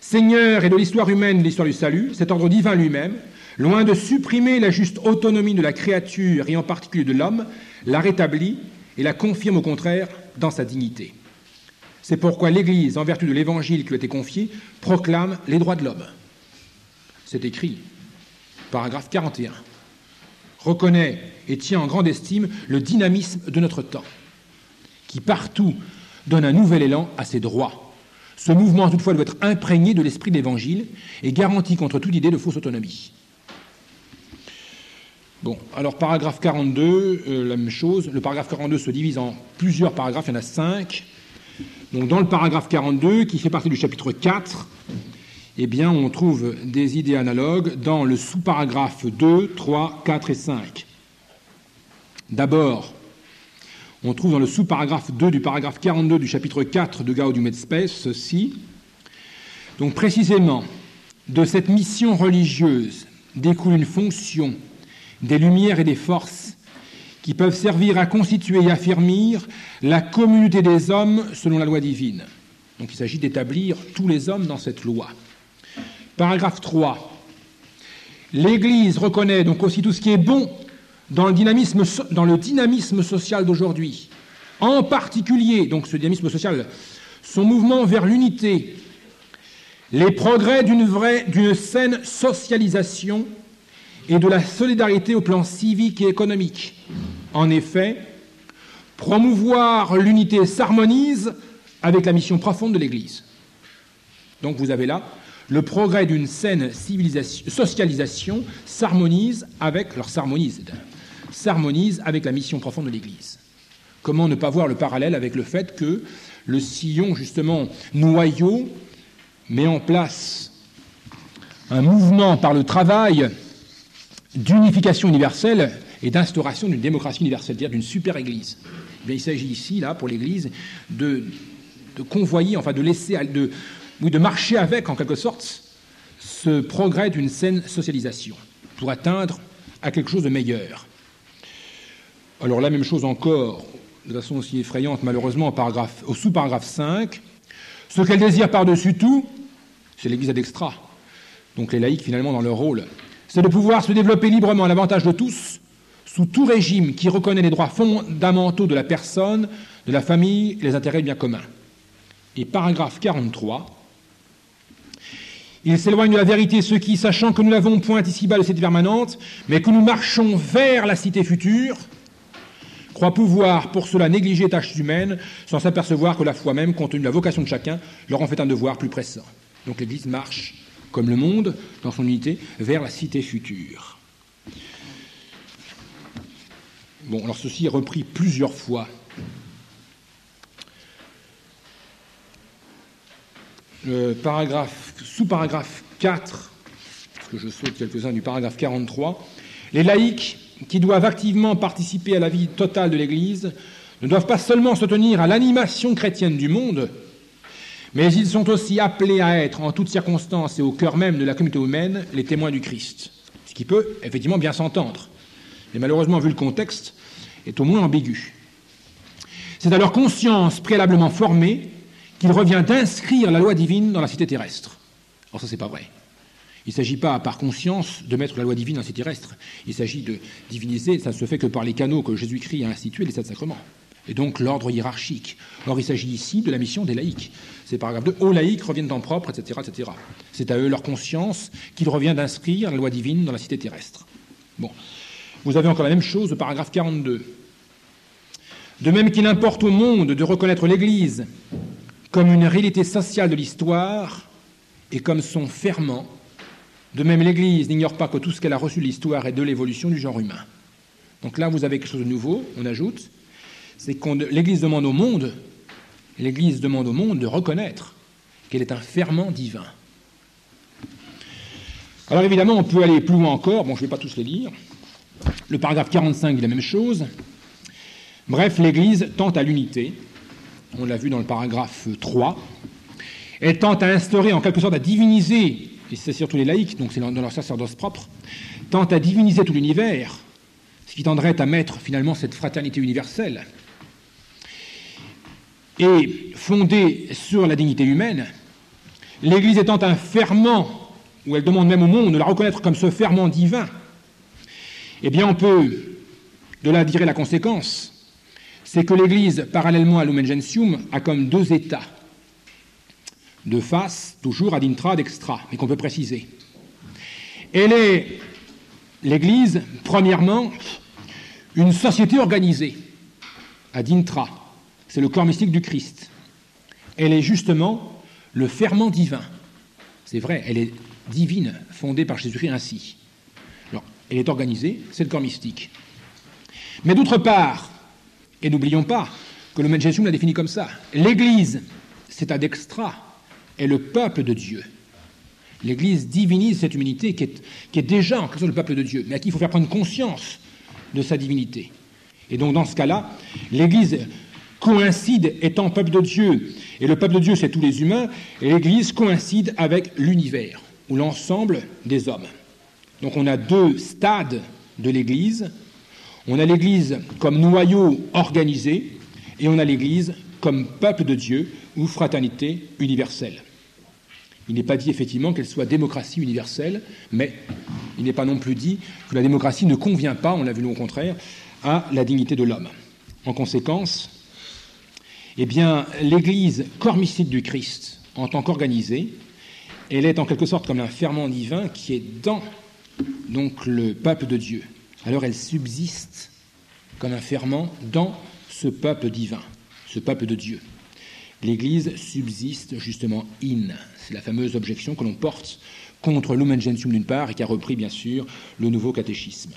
Seigneur est de l'histoire humaine et de l'histoire du salut, cet ordre divin lui-même, loin de supprimer la juste autonomie de la créature et en particulier de l'homme, la rétablit et la confirme au contraire dans sa dignité. C'est pourquoi l'Église, en vertu de l'évangile qui lui a été confié, proclame les droits de l'homme. C'est écrit, paragraphe 41. Reconnaît et tient en grande estime le dynamisme de notre temps, qui partout donne un nouvel élan à ses droits. Ce mouvement, toutefois, doit être imprégné de l'esprit de l'Évangile et garanti contre toute idée de fausse autonomie. Bon, alors paragraphe 42, la même chose. Le paragraphe 42 se divise en plusieurs paragraphes, il y en a 5. Donc dans le paragraphe 42, qui fait partie du chapitre 4, eh bien, on trouve des idées analogues dans le sous-paragraphe 2, 3, 4 et 5. D'abord, on trouve dans le sous-paragraphe 2 du paragraphe 42 du chapitre 4 de Gaudium et Spes ceci. Donc précisément, de cette mission religieuse découle une fonction des lumières et des forces qui peuvent servir à constituer et affermir la communauté des hommes selon la loi divine. Donc il s'agit d'établir tous les hommes dans cette loi. Paragraphe 3. L'Église reconnaît donc aussi tout ce qui est bon dans le dynamisme social d'aujourd'hui. En particulier, donc ce dynamisme social, son mouvement vers l'unité, les progrès d'une saine socialisation et de la solidarité au plan civique et économique. En effet, promouvoir l'unité s'harmonise avec la mission profonde de l'Église. Donc vous avez là le progrès d'une saine socialisation s'harmonise avec la mission profonde de l'Église. Comment ne pas voir le parallèle avec le fait que le sillon, justement, noyau, met en place un mouvement par le travail d'unification universelle et d'instauration d'une démocratie universelle, c'est-à-dire d'une super-Église. Eh bien, il s'agit ici, là, pour l'Église, de convoyer, enfin de laisser, de marcher avec, en quelque sorte, ce progrès d'une saine socialisation pour atteindre à quelque chose de meilleur. Alors la même chose encore, de façon aussi effrayante, malheureusement, au sous-paragraphe 5, ce qu'elle désire par-dessus tout, c'est l'Église ad extra, donc les laïcs finalement dans leur rôle, c'est de pouvoir se développer librement à l'avantage de tous, sous tout régime qui reconnaît les droits fondamentaux de la personne, de la famille et les intérêts bien communs. Et paragraphe 43, il s'éloigne de la vérité ceux qui, sachant que nous n'avons point ici-bas de cité permanente, mais que nous marchons vers la cité future, croient pouvoir pour cela négliger tâches humaines, sans s'apercevoir que la foi même, compte tenu de la vocation de chacun, leur en fait un devoir plus pressant. Donc l'Église marche, comme le monde, dans son unité, vers la cité future. Bon, alors ceci est repris plusieurs fois. Le sous-paragraphe 4, parce que je saute quelques-uns du paragraphe 43, les laïcs qui doivent activement participer à la vie totale de l'Église ne doivent pas seulement se tenir à l'animation chrétienne du monde, mais ils sont aussi appelés à être, en toutes circonstances et au cœur même de la communauté humaine, les témoins du Christ. Ce qui peut effectivement bien s'entendre. Mais malheureusement, vu le contexte, est au moins ambigu. C'est à leur conscience préalablement formée qu'il revient d'inscrire la loi divine dans la cité terrestre. Alors ça, c'est pas vrai. Il ne s'agit pas, par conscience, de mettre la loi divine dans la cité terrestre. Il s'agit de diviniser, ça ne se fait que par les canaux que Jésus-Christ a institués, les 7 sacrements. Et donc l'ordre hiérarchique. Or, il s'agit ici de la mission des laïcs. C'est paragraphe 2. Aux laïcs reviennent en propre, etc., etc. C'est à eux leur conscience qu'il revient d'inscrire la loi divine dans la cité terrestre. Bon. Vous avez encore la même chose au paragraphe 42. De même qu'il importe au monde de reconnaître l'Église comme une réalité sociale de l'histoire et comme son ferment, de même l'Église n'ignore pas que tout ce qu'elle a reçu de l'histoire est de l'évolution du genre humain. Donc là, vous avez quelque chose de nouveau, on ajoute, c'est que l'Église demande au monde de reconnaître qu'elle est un ferment divin. Alors évidemment, on peut aller plus loin encore, bon, je ne vais pas tous les lire. Le paragraphe 45 dit la même chose. Bref, l'Église tente à l'unité, on l'a vu dans le paragraphe 3, elle tente à instaurer, en quelque sorte, à diviniser, et c'est surtout les laïcs, donc c'est dans leur sacerdoce propre, tente à diviniser tout l'univers, ce qui tendrait à mettre finalement cette fraternité universelle. et fondée sur la dignité humaine, l'Église étant un ferment, où elle demande même au monde de la reconnaître comme ce ferment divin, eh bien on peut de là tirer la conséquence, c'est que l'Église, parallèlement à Lumen Gentium, a comme deux états, de face, toujours ad intra, ad extra, mais qu'on peut préciser. Elle est, l'Église, premièrement, une société organisée, ad intra, c'est le corps mystique du Christ. Elle est justement le ferment divin. C'est vrai, elle est divine, fondée par Jésus-Christ ainsi. Alors, elle est organisée, c'est le corps mystique. Mais d'autre part, et n'oublions pas que le Lumen Gentium l'a défini comme ça, l'Église, c'est ad extra, est le peuple de Dieu. L'Église divinise cette humanité qui est déjà en quelque sorte le peuple de Dieu, mais à qui il faut faire prendre conscience de sa divinité. Et donc dans ce cas-là, l'Église coïncide étant peuple de Dieu, et le peuple de Dieu c'est tous les humains, et l'Église coïncide avec l'univers, ou l'ensemble des hommes. Donc on a deux stades de l'Église. On a l'Église comme noyau organisé, et on a l'Église comme peuple de Dieu, ou fraternité universelle. Il n'est pas dit effectivement qu'elle soit démocratie universelle, mais il n'est pas non plus dit que la démocratie ne convient pas, on l'a vu au contraire, à la dignité de l'homme. En conséquence, eh bien, l'Église, corps mystique du Christ, en tant qu'organisée, elle est en quelque sorte comme un ferment divin qui est dans donc, le peuple de Dieu. Alors elle subsiste comme un ferment dans ce peuple divin, ce peuple de Dieu. L'Église subsiste justement in. C'est la fameuse objection que l'on porte contre Lumen Gentium d'une part et qui a repris bien sûr le nouveau catéchisme.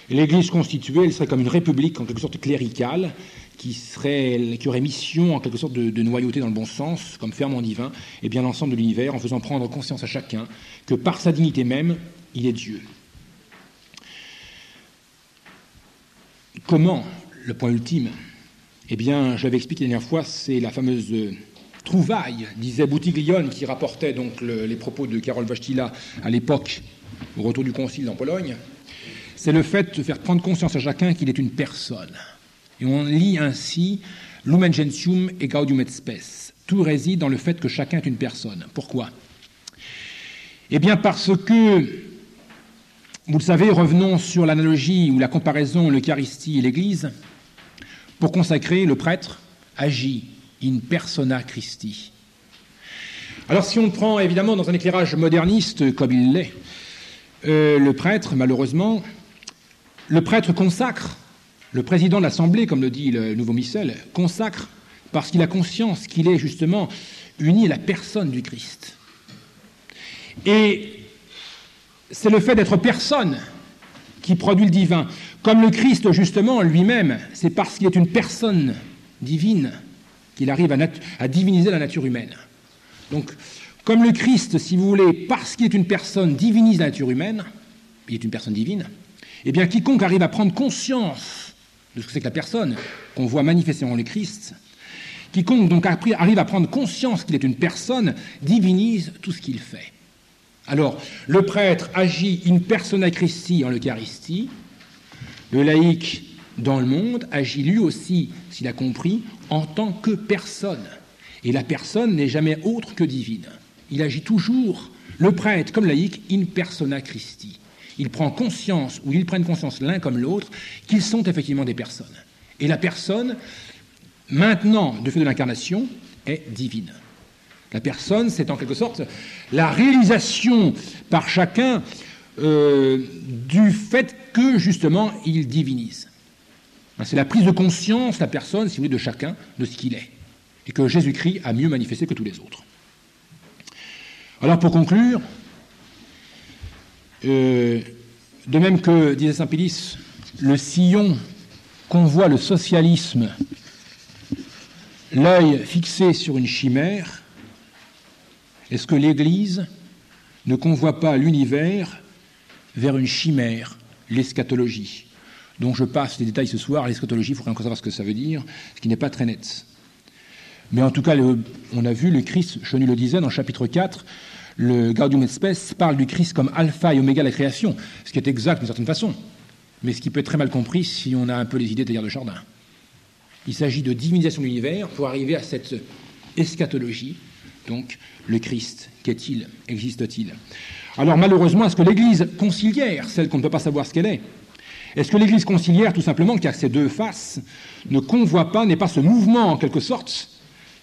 L'Église constituée, elle serait comme une république en quelque sorte cléricale qui aurait mission en quelque sorte de noyauté dans le bon sens, comme ferment divin, et bien l'ensemble de l'univers en faisant prendre conscience à chacun que par sa dignité même, il est Dieu. Comment, le point ultime? Eh bien, je l'avais expliqué la dernière fois, c'est la fameuse trouvaille, disait Boutiglione, qui rapportait donc les propos de Karol Wojtyla à l'époque, au retour du concile en Pologne. C'est le fait de faire prendre conscience à chacun qu'il est une personne. Et on lit ainsi Lumen Gentium et Gaudium et Spes. Tout réside dans le fait que chacun est une personne. Pourquoi? Eh bien, parce que, vous le savez, revenons sur l'analogie ou la comparaison l'Eucharistie et l'Église. Pour consacrer, le prêtre agit in persona Christi. Alors si on prend évidemment dans un éclairage moderniste comme il l'est, le prêtre, malheureusement, le prêtre consacre, le président de l'Assemblée, comme le dit le nouveau missel, consacre parce qu'il a conscience qu'il est justement uni à la personne du Christ. Et c'est le fait d'être personne qui produit le divin. Comme le Christ, justement, lui-même, c'est parce qu'il est une personne divine qu'il arrive à diviniser la nature humaine. Donc, comme le Christ, si vous voulez, parce qu'il est une personne, divinise la nature humaine, il est une personne divine, eh bien, quiconque arrive à prendre conscience de ce que c'est que la personne qu'on voit manifestement le Christ, quiconque donc arrive à prendre conscience qu'il est une personne, divinise tout ce qu'il fait. Alors, le prêtre agit in persona Christi en l'Eucharistie, le laïc dans le monde agit lui aussi, s'il a compris, en tant que personne. Et la personne n'est jamais autre que divine. Il agit toujours, le prêtre comme laïc, in persona Christi. Il prend conscience, ou ils prennent conscience l'un comme l'autre, qu'ils sont effectivement des personnes. Et la personne, maintenant, de fait de l'incarnation, est divine. La personne, c'est en quelque sorte la réalisation par chacun du fait que, justement, il divinise. C'est la prise de conscience, la personne, si vous voulez, de chacun, de ce qu'il est. Et que Jésus-Christ a mieux manifesté que tous les autres. Alors, pour conclure, de même que, disait saint Pélis, le sillon convoie le socialisme, l'œil fixé sur une chimère, est-ce que l'Église ne convoie pas l'univers vers une chimère, l'eschatologie, dont je passe les détails ce soir? L'eschatologie, il faudrait encore savoir ce que ça veut dire, ce qui n'est pas très net. Mais en tout cas, on a vu le Christ, Chenu le disait, dans le chapitre 4, le Gaudium et Spes parle du Christ comme alpha et oméga de la création, ce qui est exact d'une certaine façon, mais ce qui peut être très mal compris si on a un peu les idées d'Aillard de Chardin. Il s'agit de divinisation de l'univers pour arriver à cette eschatologie. Donc, le Christ, qu'est-il? Existe-t-il? Alors, malheureusement, est-ce que l'Église conciliaire, celle qu'on ne peut pas savoir ce qu'elle est-ce que l'Église conciliaire, tout simplement, qui a ces deux faces, ne convoit pas, n'est pas ce mouvement, en quelque sorte,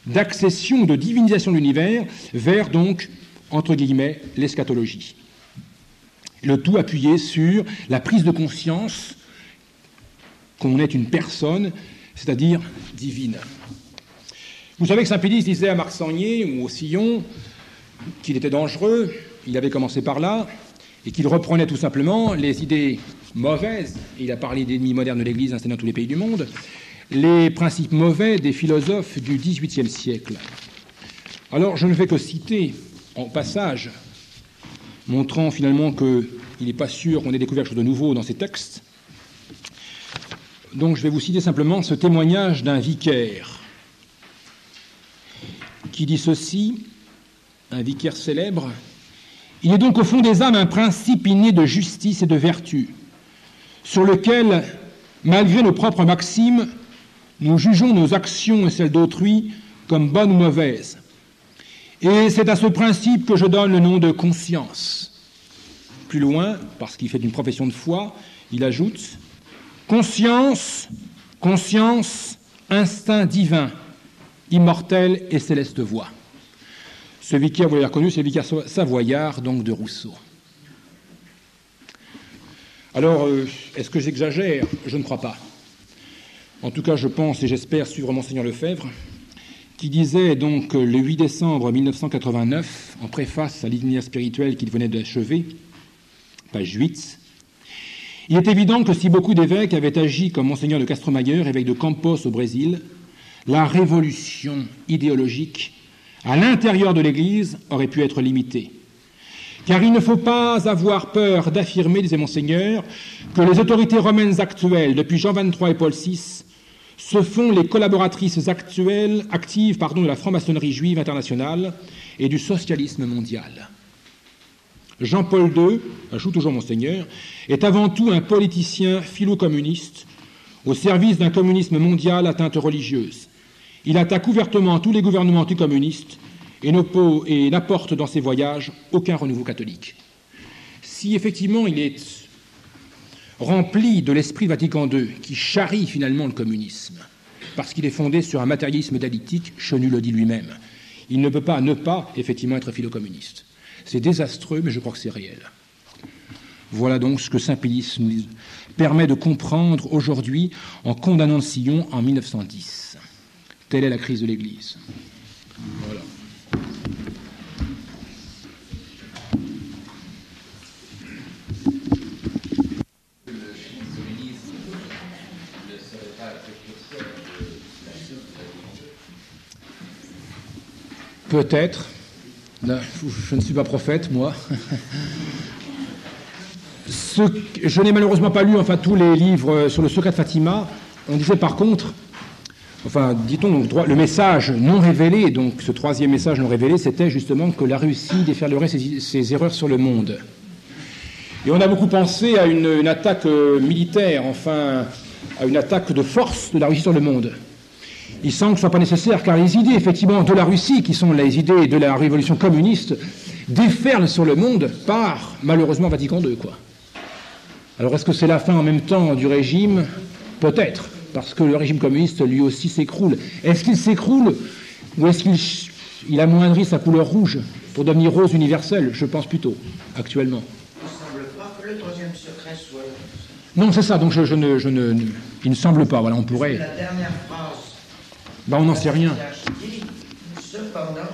d'accession, de divinisation de l'univers vers, donc, entre guillemets, l'eschatologie? Le tout appuyé sur la prise de conscience qu'on est une personne, c'est-à-dire divine. Vous savez que saint Pédis disait à Marc Sangnier ou au Sillon qu'il était dangereux, il avait commencé par là, et qu'il reprenait tout simplement les idées mauvaises, il a parlé d'ennemis modernes de l'Église installés dans tous les pays du monde, les principes mauvais des philosophes du XVIIIe siècle. Alors je ne fais que citer en passage, montrant finalement qu'il n'est pas sûr qu'on ait découvert quelque chose de nouveau dans ces textes. Donc je vais vous citer simplement ce témoignage d'un vicaire qui dit ceci, un vicaire célèbre: « Il est donc au fond des âmes un principe inné de justice et de vertu, sur lequel, malgré nos propres maximes, nous jugeons nos actions et celles d'autrui comme bonnes ou mauvaises. Et c'est à ce principe que je donne le nom de conscience. » Plus loin, parce qu'il fait une profession de foi, il ajoute « Conscience, conscience, instinct divin, immortelle et céleste voix. » Ce vicaire, vous l'avez reconnu, c'est le vicaire savoyard, donc de Rousseau. Alors, est-ce que j'exagère? Je ne crois pas. En tout cas, je pense et j'espère suivre Monseigneur Lefebvre, qui disait donc le 8 décembre 1989, en préface à l'itinéraire spirituel qu'il venait d'achever, page 8, « Il est évident que si beaucoup d'évêques avaient agi comme Monseigneur de Castromayor, évêque de Campos au Brésil, la révolution idéologique à l'intérieur de l'Église aurait pu être limitée. Car il ne faut pas avoir peur d'affirmer, disait Monseigneur, que les autorités romaines actuelles, depuis Jean XXIII et Paul VI, se font les collaboratrices actives de la franc-maçonnerie juive internationale et du socialisme mondial. Jean-Paul II, ajoute toujours Monseigneur, est avant tout un politicien philo-communiste au service d'un communisme mondial à teinte religieuse. Il attaque ouvertement tous les gouvernements anticommunistes et n'apporte dans ses voyages aucun renouveau catholique. » Si effectivement il est rempli de l'esprit Vatican II, qui charrie finalement le communisme, parce qu'il est fondé sur un matérialisme dialectique, Chenu le dit lui-même, il ne peut pas ne pas effectivement être philo-communiste. C'est désastreux, mais je crois que c'est réel. Voilà donc ce que saint Pédis nous permet de comprendre aujourd'hui en condamnant le Sillon en 1910. Telle est la crise de l'Église. Voilà. Peut-être. Je ne suis pas prophète, moi. Je n'ai malheureusement pas lu tous les livres sur le secret de Fatima. On disait par contre, dit-on, le message non révélé, donc ce troisième message non révélé, c'était justement que la Russie déferlerait ses erreurs sur le monde. Et on a beaucoup pensé à une attaque militaire, à une attaque de force de la Russie sur le monde. Il semble que ce ne soit pas nécessaire, car les idées, effectivement, de la Russie, qui sont les idées de la révolution communiste, déferlent sur le monde par, malheureusement, Vatican II, quoi. Alors, est-ce que c'est la fin en même temps du régime? Peut-être, parce que le régime communiste, lui aussi, s'écroule. Est-ce qu'il s'écroule, ou est-ce qu'il amoindrit sa couleur rouge pour devenir rose universelle? Je pense plutôt, actuellement. Il ne semble pas que le troisième secret soit... Non, c'est ça, donc il ne semble pas, voilà, on pourrait... La dernière phrase... on n'en sait rien. Cependant,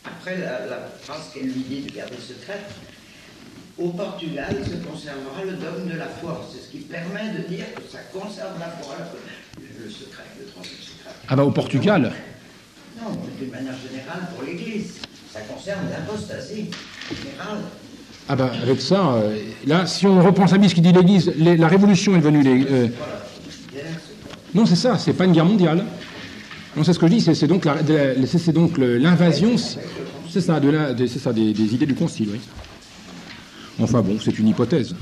après la phrase qu'elle lui dit de garder secrète, au Portugal se conservera le dogme de la foi. C'est ce qui permet de dire que ça conserve la foi, le secret, le troisième secret. Au Portugal? Non, d'une manière générale pour l'Église. Ça concerne l'apostasie générale. Avec ça, là, si on reprend Saint-Bise qui dit l'Église, la révolution est devenue... Non, c'est ça, c'est pas une guerre mondiale. Non, c'est ce que je dis, c'est donc l'invasion, c'est ça, des idées du Concile, oui. Enfin bon, c'est une hypothèse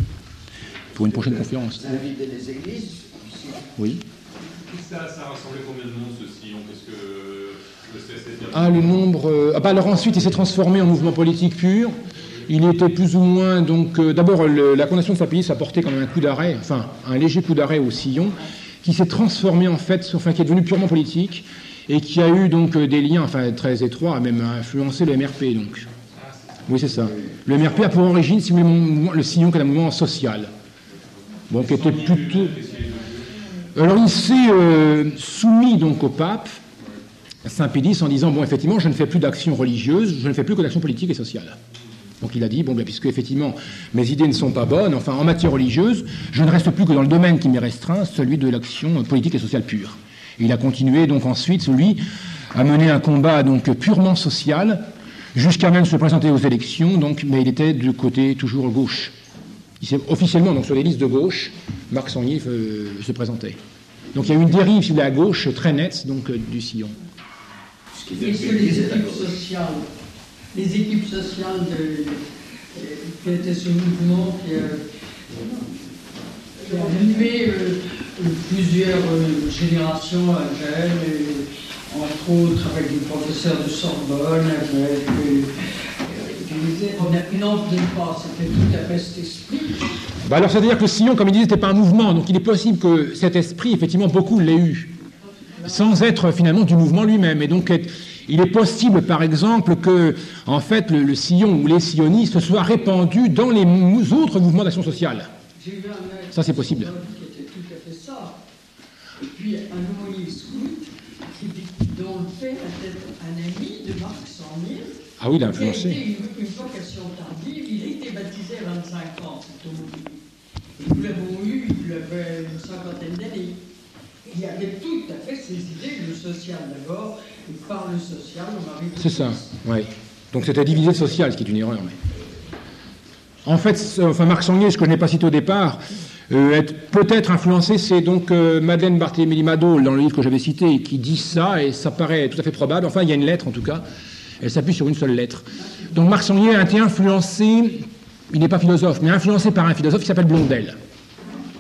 pour une prochaine conférence. Inviter les églises, oui. Ça rassemblait combien de monde, ce sillon? Qu'est-ce que le CSS... Ah, le nombre... alors ensuite, il s'est transformé en mouvement politique pur. Il était plus ou moins... Donc, d'abord, la condamnation de Saint-Pédis a porté quand même un coup d'arrêt, enfin, un léger coup d'arrêt au sillon, qui s'est transformé, en fait, enfin, qui est devenu purement politique, et qui a eu donc des liens, enfin, très étroits, même influencé le MRP, donc. Oui, c'est ça. Le MRP a pour origine, si vous voulez, le sillon qui est un mouvement social. Bon, qui était plutôt... Alors, il s'est soumis, donc, au pape, Saint-Pédis, en disant, bon, effectivement, je ne fais plus d'action religieuse, je ne fais plus que d'action politique et sociale. Donc il a dit, bon, bien, puisque effectivement mes idées ne sont pas bonnes, enfin en matière religieuse, je ne reste plus que dans le domaine qui m'est restreint, celui de l'action politique et sociale pure. Et il a continué donc ensuite, lui, à mener un combat donc purement social, jusqu'à même se présenter aux élections, donc, mais il était du côté toujours gauche. Il s'est officiellement, donc sur les listes de gauche, Marc Sangnier se présentait. Donc il y a eu une dérive, si vous voulez, à gauche très nette donc, du sillon. Est-ce que les équipes sociales qui étaient ce mouvement qui a animé plusieurs générations jeunes, entre autres avec des professeurs de Sorbonne, avec une envie de pas, c'était tout à fait cet esprit. Bah alors c'est-à-dire que le sillon, comme il disait, n'était pas un mouvement, donc il est possible que cet esprit, effectivement, beaucoup l'aient eu, sans être finalement du mouvement lui-même, et donc il est possible, par exemple, que, en fait, le sillon ou les sionnistes soient répandus dans les autres mouvements d'action sociale. Ça, c'est possible. Qui était tout à fait ça. Et puis, un aumônier scout, dont le père était un ami de Marc Sangnier. Ah oui, il a influencé. Il a été une vocation tardive. Il a été baptisé à 25 ans, cet aumônier. Et nous l'avons eu, il avait une cinquantaine d'années. Il y avait tout à fait ces idées, le social d'abord, et par le social, on arrive... C'est ça, oui. Donc c'était divisé le social, ce qui est une erreur. Mais... En fait, enfin, Marc Sangnier, ce que je n'ai pas cité au départ, peut-être influencé, c'est donc Madeleine Barthélémy-Madol, dans le livre que j'avais cité, qui dit ça, et ça paraît tout à fait probable. Enfin, il y a une lettre, en tout cas. Elle s'appuie sur une seule lettre. Donc Marc Sangnier a été influencé, il n'est pas philosophe, mais influencé par un philosophe qui s'appelle Blondel.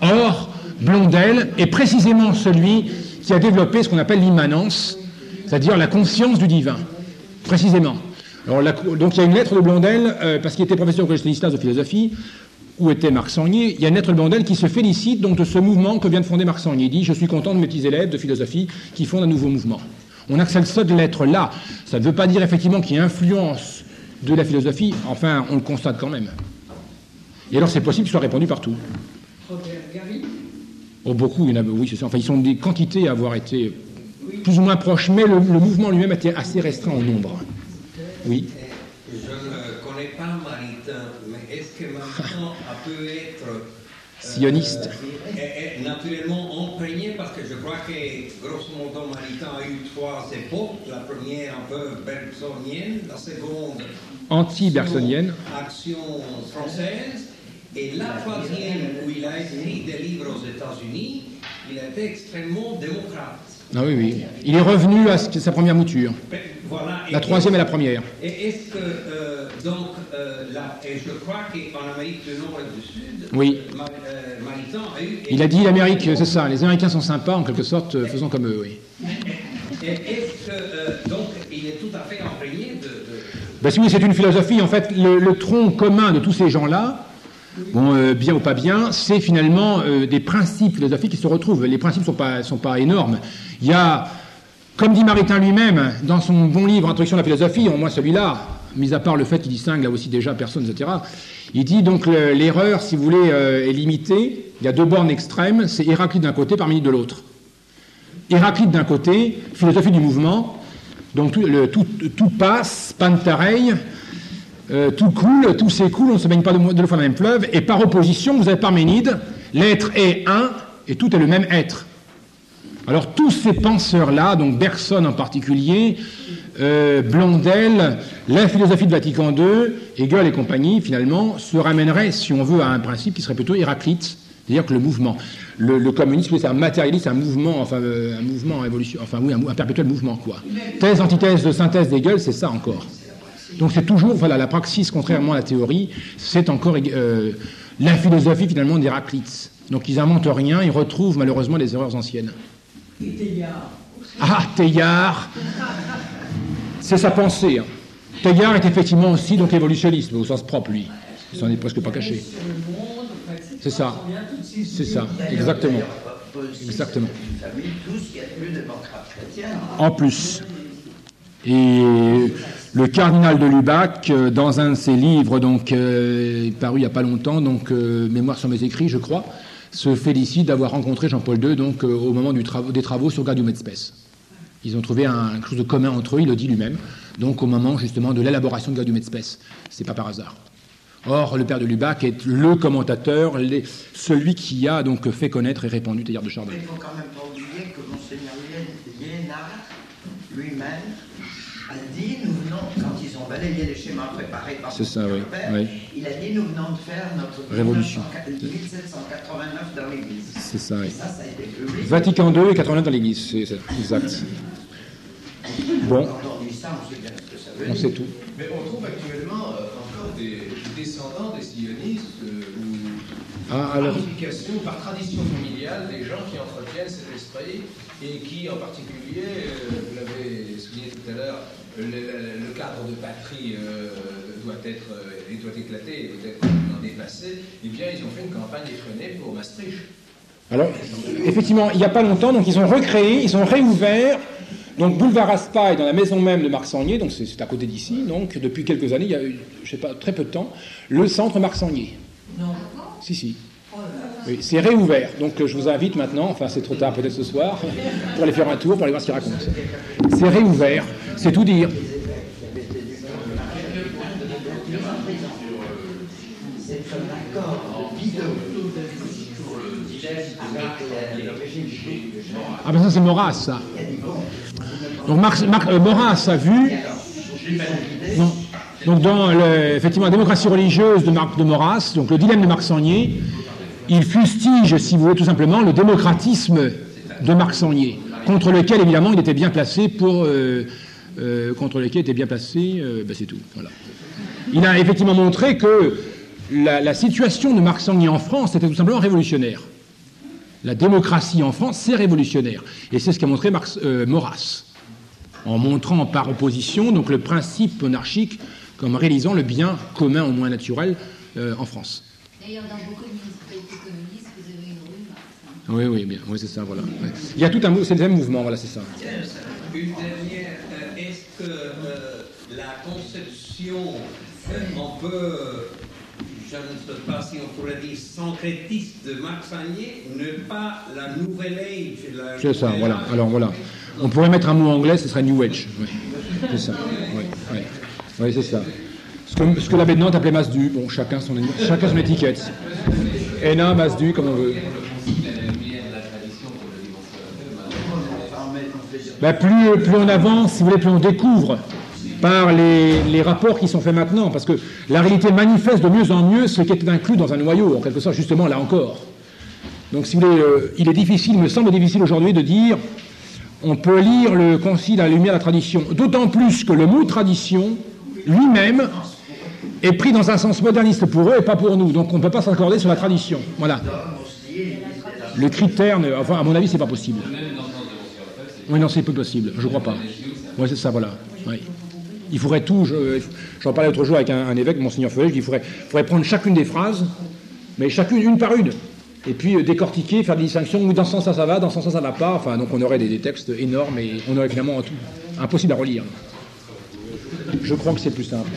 Or, Blondel est précisément celui qui a développé ce qu'on appelle l'immanence, c'est-à-dire la conscience du divin, précisément. Alors, donc il y a une lettre de Blondel, parce qu'il était professeur au Collège Stanislas de philosophie, où était Marc Sangnier, il y a une lettre de Blondel qui se félicite donc de ce mouvement que vient de fonder Marc Sangnier. Il dit « Je suis content de mes petits élèves de philosophie qui fondent un nouveau mouvement ». On a que cette lettre-là. Ça ne veut pas dire effectivement qu'il y ait influence de la philosophie, enfin, on le constate quand même. Et alors c'est possible qu'il soit répandu partout. Robert Garry. Oh, beaucoup, il y en a, oui, c'est ça. Enfin, ils sont des quantités à avoir été plus ou moins proches, mais le mouvement lui-même était assez restreint en nombre. Oui. Je ne connais pas Maritain, mais est-ce que Maritain a pu être sioniste naturellement imprégné, parce que je crois que grosso modo Maritain a eu trois époques, la première un peu bergsonienne, la seconde anti-bergsonienne, action française, et la troisième où il a écrit des livres aux États-Unis, il a été extrêmement démocrate. Ah oui, oui. Il est revenu à sa première mouture. Voilà. La troisième et la première. Et est-ce que, et je crois qu'en Amérique du Nord et du Sud, oui. Maritain a eu... Il a dit l'Amérique, c'est ça, les Américains sont sympas, en quelque sorte, faisons comme eux, oui. Et est-ce que, donc, il est tout à fait imprégné de... Ben, oui, c'est une philosophie, en fait, le tronc commun de tous ces gens-là, bon, bien ou pas bien, c'est finalement des principes philosophiques qui se retrouvent. Les principes ne sont pas énormes. Il y a, comme dit Maritain lui-même, dans son bon livre Introduction à la philosophie, au moins celui-là, mis à part le fait qu'il distingue là aussi déjà personne, etc., il dit donc l'erreur, si vous voulez, est limitée. Il y a deux bornes extrêmes, c'est Héraclite d'un côté, Parménide de l'autre. Héraclite d'un côté, philosophie du mouvement, donc tout passe, pantarei, tout coule, tout s'écoule, on ne se baigne pas deux fois dans le même fleuve, et par opposition, vous avez Parménide, l'être est un, et tout est le même être. Alors tous ces penseurs-là, donc Bergson en particulier, Blondel, la philosophie de Vatican II, Hegel et compagnie, finalement, se ramèneraient, si on veut, à un principe qui serait plutôt Héraclite, c'est-à-dire que le mouvement, le communisme, c'est un matérialiste, un mouvement, enfin un mouvement en évolution, enfin oui, un perpétuel mouvement, quoi. Thèse, antithèse, de synthèse d'Hegel, c'est ça encore. Donc c'est toujours, voilà, la praxis, contrairement à la théorie, c'est encore la philosophie finalement d'Héraclite. Donc ils n'inventent rien, ils retrouvent malheureusement les erreurs anciennes. Et Teilhard aussi. Ah, Teilhard, c'est sa pensée. Hein. Teilhard est effectivement aussi donc évolutionniste, au sens propre, lui. Il s'en est presque pas caché. Sur le monde, enfin, etc. C'est ça. On vient toutes ces C'est idées. ça, D'ailleurs, exactement. Paul VI, Exactement. Une famille, tous qui est plus démocrate chrétien. En plus. Et le cardinal de Lubac, dans un de ses livres, donc paru il n'y a pas longtemps, donc Mémoire sur mes écrits, je crois, se félicite d'avoir rencontré Jean-Paul II donc, au moment des travaux sur Gaudium et Spes. Ils ont trouvé quelque chose de commun entre eux, il le dit lui-même, donc au moment justement de l'élaboration de Gaudium et Spes. C'est pas par hasard. Or, le père de Lubac est le commentateur, celui qui a donc fait connaître et répandu Teilhard de Chardin. Mais il ne faut quand même pas oublier que Monseigneur Liénard lui-même a dit, nous venons, quand ils ont balayé les schémas préparés par C'est ça, Monseigneur oui, Père, oui. il a dit, nous venons de faire notre Révolution. 1789 dans l'Église. C'est ça, oui. Et ça a été public. Vatican II et 89 dans l'Église, c'est exact. Bon, Quand on dit ça, on sait bien ce que ça veut on dire. sait tout. Mais on trouve actuellement encore des descendants des sionistes ou Ah, par alors, éducation, par tradition familiale, des gens qui entretiennent cet esprit et qui, en particulier, vous l'avez souligné tout à l'heure, le cadre de patrie doit éclater et doit être complètement dépassé. Eh bien, ils ont fait une campagne effrénée pour Maastricht. alors, effectivement, il n'y a pas longtemps, donc ils ont recréé, ils ont réouvert, donc boulevard Raspail, dans la maison même de Marc-Sangnier, donc c'est à côté d'ici, donc depuis quelques années, il y a eu, je sais pas, très peu de temps, le centre Marc-Sangnier. Non. Si. Oh là là. Oui, c'est réouvert, donc je vous invite maintenant, enfin c'est trop tard peut-être ce soir, pour aller faire un tour, pour aller voir ce qu'il raconte. C'est réouvert, c'est tout dire. C'est un accord de Bidot avec le régime juif. Ah ben ça c'est Maurras, ça. Donc Maurras a vu, donc dans effectivement la démocratie religieuse de Maurras, donc le dilemme de Marc-Sangnier, il fustige, si vous voulez, tout simplement le démocratisme de Marc-Sangnier, contre lequel évidemment il était bien placé c'est tout. Voilà. Il a effectivement montré que la situation de Marc-Sangnier en France était tout simplement révolutionnaire. La démocratie en France, c'est révolutionnaire. Et c'est ce qu'a montré Maurras, en montrant par opposition donc, le principe monarchique comme réalisant le bien commun au moins naturel en France. D'ailleurs, dans beaucoup de municipalités communistes, vous avez une rue Marx. Oui, bien. Oui, c'est ça, voilà. Ouais. Il y a tout c'est le même mouvement, voilà, c'est ça. Une dernière, est-ce que la conception, on peut, je ne sais pas si on pourrait dire syncrétiste de Marc-Sangnier, n'est pas la nouvelle age? C'est ça, voilà. Alors voilà. On pourrait mettre un mot anglais, ce serait New Age. Oui. C'est ça. Oui, c'est ça. Ce que l'abbé de Nantes appelait Masdu. Bon, chacun son étiquette. Hénin, Masdu, comme on veut. Ben, plus on avance, si vous voulez, plus on découvre par les rapports qui sont faits maintenant, parce que la réalité manifeste de mieux en mieux ce qui était inclus dans un noyau, en quelque sorte, justement, là encore. Donc, si vous voulez, il me semble difficile aujourd'hui de dire on peut lire le Concile à la lumière de la tradition, d'autant plus que le mot tradition, lui-même, est pris dans un sens moderniste pour eux et pas pour nous, donc on ne peut pas s'accorder sur la tradition. Voilà. Le critère, enfin, à mon avis, c'est pas possible. Oui, non, c'est peu possible, je crois pas. Oui, c'est ça, voilà. Oui. Il faudrait tout, j'en parlais l'autre jour avec un évêque, Monseigneur Feuillet, il faudrait prendre chacune des phrases, mais chacune, une par une, et puis décortiquer, faire des distinctions, dans ce sens ça va, dans ce sens ça va pas, enfin, donc on aurait des textes énormes, et on aurait finalement tout impossible à relire. Je crois que c'est plus simple.